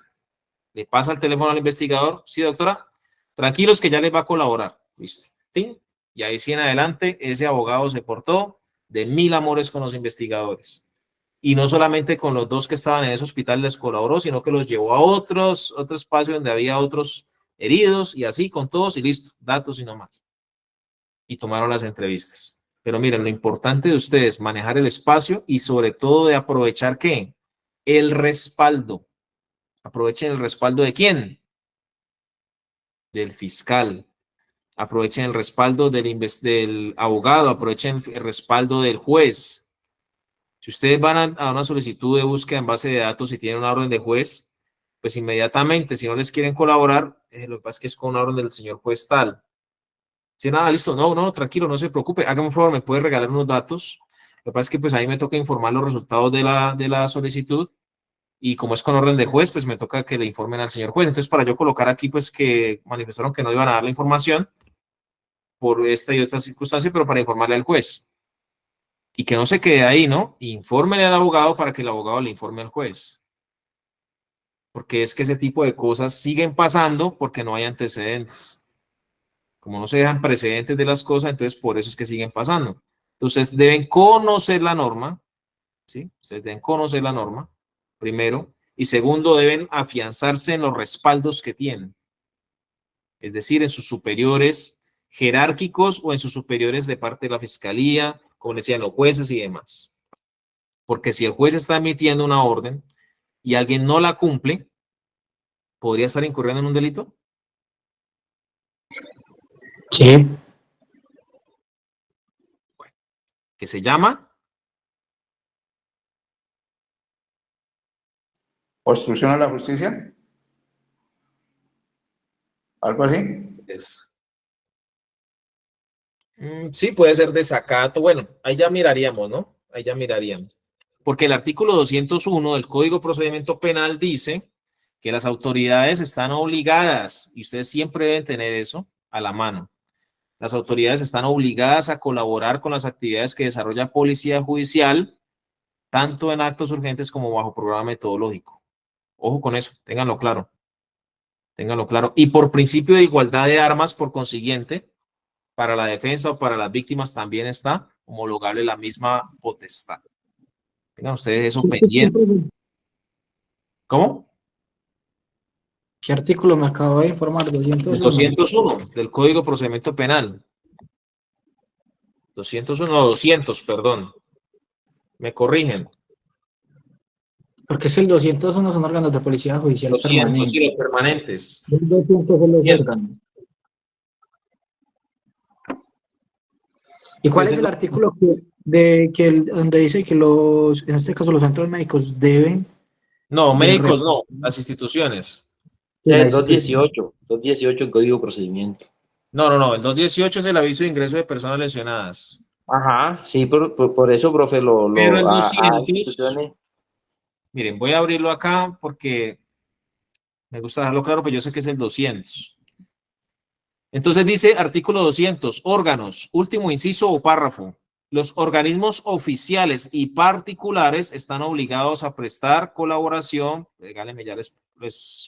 le pasa el teléfono al investigador. Sí, doctora, tranquilos que ya les va a colaborar. Listo. ¿Sí? Y ahí sí en adelante, ese abogado se portó de mil amores con los investigadores. Y no solamente con los dos que estaban en ese hospital les colaboró, sino que los llevó a otro espacio donde había otros heridos y así con todos y listo, datos y no más. Y tomaron las entrevistas. Pero miren, lo importante de ustedes, manejar el espacio y sobre todo de aprovechar ¿qué? El respaldo. Aprovechen el respaldo ¿de quién? Del fiscal. Aprovechen el respaldo del abogado, aprovechen el respaldo del juez. Si ustedes van a una solicitud de búsqueda en base de datos y tienen una orden de juez, pues inmediatamente, si no les quieren colaborar, lo que pasa es que es con una orden del señor juez tal. Si nada, listo, no, tranquilo, no se preocupe, hágame un favor, me puede regalar unos datos. Lo que pasa es que pues ahí me toca informar los resultados de la solicitud y como es con orden de juez, pues me toca que le informen al señor juez. Entonces, para yo colocar aquí, pues que manifestaron que no iban a dar la información por esta y otra circunstancia, pero para informarle al juez. Y que no se quede ahí, ¿no? Infórmele al abogado para que el abogado le informe al juez. Porque es que ese tipo de cosas siguen pasando porque no hay antecedentes. Como no se dejan precedentes de las cosas, entonces por eso es que siguen pasando. Entonces deben conocer la norma, ¿sí? Ustedes deben conocer la norma, primero. Y segundo, deben afianzarse en los respaldos que tienen. Es decir, en sus superiores jerárquicos o en sus superiores de parte de la fiscalía, como decían los jueces y demás. Porque si el juez está emitiendo una orden y alguien no la cumple, ¿podría estar incurriendo en un delito? Sí. Bueno, que se llama ¿obstrucción a la justicia? ¿Algo así? Sí, puede ser desacato. Bueno, ahí ya miraríamos, ¿no? Ahí ya miraríamos. Porque el artículo 201 del Código de Procedimiento Penal dice que las autoridades están obligadas, y ustedes siempre deben tener eso a la mano, las autoridades están obligadas a colaborar con las actividades que desarrolla Policía Judicial, tanto en actos urgentes como bajo programa metodológico. Ojo con eso, ténganlo claro. Ténganlo claro. Y por principio de igualdad de armas, por consiguiente, para la defensa o para las víctimas también está homologable la misma potestad. Tengan ustedes eso pendiente. ¿Cómo? ¿Qué artículo me acabo de informar? 201. El 201 del Código de Procedimiento Penal. 200, perdón. Me corrigen. Porque es el 201 son órganos de policía judicial 200, permanentes. sí, los permanentes. El 200 son los órganos. ¿Y cuál es el artículo donde dice que en este caso los centros médicos deben? No, médicos no, las instituciones. El 218 el Código de Procedimiento. No, el 218 es el aviso de ingreso de personas lesionadas. Ajá, sí, por eso, profe, Pero el 200, miren, voy a abrirlo acá porque me gusta dejarlo claro, pero yo sé que es el 200. Entonces dice artículo 200, órganos, último inciso o párrafo. Los organismos oficiales y particulares están obligados a prestar colaboración. Regálenme, ya les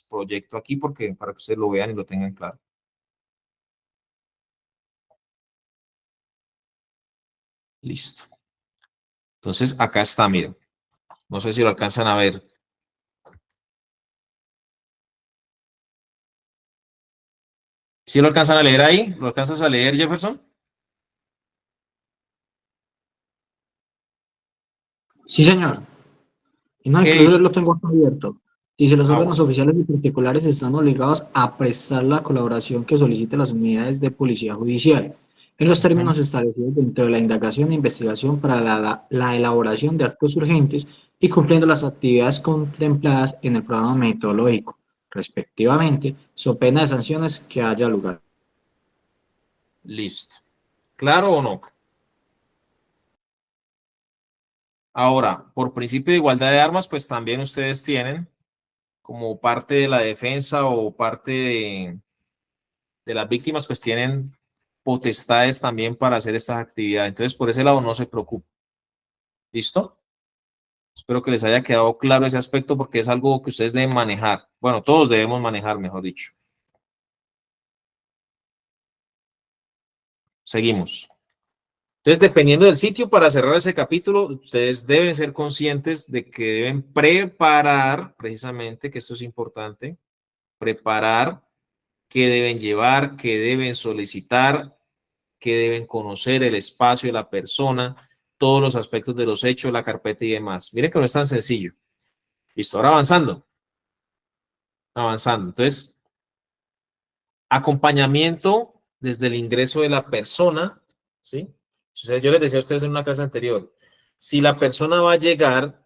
proyecto aquí porque para que ustedes lo vean y lo tengan claro. Listo. Entonces, acá está, miren. No sé si lo alcanzan a ver. ¿Sí lo alcanzan a leer ahí? ¿Lo alcanzas a leer, Jefferson? Sí, señor. Y no, ¿Qué incluso dice? lo tengo acá abierto. Dice, los órganos Bueno. oficiales y particulares están obligados a prestar la colaboración que soliciten las unidades de policía judicial, en los términos establecidos dentro de la indagación e investigación para la elaboración de actos urgentes y cumpliendo las actividades contempladas en el programa metodológico, respectivamente, so pena de sanciones que haya lugar. Listo. ¿Claro o no? Ahora, por principio de igualdad de armas, pues también ustedes tienen como parte de la defensa o parte de las víctimas, pues tienen potestades también para hacer estas actividades. Entonces, por ese lado no se preocupen. ¿Listo? Espero que les haya quedado claro ese aspecto porque es algo que ustedes deben manejar. Bueno, todos debemos manejar, mejor dicho. Seguimos. Entonces, dependiendo del sitio, para cerrar ese capítulo, ustedes deben ser conscientes de que deben preparar, precisamente, que esto es importante, preparar qué deben llevar, qué deben solicitar, qué deben conocer, el espacio de la persona, todos los aspectos de los hechos, la carpeta y demás. Miren que no es tan sencillo. Listo, ahora avanzando. Avanzando. Entonces, acompañamiento desde el ingreso de la persona, ¿sí? O sea, yo les decía a ustedes en una clase anterior, si la persona va a llegar,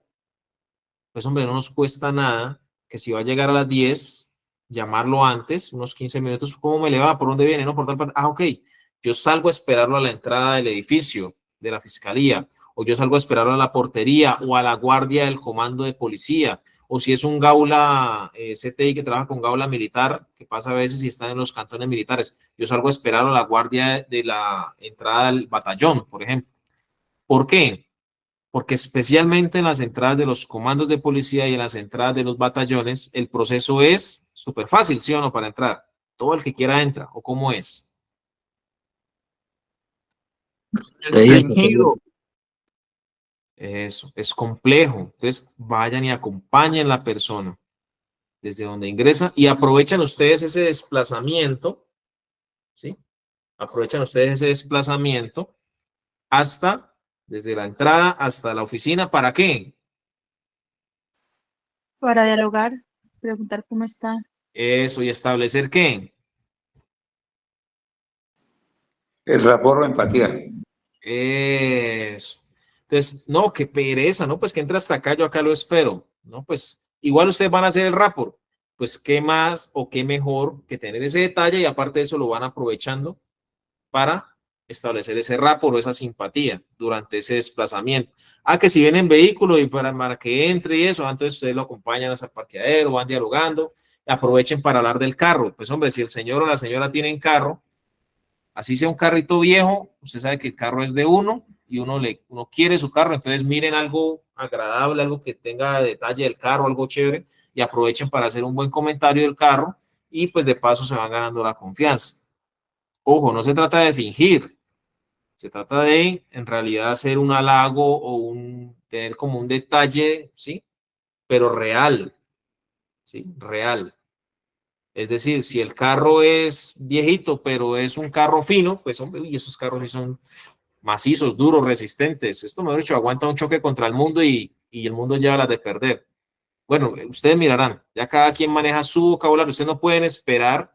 pues hombre, no nos cuesta nada que si va a llegar a las 10, llamarlo antes, unos 15 minutos, ¿cómo me le va? ¿Por dónde viene? No, por tal parte. Ah, ok, yo salgo a esperarlo a la entrada del edificio de la fiscalía, o yo salgo a esperarlo a la portería o a la guardia del comando de policía, o si es un gaula CTI que trabaja con gaula militar, que pasa a veces y están en los cantones militares, yo salgo a esperarlo a la guardia de la entrada del batallón, por ejemplo. ¿Por qué? Porque especialmente en las entradas de los comandos de policía y en las entradas de los batallones, el proceso es súper fácil, ¿sí o no? Para entrar. Todo el que quiera entra, ¿o cómo es? Restringido. Eso, es complejo. Entonces, vayan y acompañen a la persona desde donde ingresa y aprovechan ustedes ese desplazamiento, ¿sí? Aprovechan ustedes ese desplazamiento hasta, desde la entrada hasta la oficina, ¿para qué? Para dialogar, preguntar cómo está. Eso, y establecer ¿qué? El rapport o empatía. Eso. Entonces, no, qué pereza, ¿no? Pues que entra hasta acá, yo acá lo espero. No, pues igual ustedes van a hacer el rapport. Pues qué más o qué mejor que tener ese detalle y aparte de eso lo van aprovechando para establecer ese rapport o esa simpatía durante ese desplazamiento. Ah, que si viene en vehículo y para que entre y eso, entonces ustedes lo acompañan hasta el parqueadero, van dialogando, aprovechen para hablar del carro. Pues hombre, si el señor o la señora tienen carro, así sea un carrito viejo, usted sabe que el carro es de uno y uno quiere su carro, entonces miren algo agradable, algo que tenga detalle del carro, algo chévere, y aprovechen para hacer un buen comentario del carro y pues de paso se van ganando la confianza. Ojo, no se trata de fingir, se trata de en realidad hacer un halago o tener como un detalle, ¿sí? Pero real, ¿sí? Real. Es decir, si el carro es viejito, pero es un carro fino, pues hombre, y esos carros sí son macizos, duros, resistentes. Esto, mejor dicho, aguanta un choque contra el mundo y el mundo lleva las de perder. Bueno, ustedes mirarán, ya cada quien maneja su vocabulario. Ustedes no pueden esperar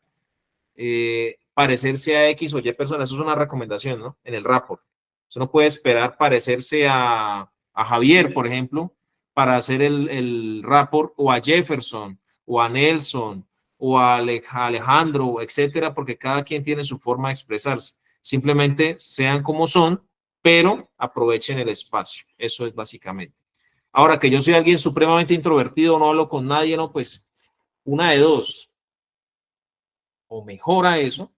parecerse a X o Y personas. Eso es una recomendación, ¿no? En el rapport. Usted no puede esperar parecerse a Javier, por ejemplo, para hacer el rapport, o a Jefferson, o a Nelson, o a Alejandro, etcétera, porque cada quien tiene su forma de expresarse. Simplemente sean como son, pero aprovechen el espacio. Eso es básicamente. Ahora, que yo soy alguien supremamente introvertido, no hablo con nadie, no, pues una de dos. O mejora eso,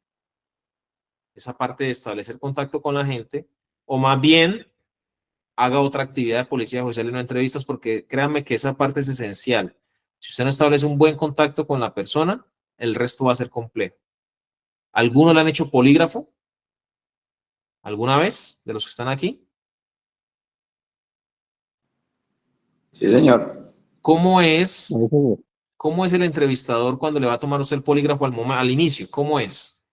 esa parte de establecer contacto con la gente, o más bien haga otra actividad de policía judicial y no entrevistas, porque créanme que esa parte es esencial. Si usted no establece un buen contacto con la persona, el resto va a ser complejo. ¿Alguno le han hecho polígrafo? ¿Alguna vez de los que están aquí? Sí, señor. ¿Cómo es el entrevistador cuando le va a tomar usted el polígrafo al inicio? ¿Cómo es?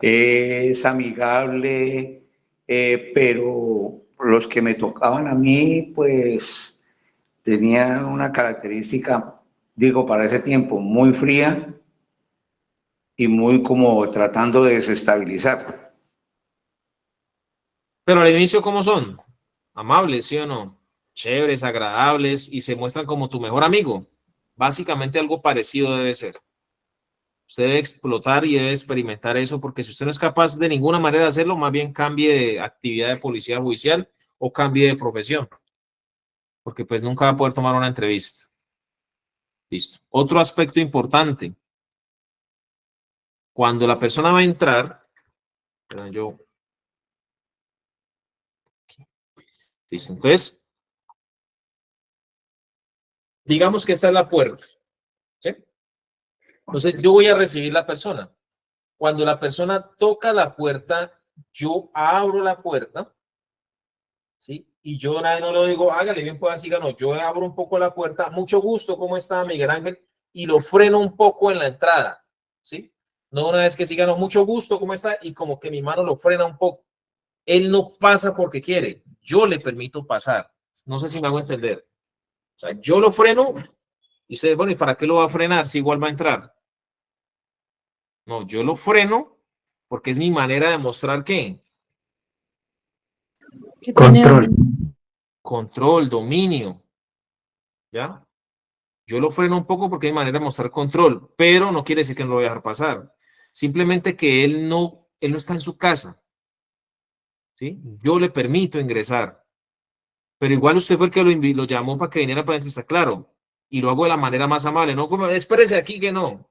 Es amigable, pero los que me tocaban a mí, pues tenían una característica, digo, para ese tiempo, muy fría y muy como tratando de desestabilizar. Pero al inicio, ¿cómo son? Amables, ¿sí o no? Chéveres, agradables y se muestran como tu mejor amigo. Básicamente algo parecido debe ser. Usted debe explotar y debe experimentar eso, porque si usted no es capaz de ninguna manera de hacerlo, más bien cambie de actividad de policía judicial o cambie de profesión, porque pues nunca va a poder tomar una entrevista. Listo. Otro aspecto importante. Cuando la persona va a entrar, listo. Entonces, digamos que esta es la puerta, ¿sí? Entonces, yo voy a recibir la persona. Cuando la persona toca la puerta, yo abro la puerta, ¿sí? Y yo no le digo, hágale bien, pues así no. Yo abro un poco la puerta, mucho gusto, ¿cómo está, Miguel Ángel? Y lo freno un poco en la entrada, ¿sí? No una vez que siga, no, mucho gusto, ¿cómo está? Y como que mi mano lo frena un poco. Él no pasa porque quiere, yo le permito pasar. No sé si me hago entender. O sea, yo lo freno y ustedes, bueno, ¿y para qué lo va a frenar si igual va a entrar? No, yo lo freno porque es mi manera de mostrar ¿qué? Que tiene dominio. Control, dominio. ¿Ya? Yo lo freno un poco porque es mi manera de mostrar control, pero no quiere decir que no lo voy a dejar pasar. Simplemente que él no está en su casa. ¿Sí? Yo le permito ingresar. Pero igual usted fue el que lo llamó para que viniera para la entrevista, claro. Y lo hago de la manera más amable, no como, espérese aquí que no.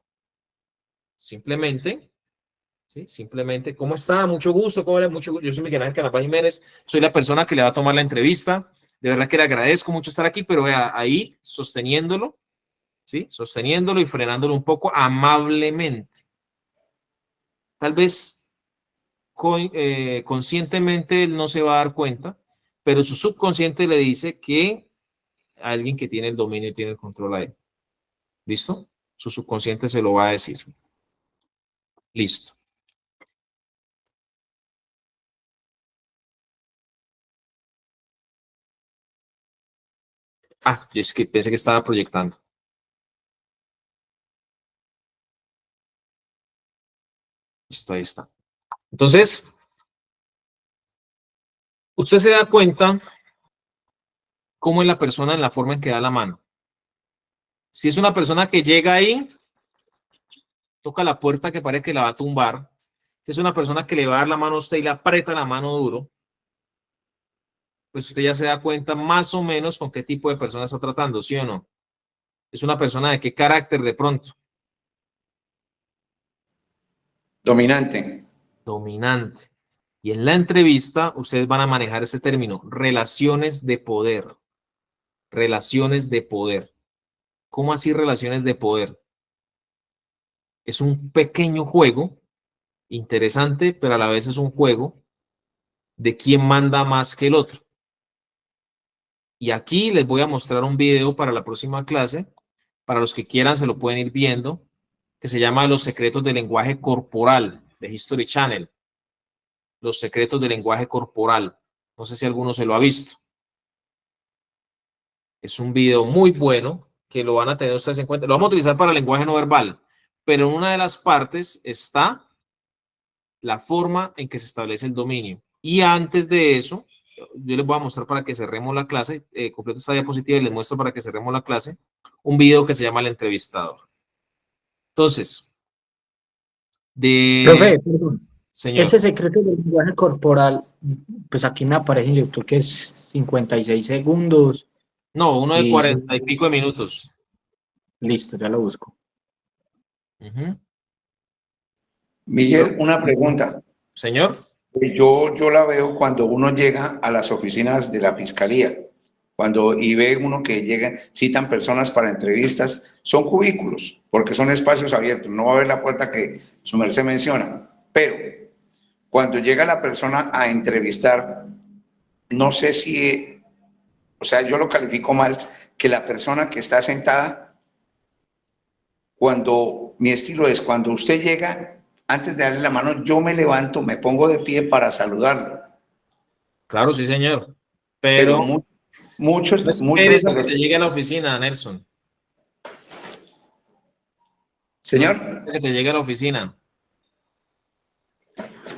Simplemente, ¿sí? Simplemente, ¿cómo está? Mucho gusto, ¿cómo le? Mucho gusto. Yo soy Miguel Ángel Canapá Jiménez, soy la persona que le va a tomar la entrevista. De verdad que le agradezco mucho estar aquí, pero vea, ahí sosteniéndolo, ¿sí? Sosteniéndolo y frenándolo un poco amablemente. Tal vez conscientemente él no se va a dar cuenta, pero su subconsciente le dice que alguien que tiene el dominio y tiene el control ahí. ¿Listo? Su subconsciente se lo va a decir. Listo. Ah, es que pensé que estaba proyectando. Listo, ahí está. Entonces, usted se da cuenta cómo es la persona en la forma en que da la mano. Si es una persona que llega ahí, toca la puerta que parece que la va a tumbar. Si es una persona que le va a dar la mano a usted y le aprieta la mano duro, pues usted ya se da cuenta más o menos con qué tipo de persona está tratando, ¿sí o no? Es una persona de qué carácter de pronto. Dominante. Dominante. Y en la entrevista ustedes van a manejar ese término, relaciones de poder. Relaciones de poder. ¿Cómo así relaciones de poder? Es un pequeño juego, interesante, pero a la vez es un juego de quién manda más que el otro. Y aquí les voy a mostrar un video para la próxima clase. Para los que quieran se lo pueden ir viendo, que se llama Los secretos del lenguaje corporal, de History Channel. Los secretos del lenguaje corporal. No sé si alguno se lo ha visto. Es un video muy bueno que lo van a tener ustedes en cuenta. Lo vamos a utilizar para el lenguaje no verbal, pero en una de las partes está la forma en que se establece el dominio. Y antes de eso, yo les voy a mostrar para que cerremos la clase, completo esta diapositiva y les muestro para que cerremos la clase, un video que se llama El Entrevistador. Entonces, Profe, perdón. Señor. Ese secreto del lenguaje corporal, pues aquí me aparece en YouTube que es 56 segundos. No, uno de 40 y pico de minutos. Listo, ya lo busco. Miguel, una pregunta. Señor. Yo la veo cuando uno llega a las oficinas de la fiscalía, y ve uno que llegan, citan personas para entrevistas, son cubículos, porque son espacios abiertos, no va a haber la puerta que su merced menciona, pero cuando llega la persona a entrevistar, no sé si, o sea, yo lo califico mal, que la persona que está sentada, mi estilo es, cuando usted llega, antes de darle la mano, yo me levanto, me pongo de pie para saludarlo. Claro, sí, señor. Pero muchos no esperes a de que los... te llegue a la oficina, Nelson. Señor. No esperes a que te llegue a la oficina.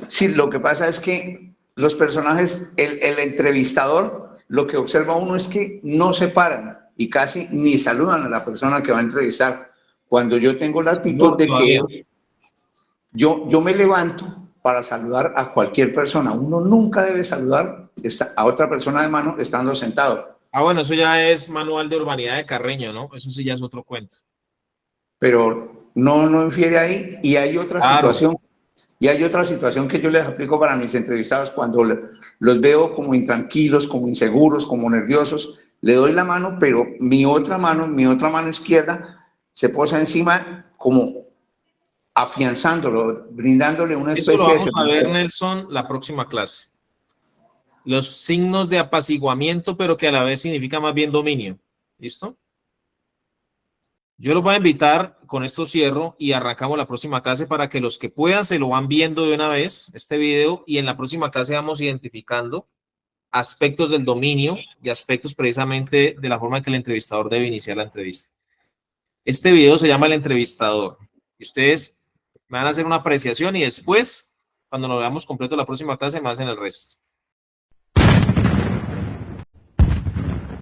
Sí, lo que pasa es que los personajes, el entrevistador, lo que observa uno es que no se paran y casi ni saludan a la persona que va a entrevistar. Cuando yo tengo la actitud de que yo me levanto para saludar a cualquier persona. Uno nunca debe saludar a otra persona de mano estando sentado. Ah, bueno, eso ya es manual de urbanidad de Carreño, ¿no? Eso sí ya es otro cuento. Pero no infiere ahí, y hay otra situación. Y hay otra situación que yo les aplico para mis entrevistados cuando los veo como intranquilos, como inseguros, como nerviosos. Le doy la mano, pero mi otra mano izquierda se posa encima como afianzándolo, brindándole una Eso lo especie de vamos a ver, seguridad. Nelson, la próxima clase. Los signos de apaciguamiento, pero que a la vez significa más bien dominio. ¿Listo? Yo los voy a invitar, con esto cierro y arrancamos la próxima clase para que los que puedan se lo van viendo de una vez, este video, y en la próxima clase vamos identificando aspectos del dominio y aspectos precisamente de la forma en que el entrevistador debe iniciar la entrevista. Este video se llama El Entrevistador. Y ustedes me van a hacer una apreciación y después, cuando lo veamos completo la próxima clase, me hacen el resto.